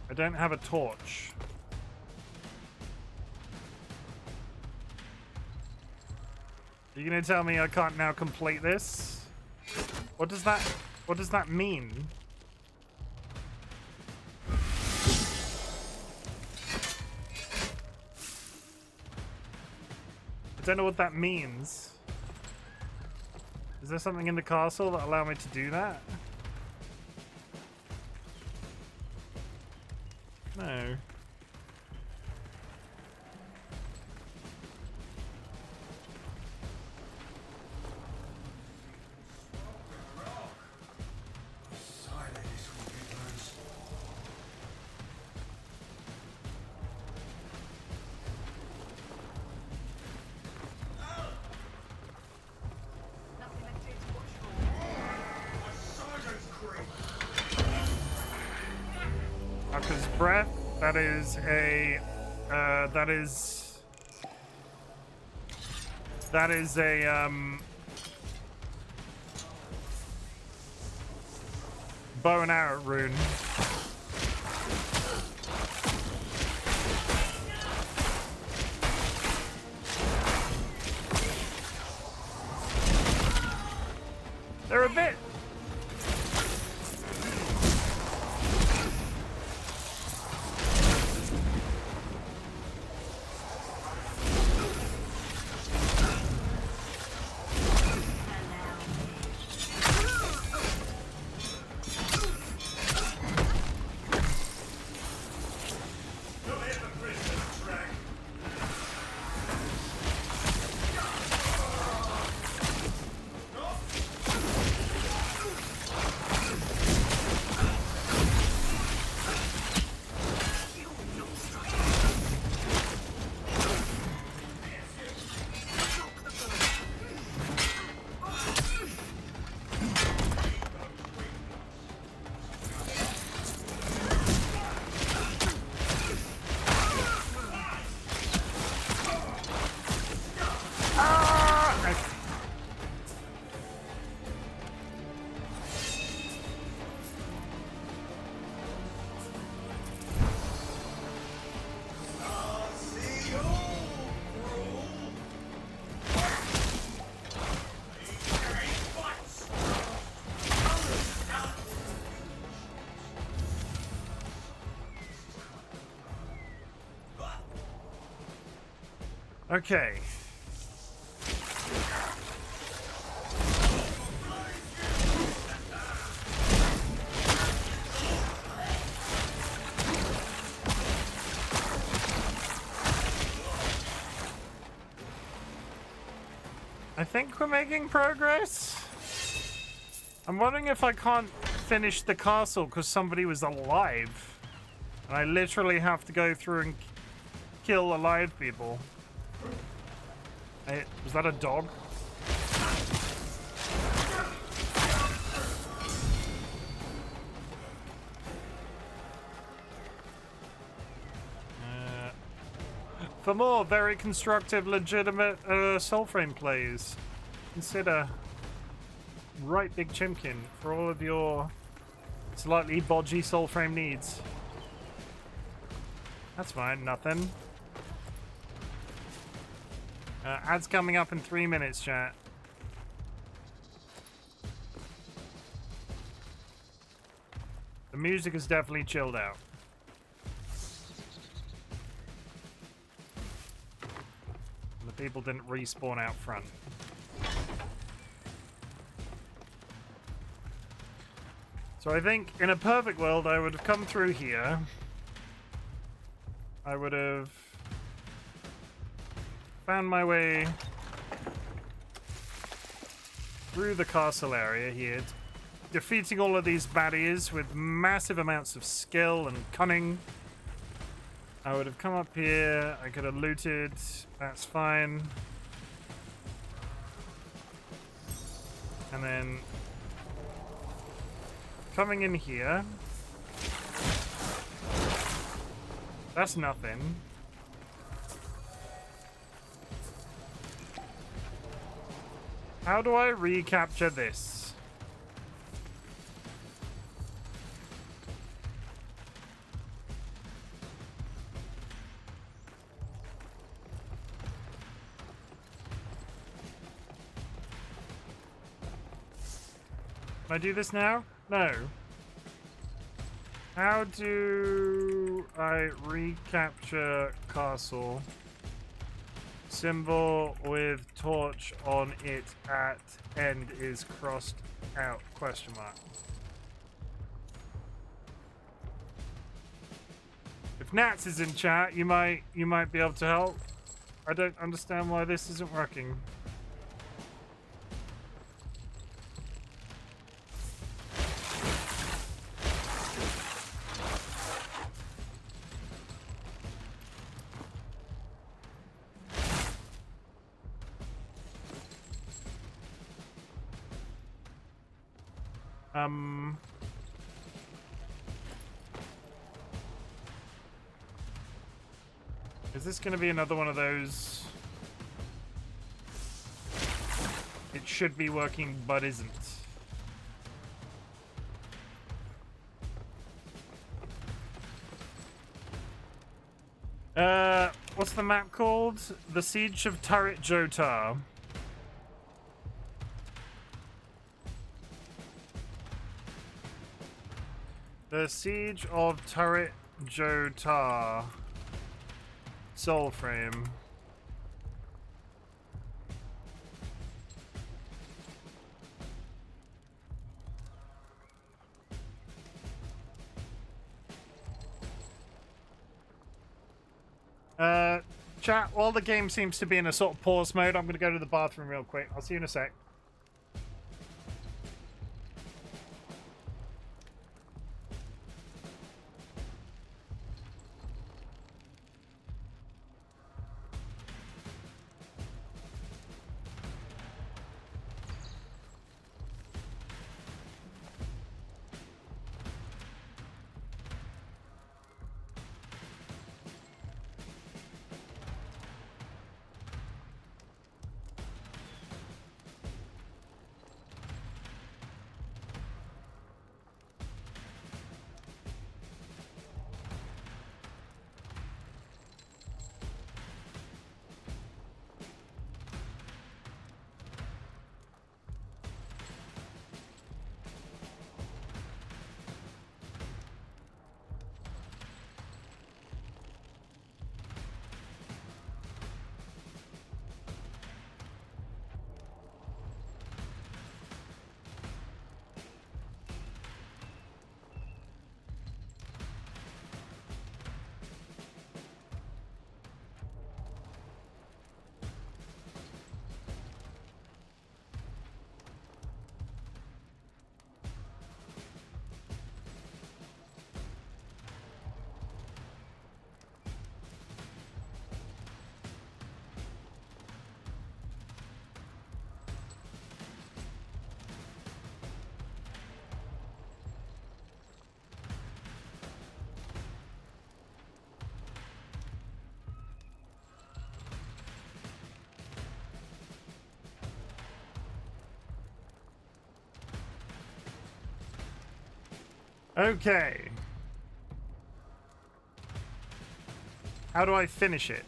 I don't have a torch. Are you gonna tell me I can't now complete this? What does that mean? I don't know what that means. Is there something in the castle that allow me to do that? No. His breath. That is a bow and arrow rune. They're a bit. Okay. I think we're making progress. I'm wondering if I can't finish the castle because somebody was alive. And I literally have to go through and kill alive people. Hey, was that a dog? For more very constructive, legitimate Soulframe plays, consider RightBigChimken for all of your slightly bodgy Soulframe needs. That's fine, nothing. Ads coming up in 3 minutes, chat. The music is definitely chilled out. The people didn't respawn out front. So I think in a perfect world I would have come through here. I would have found my way through the castle area here, defeating all of these baddies with massive amounts of skill and cunning. I would have come up here, I could have looted, that's fine. And then coming in here, that's nothing. How do I recapture this? Can I do this now? No. How do I recapture castle? Symbol with torch on it at end is crossed out, question mark. If Nats is in chat, you might be able to help. I don't understand why this isn't working. Is this going to be another one of those? It should be working, but isn't. What's the map called? The Siege of Turret Jotar. The Siege of Turret Jotar. Soulframe. Chat, while the game seems to be in a sort of pause mode, I'm going to go to the bathroom real quick. I'll see you in a sec. Okay. How do I finish it?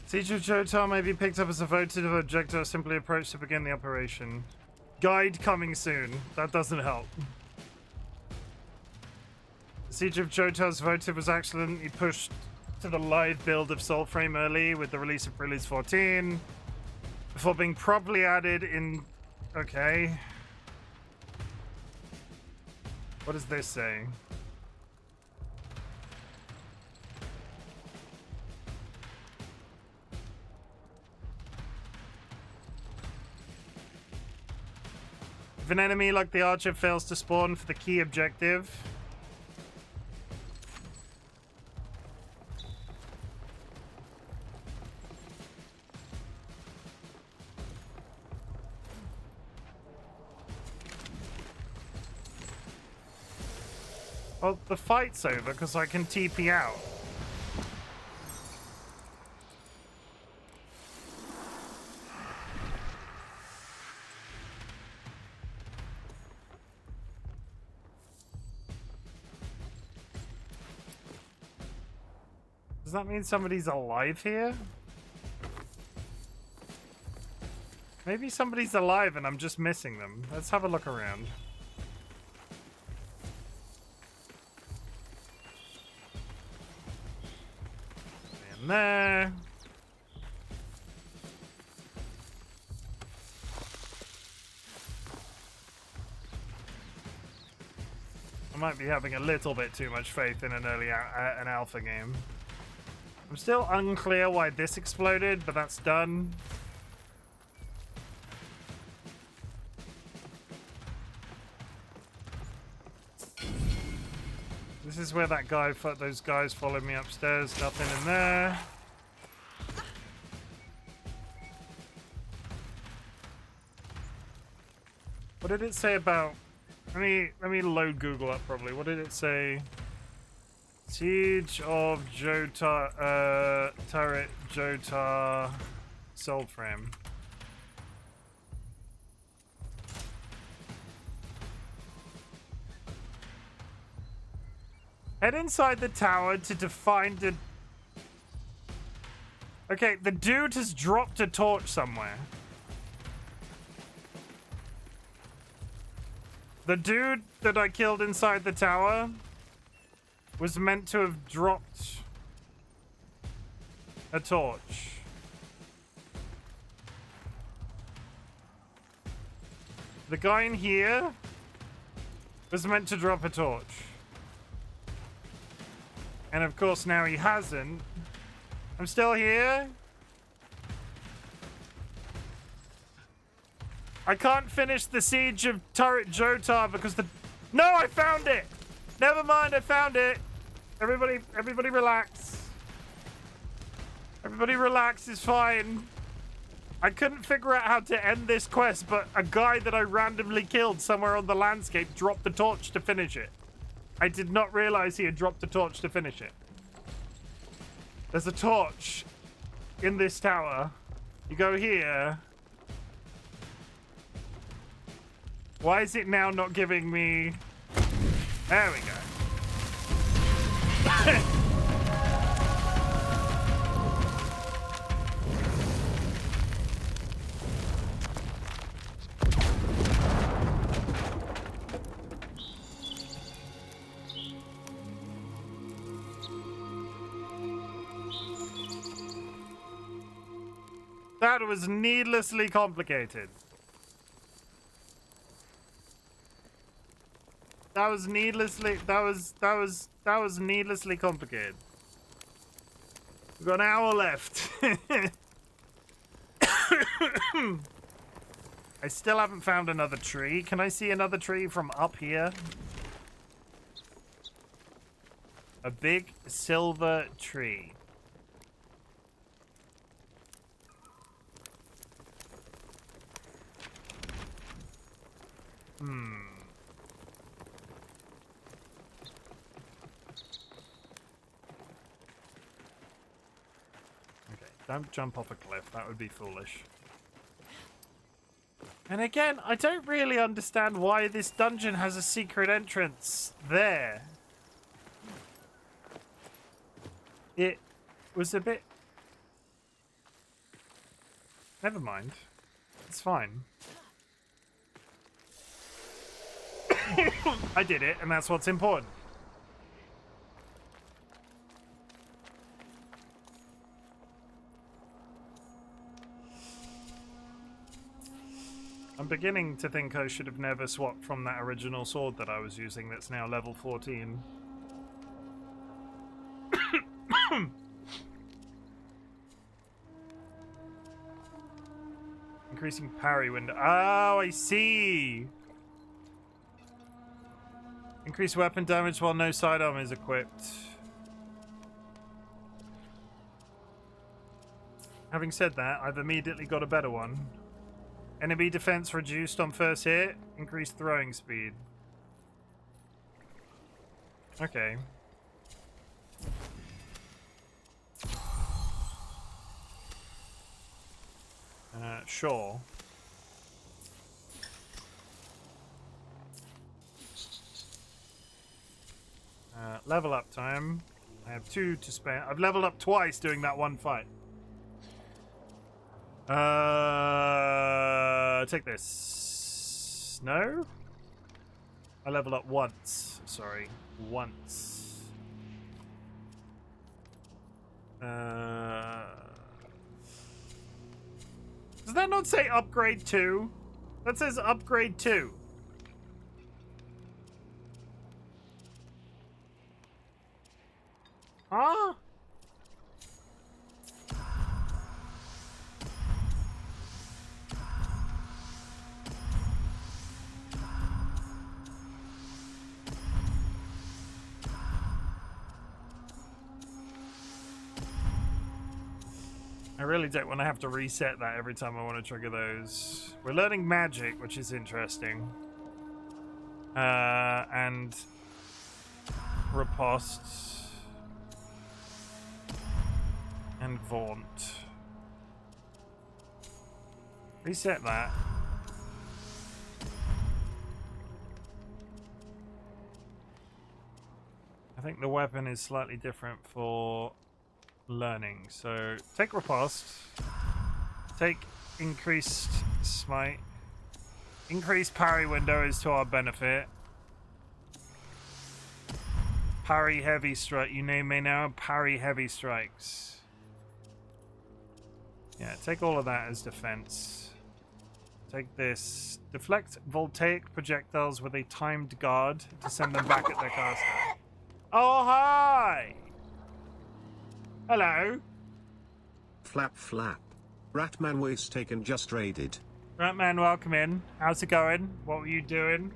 Siege of Jotar may be picked up as a votive objective or simply approach to begin the operation. Guide coming soon. That doesn't help. The Siege of Jotar's votive was accidentally pushed to the live build of Soulframe early with the release of Preludes 14. Before being properly added in... Okay. What does this say? If an enemy like the archer fails to spawn for the key objective... Well, the fight's over because I can TP out. Does that mean somebody's alive here? Maybe somebody's alive and I'm just missing them. Let's have a look around. In there. I might be having a little bit too much faith in an an alpha game. I'm still unclear why this exploded, but that's done. This is where that guy, those guys followed me upstairs. Nothing in there. What did it say about? Let me load Google up probably. What did it say? Siege of Jotar, turret Jotar, Soulframe. Head inside the tower to find the... Okay, the dude has dropped a torch somewhere. The dude that I killed inside the tower was meant to have dropped a torch. The guy in here was meant to drop a torch. And of course now he hasn't. I'm still here. I can't finish the siege of turret Jotar because the... No, I found it! Never mind, I found it. Everybody relax. Everybody relax, it's fine. I couldn't figure out how to end this quest, but a guy that I randomly killed somewhere on the landscape dropped the torch to finish it. I did not realize he had dropped a torch to finish it. There's a torch in this tower. You go here. Why is it now not giving me... There we go. That was needlessly complicated. That was needlessly complicated. We've got an hour left. I still haven't found another tree. Can I see another tree from up here? A big silver tree. Okay, don't jump off a cliff. That would be foolish. And again, I don't really understand why this dungeon has a secret entrance there. It was a bit... Never mind. It's fine. I did it, and that's what's important. I'm beginning to think I should have never swapped from that original sword that I was using that's now level 14. Increasing parry window. Oh, I see! Increase weapon damage while no sidearm is equipped. Having said that, I've immediately got a better one. Enemy defense reduced on first hit. Increased throwing speed. Okay. Sure. Level up time. I have 2 to spare. I've leveled up twice doing that one fight. Take this. No? I leveled up once. Sorry. Once. Does that not say upgrade 2? That says upgrade 2. Huh? I really don't want to have to reset that every time I want to trigger those. We're learning magic, which is interesting. And riposte. And vaunt. Reset that. I think the weapon is slightly different for learning. So take riposte. Take increased smite. Increased parry window is to our benefit. Parry heavy strike. You may now parry heavy strikes. Yeah, take all of that as defense. Take this. Deflect voltaic projectiles with a timed guard to send them back at their caster. Oh, hi! Hello. Flap flap. Ratman waste taken just raided. Ratman, welcome in. How's it going? What were you doing?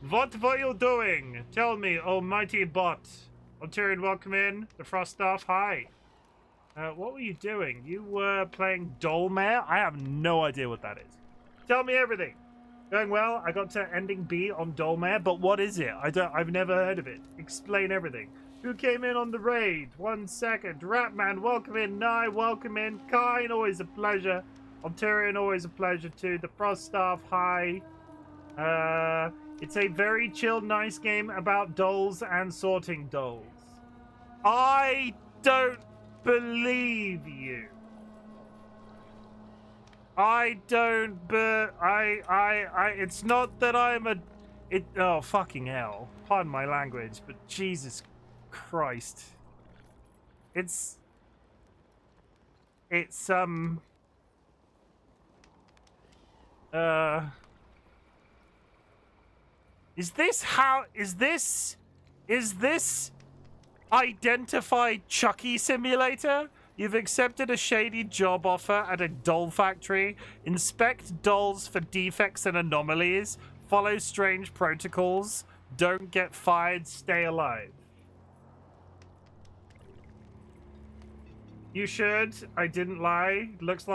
What were you doing? Tell me, almighty bot. Tyrion, welcome in. The Frost Staff, hi. What were you doing? You were playing Dolmare? I have no idea what that is. Tell me everything. Going well. I got to ending B on Dolmare, but what is it? I've never heard of it. Explain everything. Who came in on the raid? 1 second. Ratman, welcome in. Nye, welcome in. Kine, always a pleasure. Tyrion, always a pleasure too. The Frost Staff, hi. It's a very chill, nice game about dolls and sorting dolls. I don't believe you. I don't, but it's not that I'm oh, fucking hell. Pardon my language, but Jesus Christ. Is this identified Chucky Simulator? You've accepted a shady job offer at a doll factory. Inspect dolls for defects and anomalies. Follow strange protocols. Don't get fired. Stay alive. You should. I didn't lie. Looks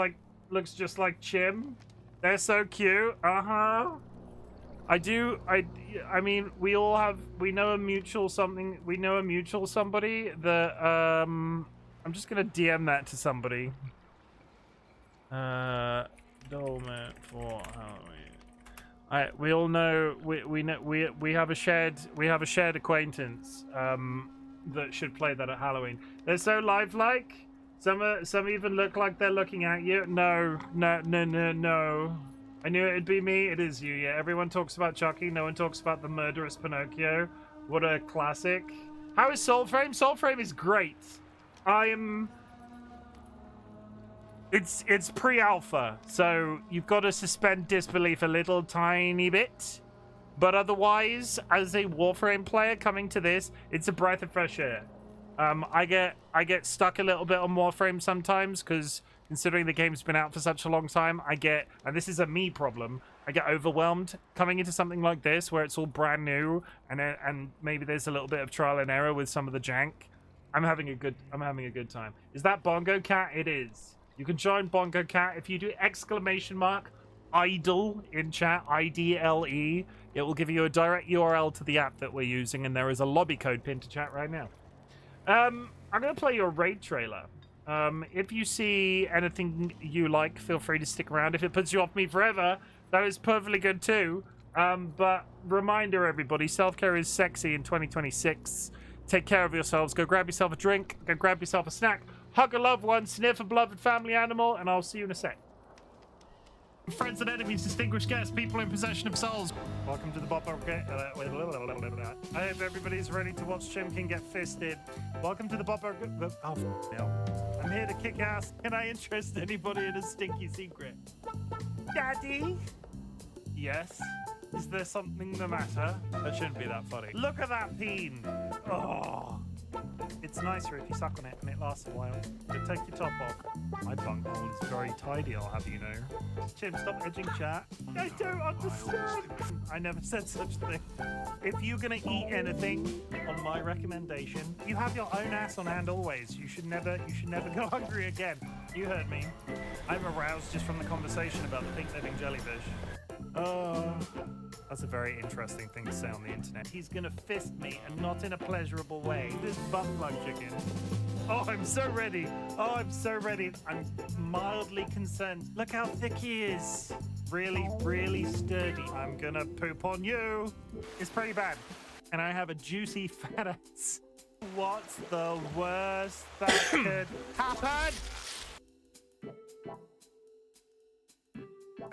just like Chim. They're so cute. Uh-huh. I mean, we know a mutual somebody that, I'm just gonna DM that to somebody. Dolmet for Halloween. We all know, we have a shared acquaintance, that should play that at Halloween. They're so lifelike. Some even look like they're looking at you. No. I knew it'd be me. It is you, yeah. Everyone talks about Chucky. No one talks about the murderous Pinocchio. What a classic. How is Soulframe? Soulframe is great. It's pre-alpha, so you've got to suspend disbelief a little tiny bit. But otherwise, as a Warframe player coming to this, it's a breath of fresh air. I get stuck a little bit on Warframe sometimes because considering the game's been out for such a long time, and this is a me problem, I get overwhelmed coming into something like this where it's all brand new and maybe there's a little bit of trial and error with some of the jank. I'm having a good time. Is that Bongo Cat? It is. You can join Bongo Cat if you do !idle in chat, IDLE. It will give you a direct URL to the app that we're using, and there is a lobby code pinned to chat right now. I'm going to play your raid trailer. If you see anything you like, feel free to stick around. If it puts you off me forever, that is perfectly good too. But reminder, everybody, self-care is sexy in 2026. Take care of yourselves. Go grab yourself a drink. Go grab yourself a snack. hug a loved one, sniff a beloved family animal, and I'll see you in a sec. Friends and enemies, distinguished guests, people in possession of souls. Welcome to the Bob. I hope everybody's ready to watch Chimken get fisted. Welcome to the Bob. Oh, no. I'm here to kick ass. Can I interest anybody in a stinky secret? Daddy? Yes? Is there something the matter? That shouldn't be that funny. Look at that peen. Oh. It's nicer if you suck on it and it lasts a while. But take your top off. My bunghole is very tidy, I'll have you know. Chim, stop edging chat. I don't understand. I never said such a thing. If you're gonna eat anything, on my recommendation, you have your own ass on hand always. You should never go hungry again. You heard me. I'm aroused just from the conversation about the pink living jellyfish. That's a very interesting thing to say on the internet. He's gonna fist me, and not in a pleasurable way. This butt plug chicken. Oh, I'm so ready. Oh, I'm so ready. I'm mildly concerned. Look how thick he is. Really, really sturdy. I'm gonna poop on you. It's pretty bad. And I have a juicy fat ass. What's the worst that could happen?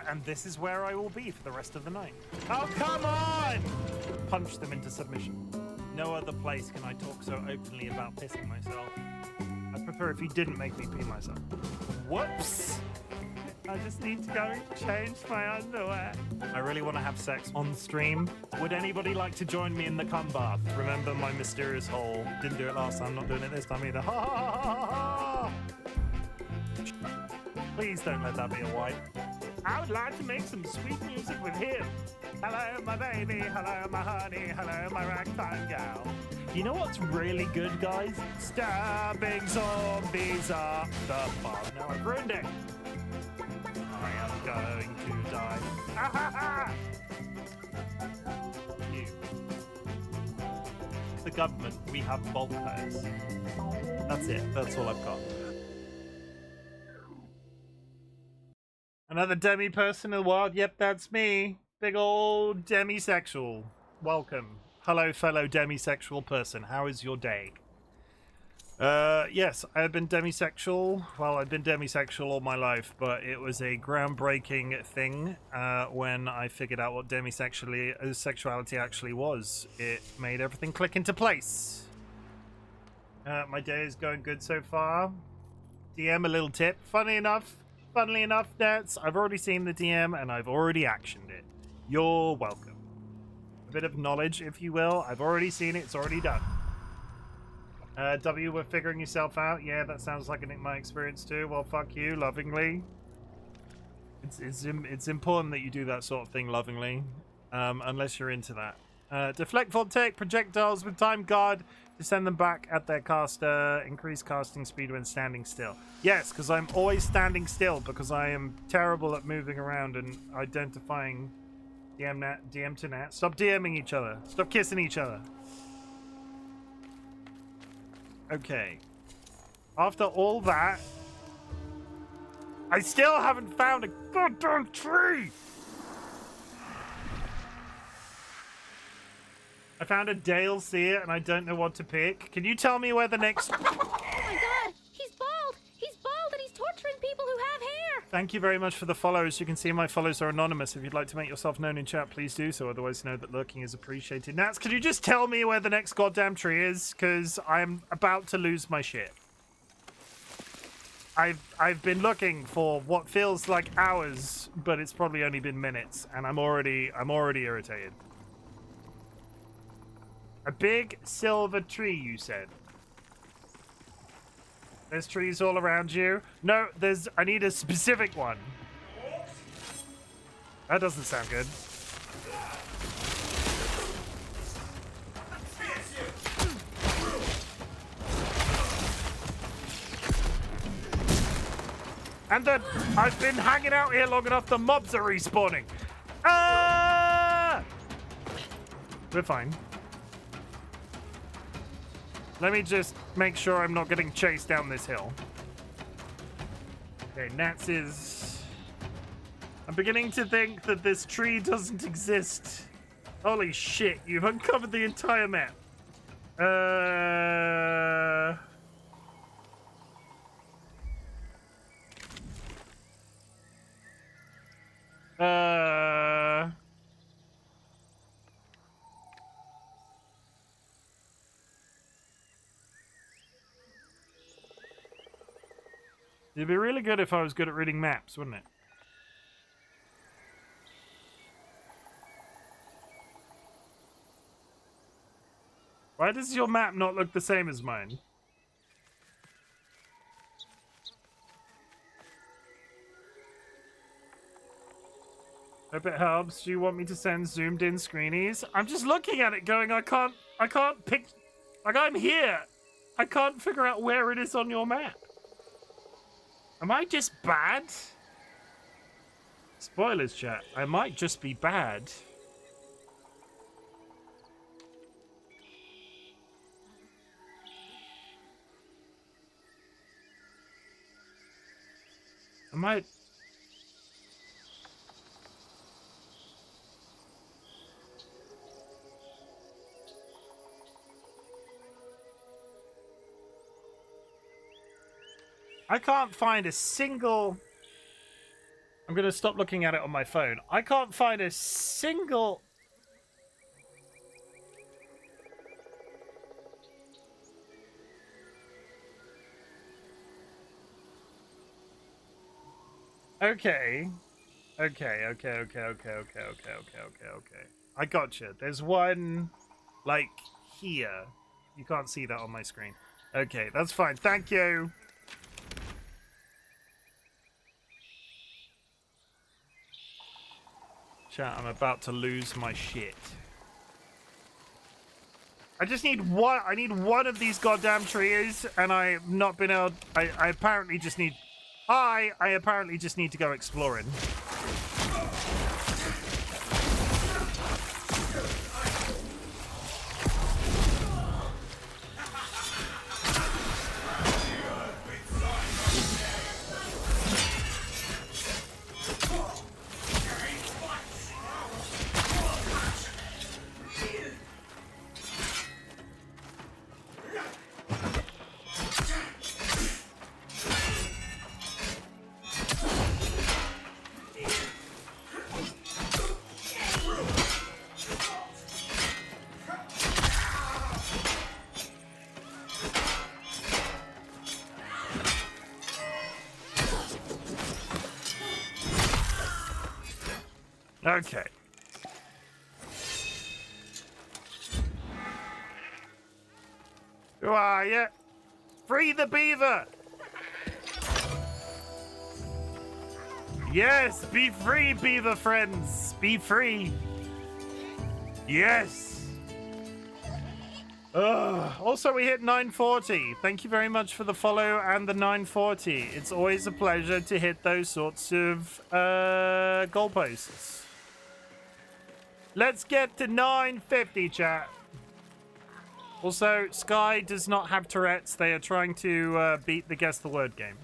And this is where I will be for the rest of the night. Oh, come on! Punch them into submission. No other place can I talk so openly about pissing myself. I'd prefer if you didn't make me pee myself. Whoops! I just need to go change my underwear. I really want to have sex on stream. Would anybody like to join me in the cum bath? Remember my mysterious hole. Didn't do it last time, not doing it this time either. Ha ha ha ha ha! Please don't let that be a wipe. I would like to make some sweet music with him. Hello, my baby. Hello, my honey. Hello, my ragtime gal. You know what's really good, guys? Stabbing zombies up the bar. No, I've ruined it. I am going to die. Ah, ha, ha. You. The government, we have bulk hires. That's it. That's all I've got. Another demi person in the wild. Yep, that's me. Big old demisexual. Welcome. Hello, fellow demisexual person. How is your day? Yes, I've been demisexual. Well, I've been demisexual all my life, but it was a groundbreaking thing when I figured out what demisexuality actually was. It made everything click into place. My day is going good so far. DM a little tip. Funnily enough, Nets, I've already seen the DM and I've already actioned it. You're welcome. A bit of knowledge, if you will. I've already seen it. It's already done. W, we're figuring yourself out. Yeah, that sounds like my experience too. Well, fuck you, lovingly. It's important that you do that sort of thing lovingly, unless you're into that. Deflect voltaic projectiles with time guard to send them back at their caster. Increase casting speed when standing still. Yes, because I'm always standing still because I am terrible at moving around and identifying DM to Nat. Stop DMing each other. Stop kissing each other. Okay. After all that, I still haven't found a goddamn tree! I found a Dale Seer and I don't know what to pick. Can you tell me where the next... Oh my god! He's bald! He's bald and he's torturing people who have hair! Thank you very much for the follows. You can see my follows are anonymous. If you'd like to make yourself known in chat, please do so. Otherwise, know that lurking is appreciated. Nats, can you just tell me where the next goddamn tree is? Because I'm about to lose my shit. I've been looking for what feels like hours, but it's probably only been minutes, and I'm already irritated. A big silver tree, you said. There's trees all around you. No, I need a specific one. That doesn't sound good. And then I've been hanging out here long enough, the mobs are respawning. Ah! We're fine. Let me just make sure I'm not getting chased down this hill. Okay, Nats is... I'm beginning to think that this tree doesn't exist. Holy shit, you've uncovered the entire map. It'd be really good if I was good at reading maps, wouldn't it? Why does your map not look the same as mine? Hope it helps. Do you want me to send zoomed in screenies? I'm just looking at it going, I can't pick, like I'm here. I can't figure out where it is on your map. Am I just bad? Spoilers, chat. I might just be bad. I might... I can't find a single... I'm going to stop looking at it on my phone. I can't find a single... Okay. Okay. I gotcha. There's one, like, here. You can't see that on my screen. Okay, that's fine. Thank you. Chat, I'm about to lose my shit. I just need one. I need one of these goddamn trees, and I've not been able. I apparently just need. I apparently just need to go exploring. Okay. Who are you? Free the beaver! Yes, be free, beaver friends! Be free! Yes! Also, we hit 940. Thank you very much for the follow and the 940. It's always a pleasure to hit those sorts of goalposts. Let's get to 950, chat. Also, Sky does not have Tourette's. They are trying to beat the Guess the Word game.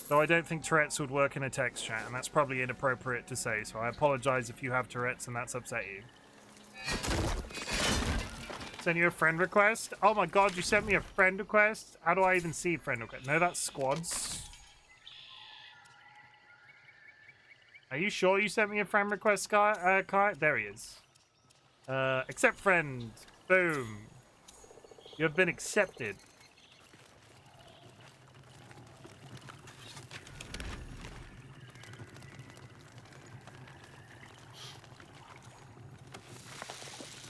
Though I don't think Tourette's would work in a text chat, and that's probably inappropriate to say, so I apologize if you have Tourette's and that's upset you. Send you a friend request? Oh my god, you sent me a friend request? How do I even see friend request? No, that's squads. Are you sure you sent me a friend request, Kai? There he is. Accept friend. Boom. You have been accepted.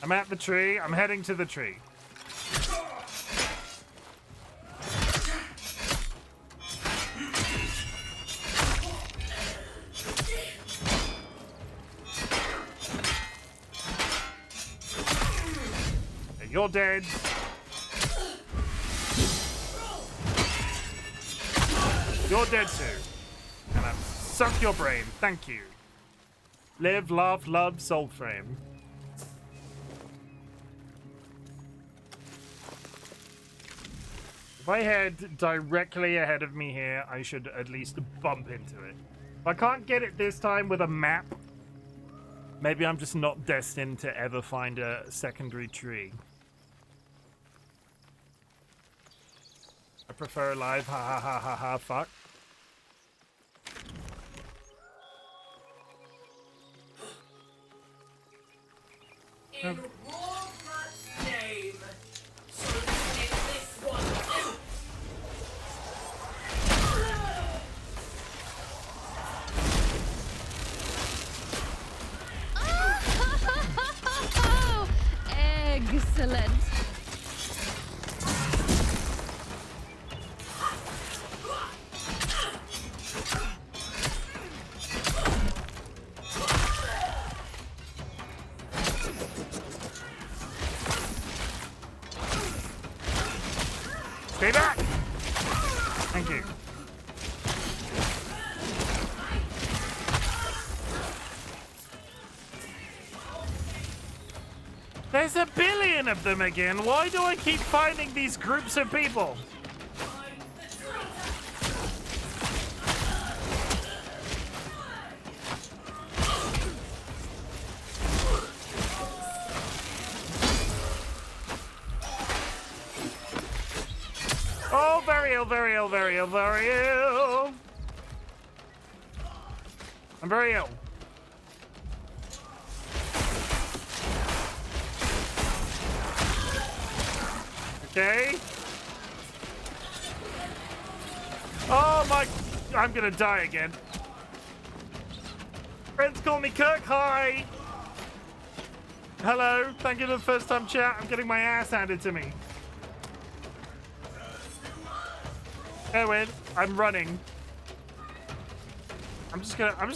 I'm at the tree. I'm heading to the tree. You're dead. You're dead too. And I've sucked your brain. Thank you. Live, laugh, love, Soulframe. If I head directly ahead of me here, I should at least bump into it. If I can't get it this time with a map, maybe I'm just not destined to ever find a secondary tree. I prefer live, ha ha ha ha ha, fuck. In Walnut's name. So take this one too. Oh, excellent. Stay back! Thank you. There's a billion of them again. Why do I keep finding these groups of people? Oh, very ill, very ill, very ill, very ill. I'm very ill. Okay. Oh my, I'm gonna die again. Friends call me Kirk, hi. Hello, thank you for the first time chat. I'm getting my ass handed to me. Erwin, I'm running. I'm just gonna run.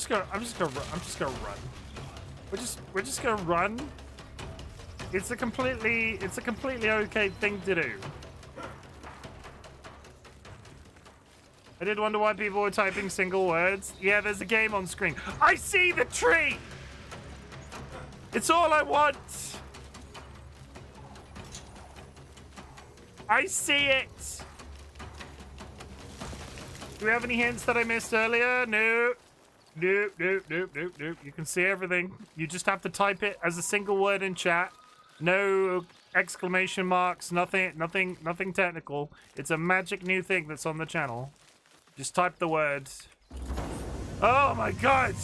We're just gonna run. It's a completely okay thing to do. I did wonder why people were typing single words. Yeah, there's a game on screen. I see the tree! It's all I want! I see it! Do we have any hints that I missed earlier? No. Nope. You can see everything. You just have to type it as a single word in chat. No exclamation marks, nothing technical. It's a magic new thing that's on the channel. Just type the words. Oh my god!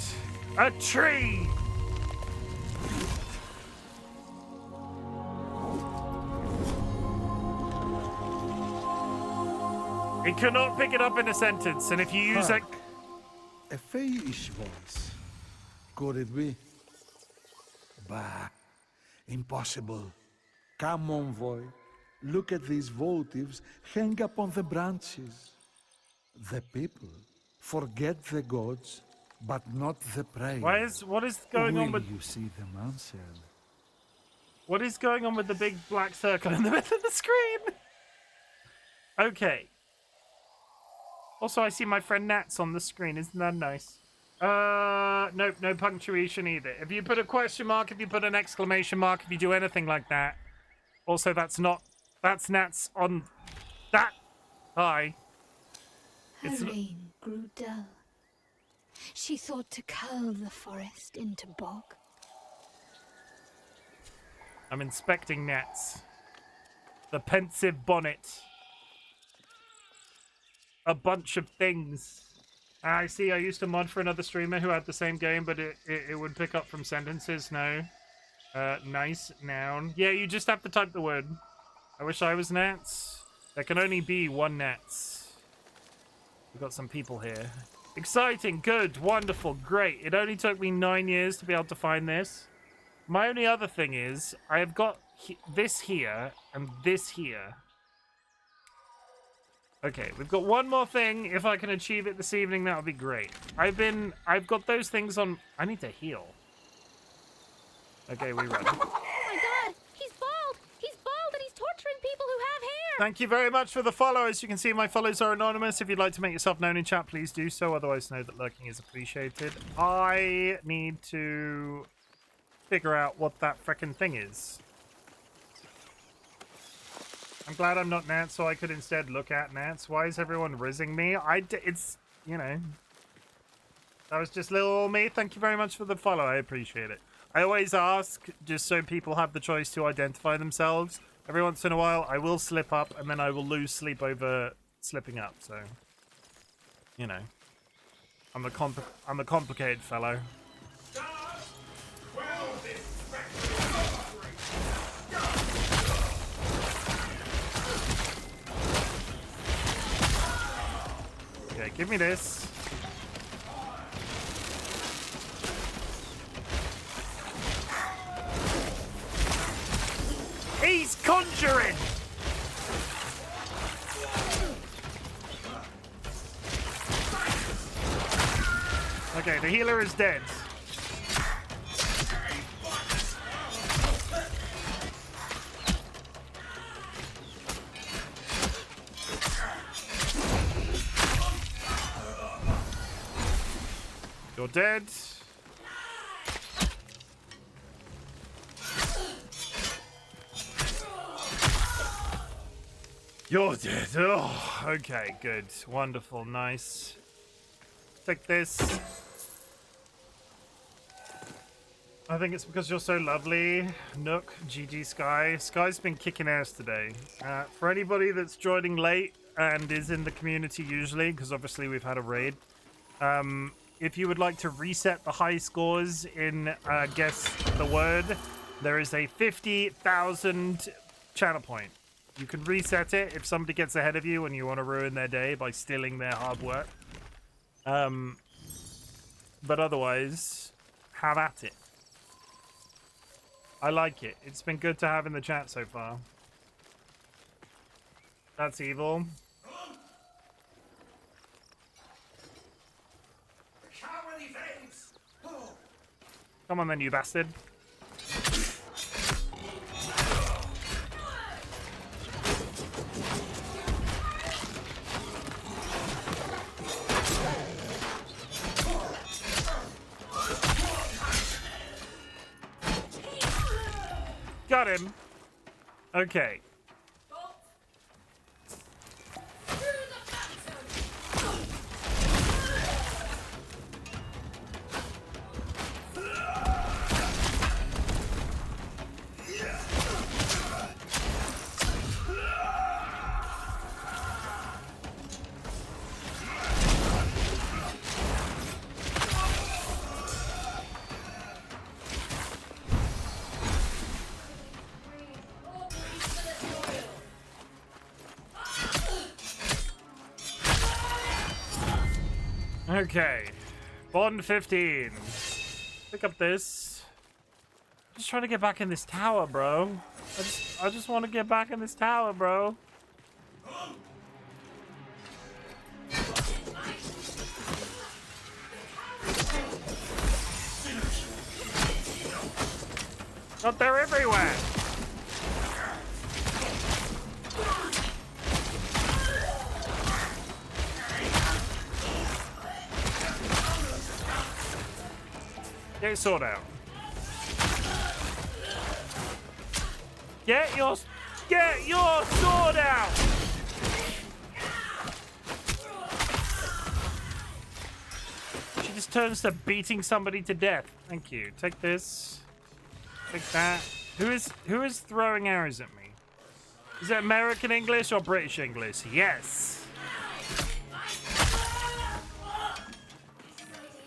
A tree! It cannot pick it up in a sentence, and if you use like a fayish voice. Could it be? Bah, impossible. Come on, envoy. Look at these votives hang upon the branches. The people forget the gods, but not the prey. what is going on with you see them answered? What is going on with the big black circle in the middle of the screen? Okay. Also, I see my friend Nats on the screen. Isn't that nice? Nope, no punctuation either. If you put a question mark, if you put an exclamation mark, if you do anything like that. Also, that's Nats on that. Hi. Her rain grew dull. She thought to cull the forest into bog. I'm inspecting Nats. The pensive bonnet. A bunch of things. I see. I used to mod for another streamer who had the same game, but it would pick up from sentences. No. Nice. Noun. Yeah, you just have to type the word. I wish I was Nats. There can only be one Nats. We've got some people here. Exciting. Good. Wonderful. Great. It only took me 9 years to be able to find this. My only other thing is, I have got this here and this here. Okay, we've got one more thing. If I can achieve it this evening, that would be great. I've got those things on. I need to heal. Okay, we run. Oh my god, he's bald! He's bald and he's torturing people who have hair! Thank you very much for the follow. As you can see, my follows are anonymous. If you'd like to make yourself known in chat, please do so. Otherwise, know that lurking is appreciated. I need to figure out what that frickin' thing is. I'm glad I'm not Nats, so I could instead look at Nats. Why is everyone rizzing me? It's, you know. That was just little old me. Thank you very much for the follow. I appreciate it. I always ask, just so people have the choice to identify themselves. Every once in a while, I will slip up, and then I will lose sleep over slipping up, so. You know. I'm a complicated fellow. Give me this. He's conjuring! Okay, the healer is dead. You're dead. You're dead. Oh, okay, good. Wonderful, nice. Take this. I think it's because you're so lovely. Nook, GG Sky. Sky's been kicking ass today. For anybody that's joining late and is in the community usually, because obviously we've had a raid, if you would like to reset the high scores in Guess the Word, there is a 50,000 channel point. You can reset it if somebody gets ahead of you and you want to ruin their day by stealing their hard work. But otherwise, have at it. I like it. It's been good to have in the chat so far. That's evil. Come on then, you bastard. Got him. Okay. Okay, Bond 15. Pick up this. Just trying to get back in this tower, bro. I just want to get back in this tower, bro. But they're everywhere. Get your sword out. Get your sword out. She just turns to beating somebody to death. Thank you. Take this. Take that. Who is throwing arrows at me? Is it American English or British English? Yes.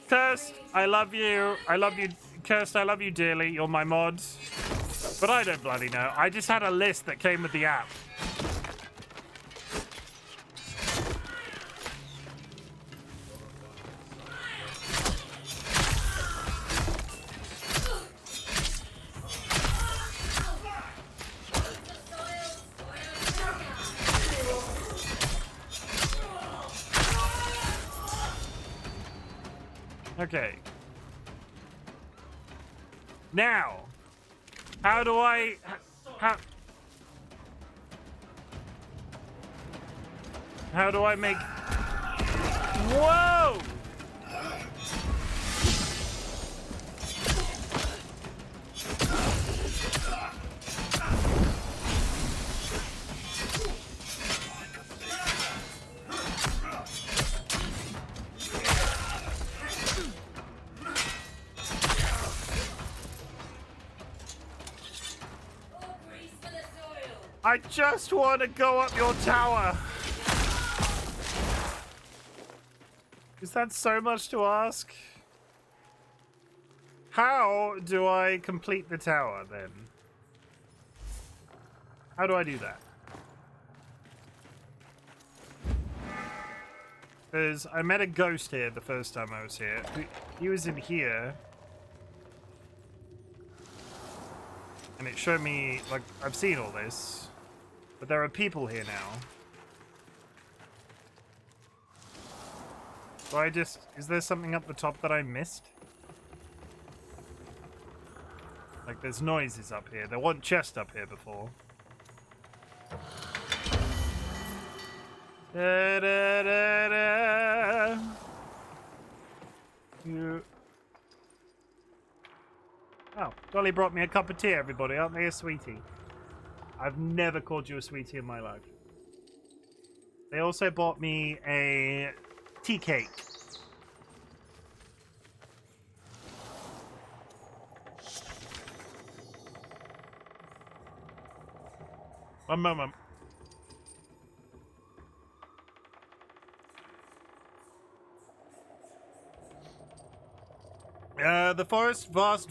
Cursed, I love you. I love you. Cursed, I love you dearly. You're my mod. But I don't bloody know. I just had a list that came with the app. Okay. Now, how do I make... Whoa! I just want to go up your tower. Is that so much to ask? How do I complete the tower then? How do I do that? Because I met a ghost here the first time I was here. He was in here. And it showed me, like, I've seen all this. But there are people here now. So I just... Is there something up the top that I missed? Like, there's noises up here. There wasn't chest up here before. Da, da, da, da. You... Oh, Dolly brought me a cup of tea, everybody. Aren't they a sweetie? I've never called you a sweetie in my life. They also bought me a tea cake. One moment. The forest vast...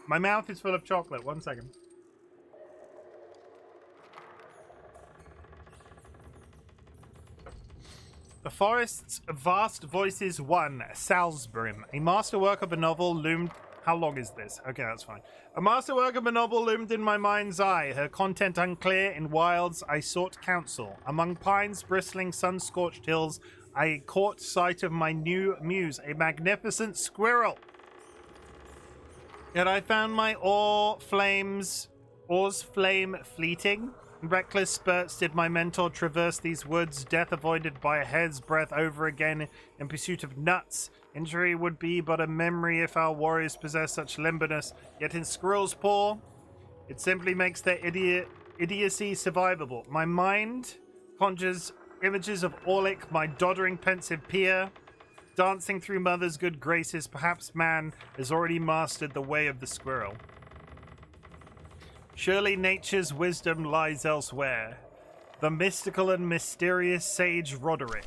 My mouth is full of chocolate. 1 second. The Forest's Vast Voices 1, Soulframe. A masterwork of a novel loomed... How long is this? Okay, that's fine. A masterwork of a novel loomed in my mind's eye. Her content unclear. In wilds, I sought counsel. Among pines, bristling, sun-scorched hills, I caught sight of my new muse, a magnificent squirrel. Yet I found my oar's flame fleeting. In reckless spurts did my mentor traverse these woods, death avoided by a hair's breadth over again in pursuit of nuts. Injury would be but a memory if our warriors possess such limberness. Yet in squirrel's paw, it simply makes their idiocy survivable. My mind conjures images of Orlick, my doddering pensive peer, dancing through mother's good graces. Perhaps man has already mastered the way of the squirrel. Surely nature's wisdom lies elsewhere. The mystical and mysterious sage Roderick.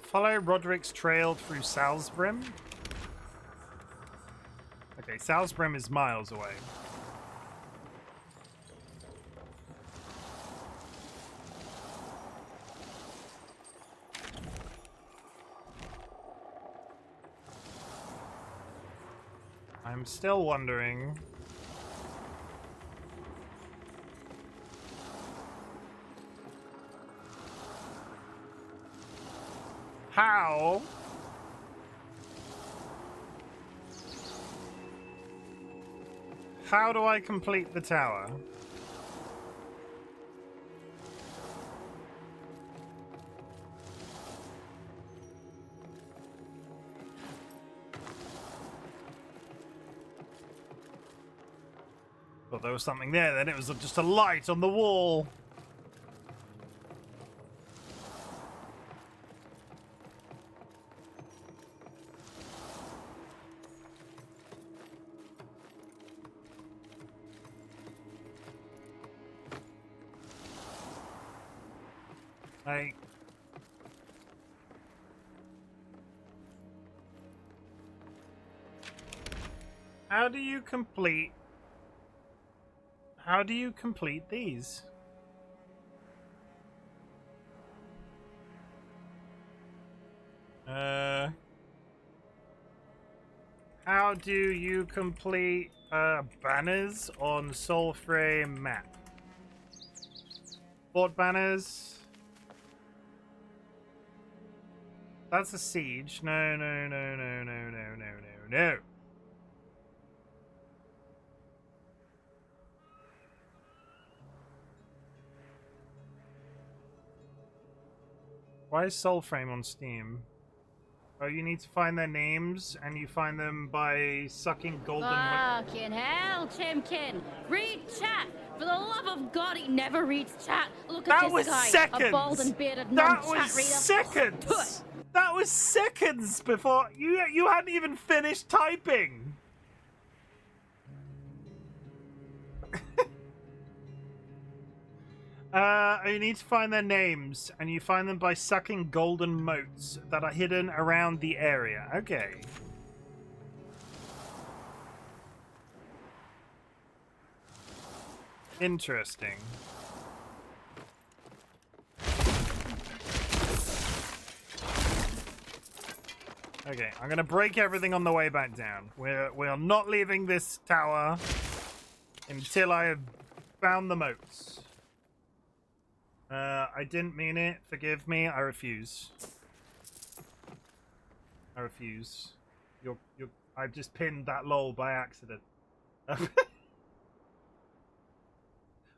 Follow Roderick's trail through Soulframe. Okay, Soulframe is miles away. I'm still wondering... How do I complete the tower? Well, there was something there then. It was just a light on the wall. Like, how do you complete these? How do you complete banners on Soulframe map? Fort banners. That's a siege. No, no, no, no, no, no, no, no, no. Why is Soulframe on Steam? Oh, you need to find their names, and you find them by sucking golden... Fucking hell, Chimken! Read chat! For the love of God, he never reads chat! Look at this guy! Seconds. A bald and bearded That non-chat was reader! seconds! That was seconds before... You hadn't even finished typing! You need to find their names, and you find them by sucking golden motes that are hidden around the area. Okay. Interesting. Okay, I'm gonna break everything on the way back down. We're not leaving this tower until I have found the moats. I didn't mean it. Forgive me. I refuse. I refuse. I've just pinned that lol by accident.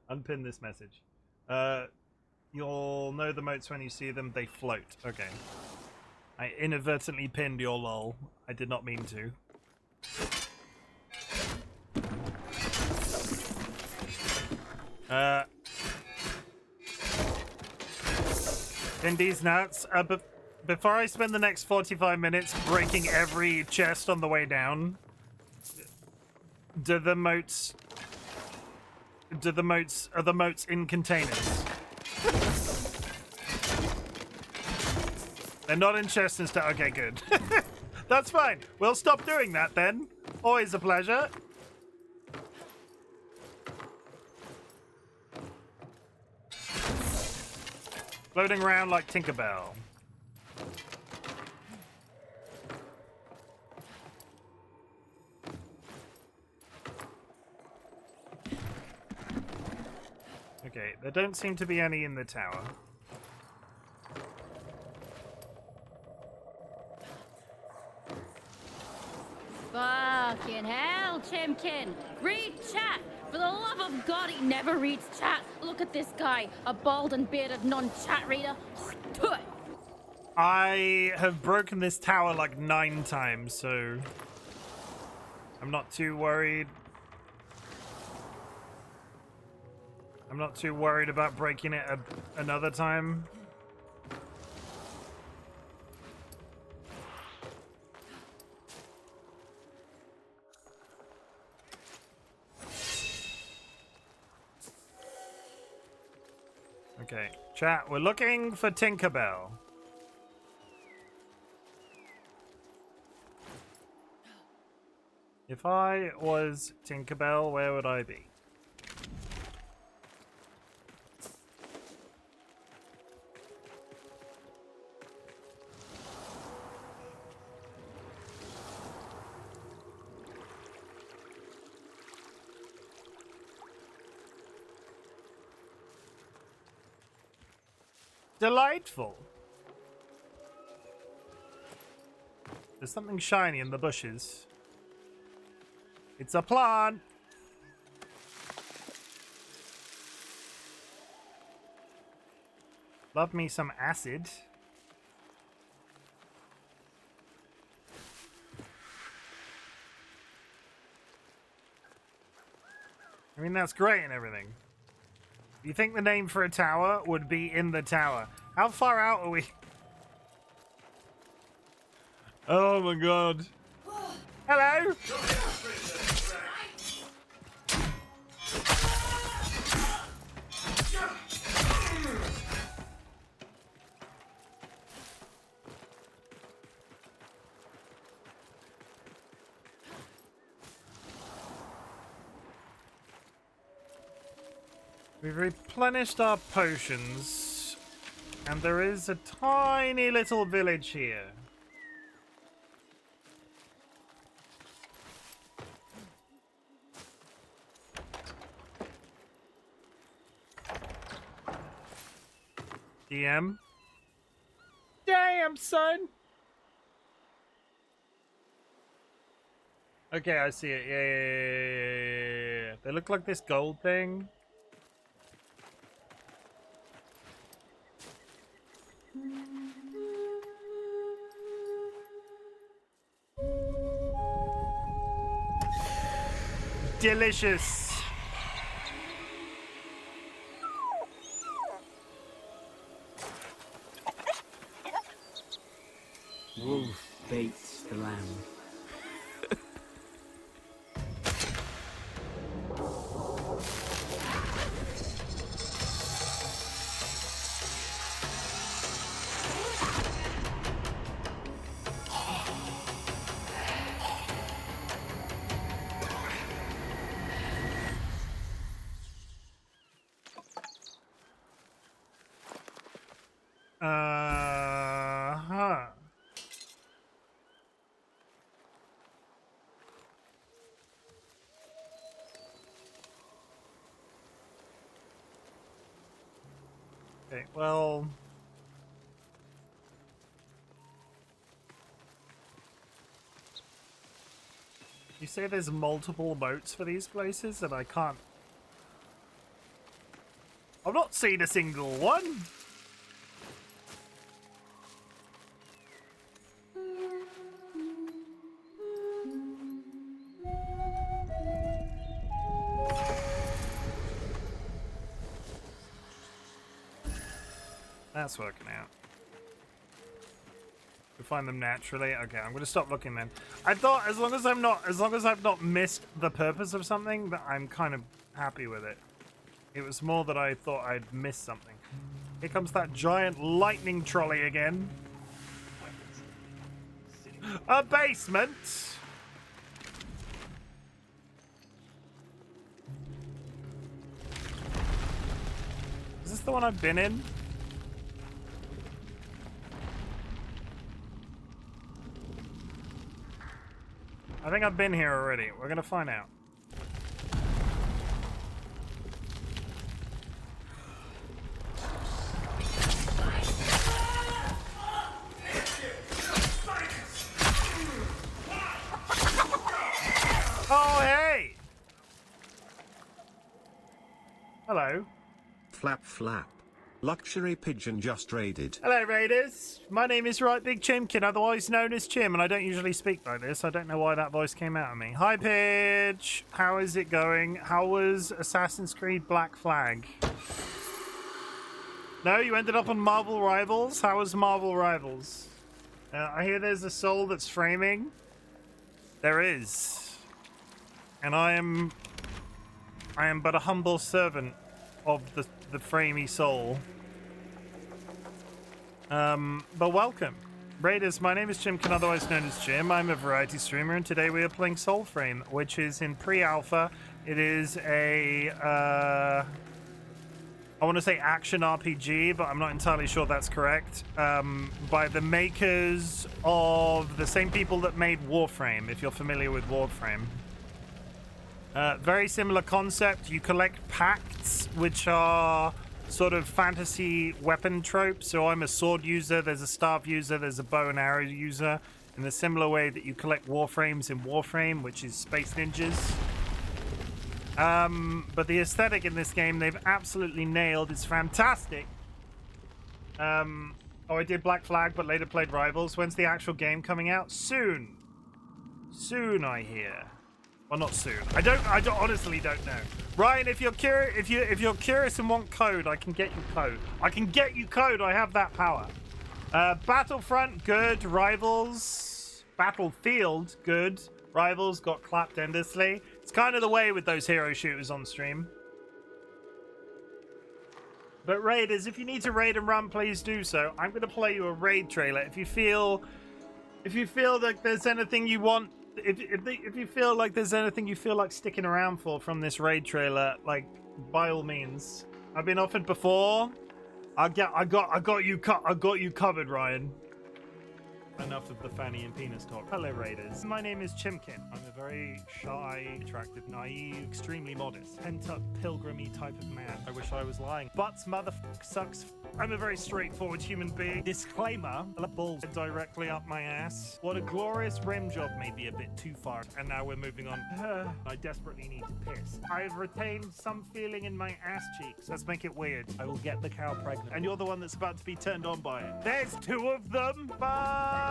Unpin this message. You'll know the moats when you see them. They float. Okay. I inadvertently pinned your lol. I did not mean to. Indy's nuts. Before I spend the next 45 minutes breaking every chest on the way down, are the moats in containers? They're not in chests and stuff. Okay, good. That's fine. We'll stop doing that then. Always a pleasure. Floating around like Tinkerbell. Okay, there don't seem to be any in the tower. Fucking hell, Chimken! Read chat! For the love of God, he never reads chat! Look at this guy, a bald and bearded non-chat reader. I have broken this tower like 9 times, so I'm not too worried. I'm not too worried about breaking it another time. Okay, chat, we're looking for Tinkerbell. If I was Tinkerbell, where would I be? Delightful. There's something shiny in the bushes. It's a plant. Love me some acid. I mean, that's great and everything. You think the name for a tower would be in the tower? How far out are we? Oh my god. Hello? We've replenished our potions, and there is a tiny little village here. DM? Damn, son! Okay, I see it. Yeah. They look like this gold thing. Delicious. Wolf baits the lamb. Huh. Okay, well... You say there's multiple moats for these places, and I can't... I've not seen a single one! That's working out. We find them naturally. Okay, I'm gonna stop looking then. I thought as long as I've not missed the purpose of something, that I'm kind of happy with it. It was more that I thought I'd missed something. Here comes that giant lightning trolley again. A basement. Is this the one I've been in? I think I've been here already. We're gonna find out. Oh, hey! Hello. Flap flap. Luxury pigeon just raided. Hello, Raiders. My name is RightBigChimken, otherwise known as Chim, and I don't usually speak like this. I don't know why that voice came out of me. Hi, Pidge. How is it going? How was Assassin's Creed Black Flag? No, you ended up on Marvel Rivals? How was Marvel Rivals? I hear there's a soul that's framing. There is. And I am but a humble servant of the framey soul. But welcome. Raiders, my name is Chimken, otherwise known as Chim. I'm a variety streamer, and today we are playing Soulframe, which is in pre-alpha. It is a, I want to say action RPG, but I'm not entirely sure that's correct. By the makers of the same people that made Warframe, if you're familiar with Warframe. Very similar concept. You collect pacts, which are sort of fantasy weapon tropes. So I'm a sword user, there's a staff user, there's a bow and arrow user. In the similar way that you collect Warframes in Warframe, which is Space Ninjas. But the aesthetic in this game, they've absolutely nailed. It's fantastic. Oh, I did Black Flag, but later played Rivals. When's the actual game coming out? Soon. Soon, I hear. Well, not soon. I honestly don't know. Ryan, if you're curious and want code, I can get you code. I can get you code. I have that power. Battlefront, good. Rivals, Battlefield, good. Rivals got clapped endlessly. It's kind of the way with those hero shooters on stream. But Raiders, if you need to raid and run, please do so. I'm going to play you a raid trailer. If you feel like there's anything you want. If you feel like there's anything you feel like sticking around for from this raid trailer, like by all means. I've been offered before. I got you covered, Ryan. Enough of the fanny and penis talk. Hello, Raiders. My name is Chimken. I'm a very shy, attractive, naive, extremely modest, pent-up, pilgrimy type of man. I wish I was lying. Butts, motherfuck, sucks. I'm a very straightforward human being. Disclaimer, balls directly up my ass. What a glorious rim job, may be a bit too far. And now we're moving on. I desperately need to piss. I've retained some feeling in my ass cheeks. Let's make it weird. I will get the cow pregnant. And you're the one that's about to be turned on by it. There's two of them. Bye.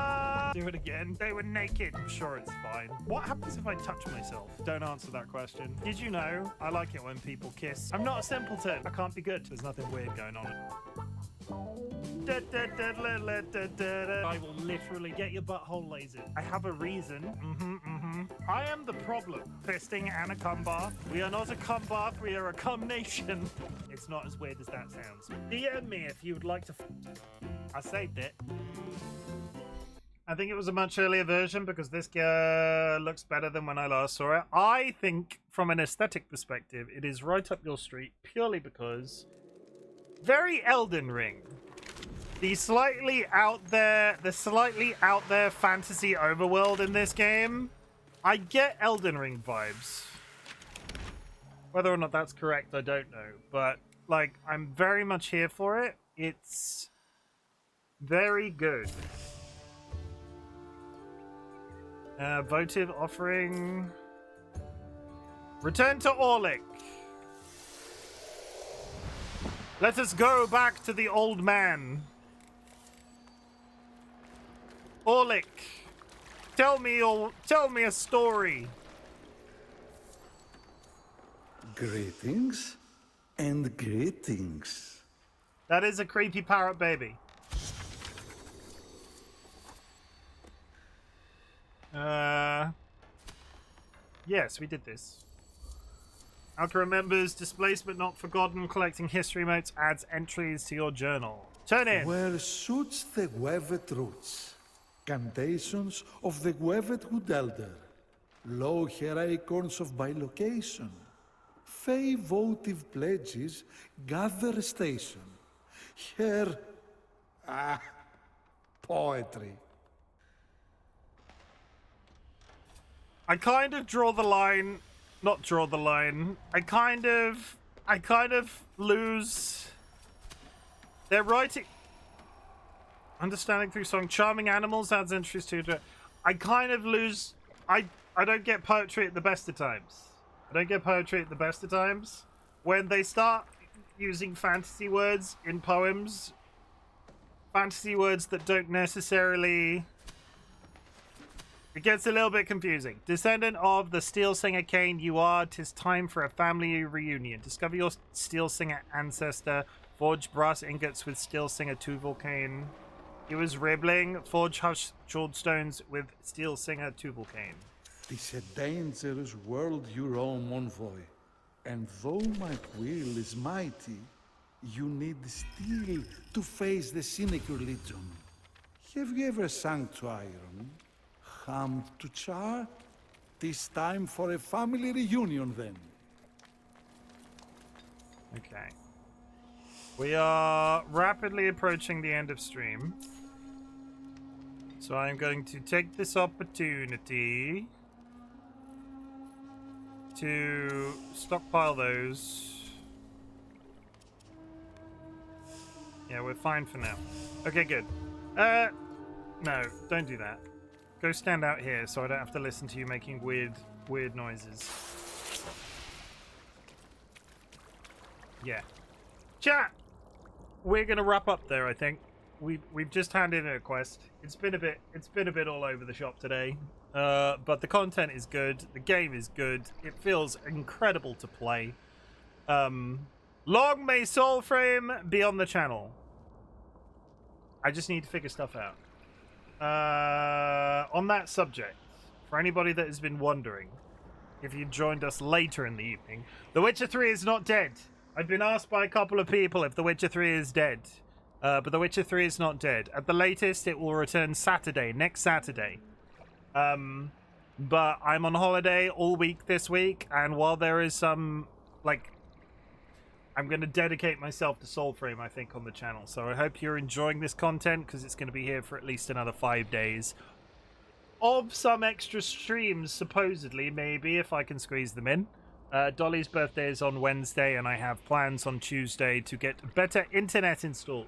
Do it again. They were naked. I'm sure it's fine. What happens if I touch myself? Don't answer that question. Did you know? I like it when people kiss. I'm not a simpleton. I can't be good. There's nothing weird going on. I will literally get your butthole lasered. I have a reason. I am the problem. Fisting and a cum bath. We are not a cum bath. We are a cum nation. It's not as weird as that sounds. DM me if you would like to. I saved it. I think it was a much earlier version because this looks better than when I last saw it. I think, from an aesthetic perspective, it is right up your street purely because very Elden Ring. the slightly out there fantasy overworld in this game, I get Elden Ring vibes. Whether or not that's correct, I don't know. But, like, I'm very much here for it. It's very good. Votive offering. Return to Orlick. Let us go back to the old man. Orlick, tell me a story. Greetings and greetings. That is a creepy parrot baby. Yes, we did this. Alka remembers displacement not forgotten. Collecting history notes adds entries to your journal. Turn in. Where shoots the Wevet roots, cantations of the Wevet Wood Elder, low her acorns of bilocation, fey votive pledges gather station. Here, poetry. I kind of draw the line, not draw the line. I kind of lose. They're writing. Understanding through song, charming animals adds entries to it. I kind of lose. I don't get poetry at the best of times. I don't get poetry at the best of times. When they start using fantasy words in poems, fantasy words that don't necessarily. It gets a little bit confusing. Descendant of the Steel Singer Cain, you are. 'Tis time for a family reunion. Discover your Steel Singer ancestor. Forge brass ingots with Steel Singer Tuval Cain. He was ribbling. Forge hush jeweled stones with Steel Singer Tuval Cain. 'Tis a dangerous world you roam, envoy. And though my will is mighty, you need steel to face the cynic religion. Have you ever sung to iron? Hummed to char? 'Tis time for a family reunion then. Okay. We are rapidly approaching the end of stream. So I'm going to take this opportunity to stockpile those. Yeah, we're fine for now. Okay, good. No, don't do that. Go stand out here so I don't have to listen to you making weird noises. Yeah. Chat! We're gonna wrap up there, I think. We've just handed in a quest. It's been a bit all over the shop today. But the content is good, the game is good, it feels incredible to play. Long may Soulframe be on the channel. I just need to figure stuff out. On that subject, for anybody that has been wondering, if you joined us later in the evening, The Witcher 3 is not dead. I've been asked by a couple of people if The Witcher 3 is dead. But The Witcher 3 is not dead. At the latest, it will return Saturday, next Saturday. But I'm on holiday all week this week, and while there is some, like, I'm going to dedicate myself to Soulframe, I think, on the channel. So I hope you're enjoying this content, because it's going to be here for at least another 5 days. Of some extra streams, supposedly, maybe, if I can squeeze them in. Dolly's birthday is on Wednesday, and I have plans on Tuesday to get better internet installed.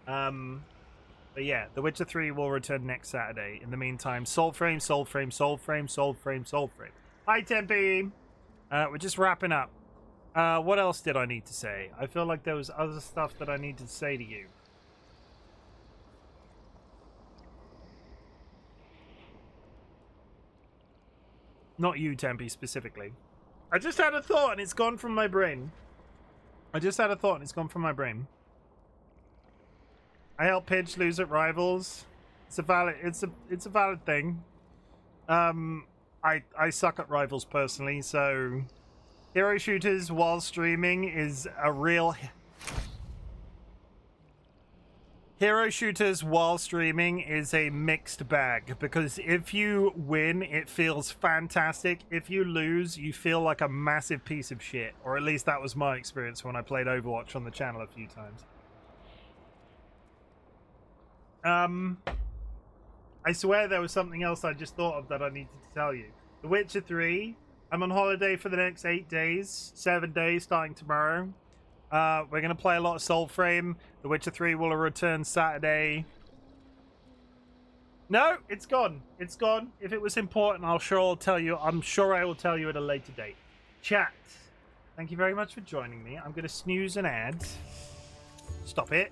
But yeah, The Witcher 3 will return next Saturday. In the meantime, Soulframe, Soulframe, Soulframe, Soulframe, Soulframe. Hi, Tempe! We're just wrapping up. What else did I need to say? I feel like there was other stuff that I needed to say to you. Not you, Tempe, specifically. I just had a thought and it's gone from my brain. I help Pidge lose at Rivals. It's a valid thing. I suck at Rivals personally, so hero shooters while streaming is a real Hero shooters while streaming is a mixed bag, because if you win, it feels fantastic. If you lose, you feel like a massive piece of shit. Or at least that was my experience when I played Overwatch on the channel a few times. I swear there was something else I just thought of that I needed to tell you. The Witcher 3. I'm on holiday for the next 8 days, 7 days, starting tomorrow. We're going to play a lot of Soulframe. The Witcher 3 will return Saturday. No, it's gone. It's gone. If it was important, I'm sure I will tell you at a later date. Chat. Thank you very much for joining me. I'm going to snooze an ad. Stop it.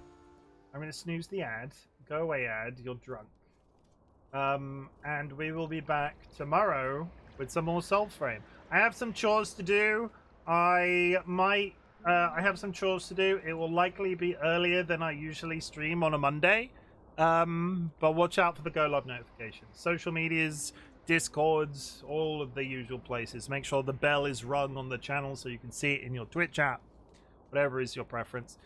I'm going to snooze the ad. Go away, ad. You're drunk. And we will be back tomorrow with some more Soulframe. I have some chores to do. I have some chores to do. It will likely be earlier than I usually stream on a Monday. But watch out for the Go Live notifications. Social medias, Discords, all of the usual places. Make sure the bell is rung on the channel so you can see it in your Twitch app. Whatever is your preference.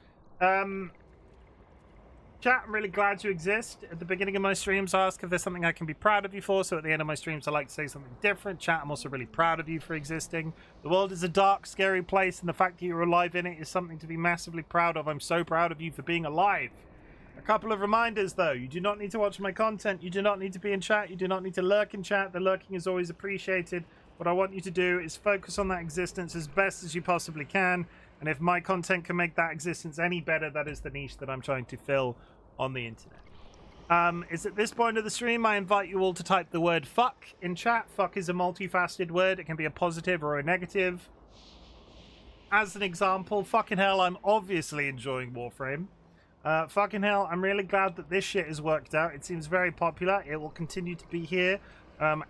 Chat, I'm really glad you exist. At the beginning of my streams, I ask if there's something I can be proud of you for. So at the end of my streams, I like to say something different. Chat, I'm also really proud of you for existing. The world is a dark, scary place, and the fact that you're alive in it is something to be massively proud of. I'm so proud of you for being alive. A couple of reminders, though. You do not need to watch my content. You do not need to be in chat. You do not need to lurk in chat. The lurking is always appreciated. What I want you to do is focus on that existence as best as you possibly can. And if my content can make that existence any better, that is the niche that I'm trying to fill on the internet. It's at this point of the stream I invite you all to type the word fuck in chat. Fuck is a multifaceted word. It can be a positive or a negative. As an example, fucking hell, I'm obviously enjoying Warframe. Fucking hell, I'm really glad that this shit has worked out. It seems very popular. It will continue to be here.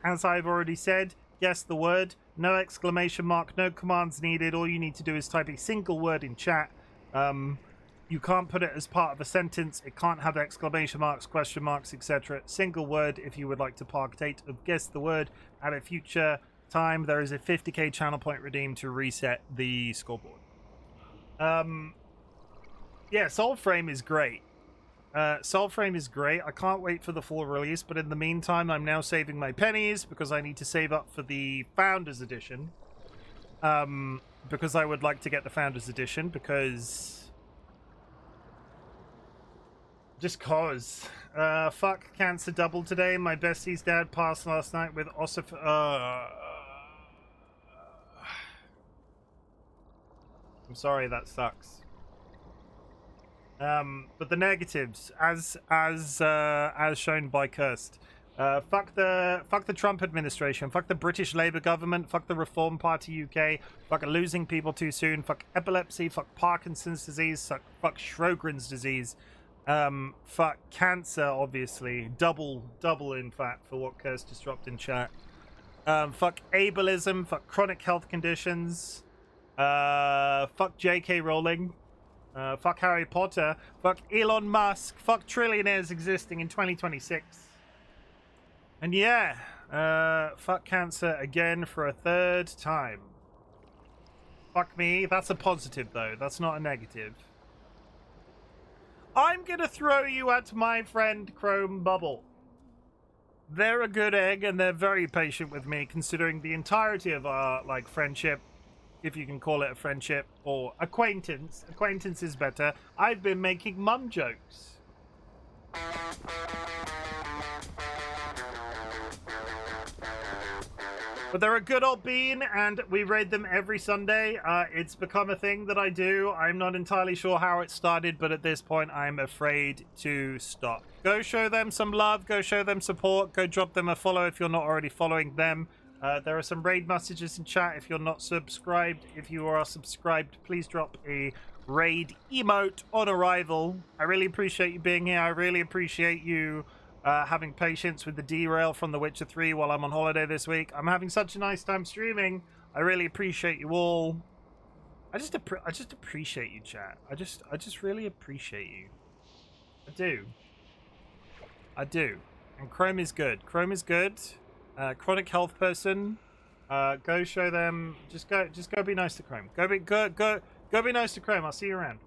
As I've already said, guess the word. No exclamation mark, no commands needed. All you need to do is type a single word in chat. You can't put it as part of a sentence. It can't have exclamation marks, question marks, etc. Single word if you would like to partake of guess the word at a future time. There is a 50k channel point redeemed to reset the scoreboard. Yeah, Soulframe is great. Soulframe is great. I can't wait for the full release, but in the meantime, I'm now saving my pennies because I need to save up for the Founders Edition. Because I would like to get the Founders Edition, because... Just cause. Fuck, cancer double today. My bestie's dad passed last night with I'm sorry, that sucks. But the negatives, as shown by Kirst. Fuck the Trump administration. Fuck the British Labour government. Fuck the Reform Party UK. Fuck losing people too soon. Fuck epilepsy. Fuck Parkinson's disease. Fuck Sjogren's disease. Fuck cancer, obviously. Double in fact for what Kirst just dropped in chat. Fuck ableism. Fuck chronic health conditions. Fuck J.K. Rowling. Fuck Harry Potter. Fuck Elon Musk. Fuck trillionaires existing in 2026. And yeah, fuck cancer again for a third time. Fuck me. That's a positive, though. That's not a negative. I'm gonna throw you at my friend Chrome Bubble. They're a good egg, and they're very patient with me, considering the entirety of our, like, friendship, if you can call it a friendship, or acquaintance. Acquaintance is better. I've been making mum jokes. But they're a good old bean, and we raid them every Sunday. It's become a thing that I do. I'm not entirely sure how it started, but at this point, I'm afraid to stop. Go show them some love. Go show them support. Go drop them a follow if you're not already following them. There are some raid messages in chat if you're not subscribed. If you are subscribed, please drop a raid emote on arrival. I really appreciate you being here. I really appreciate you having patience with the derail from The Witcher 3 while I'm on holiday this week. I'm having such a nice time streaming. I really appreciate you all. I just appreciate you, chat. I just really appreciate you. I do. And Chrome is good. Chrome is good. Chronic health person. Go show them. Just go be nice to Chrome. Go be nice to Chrome. I'll see you around.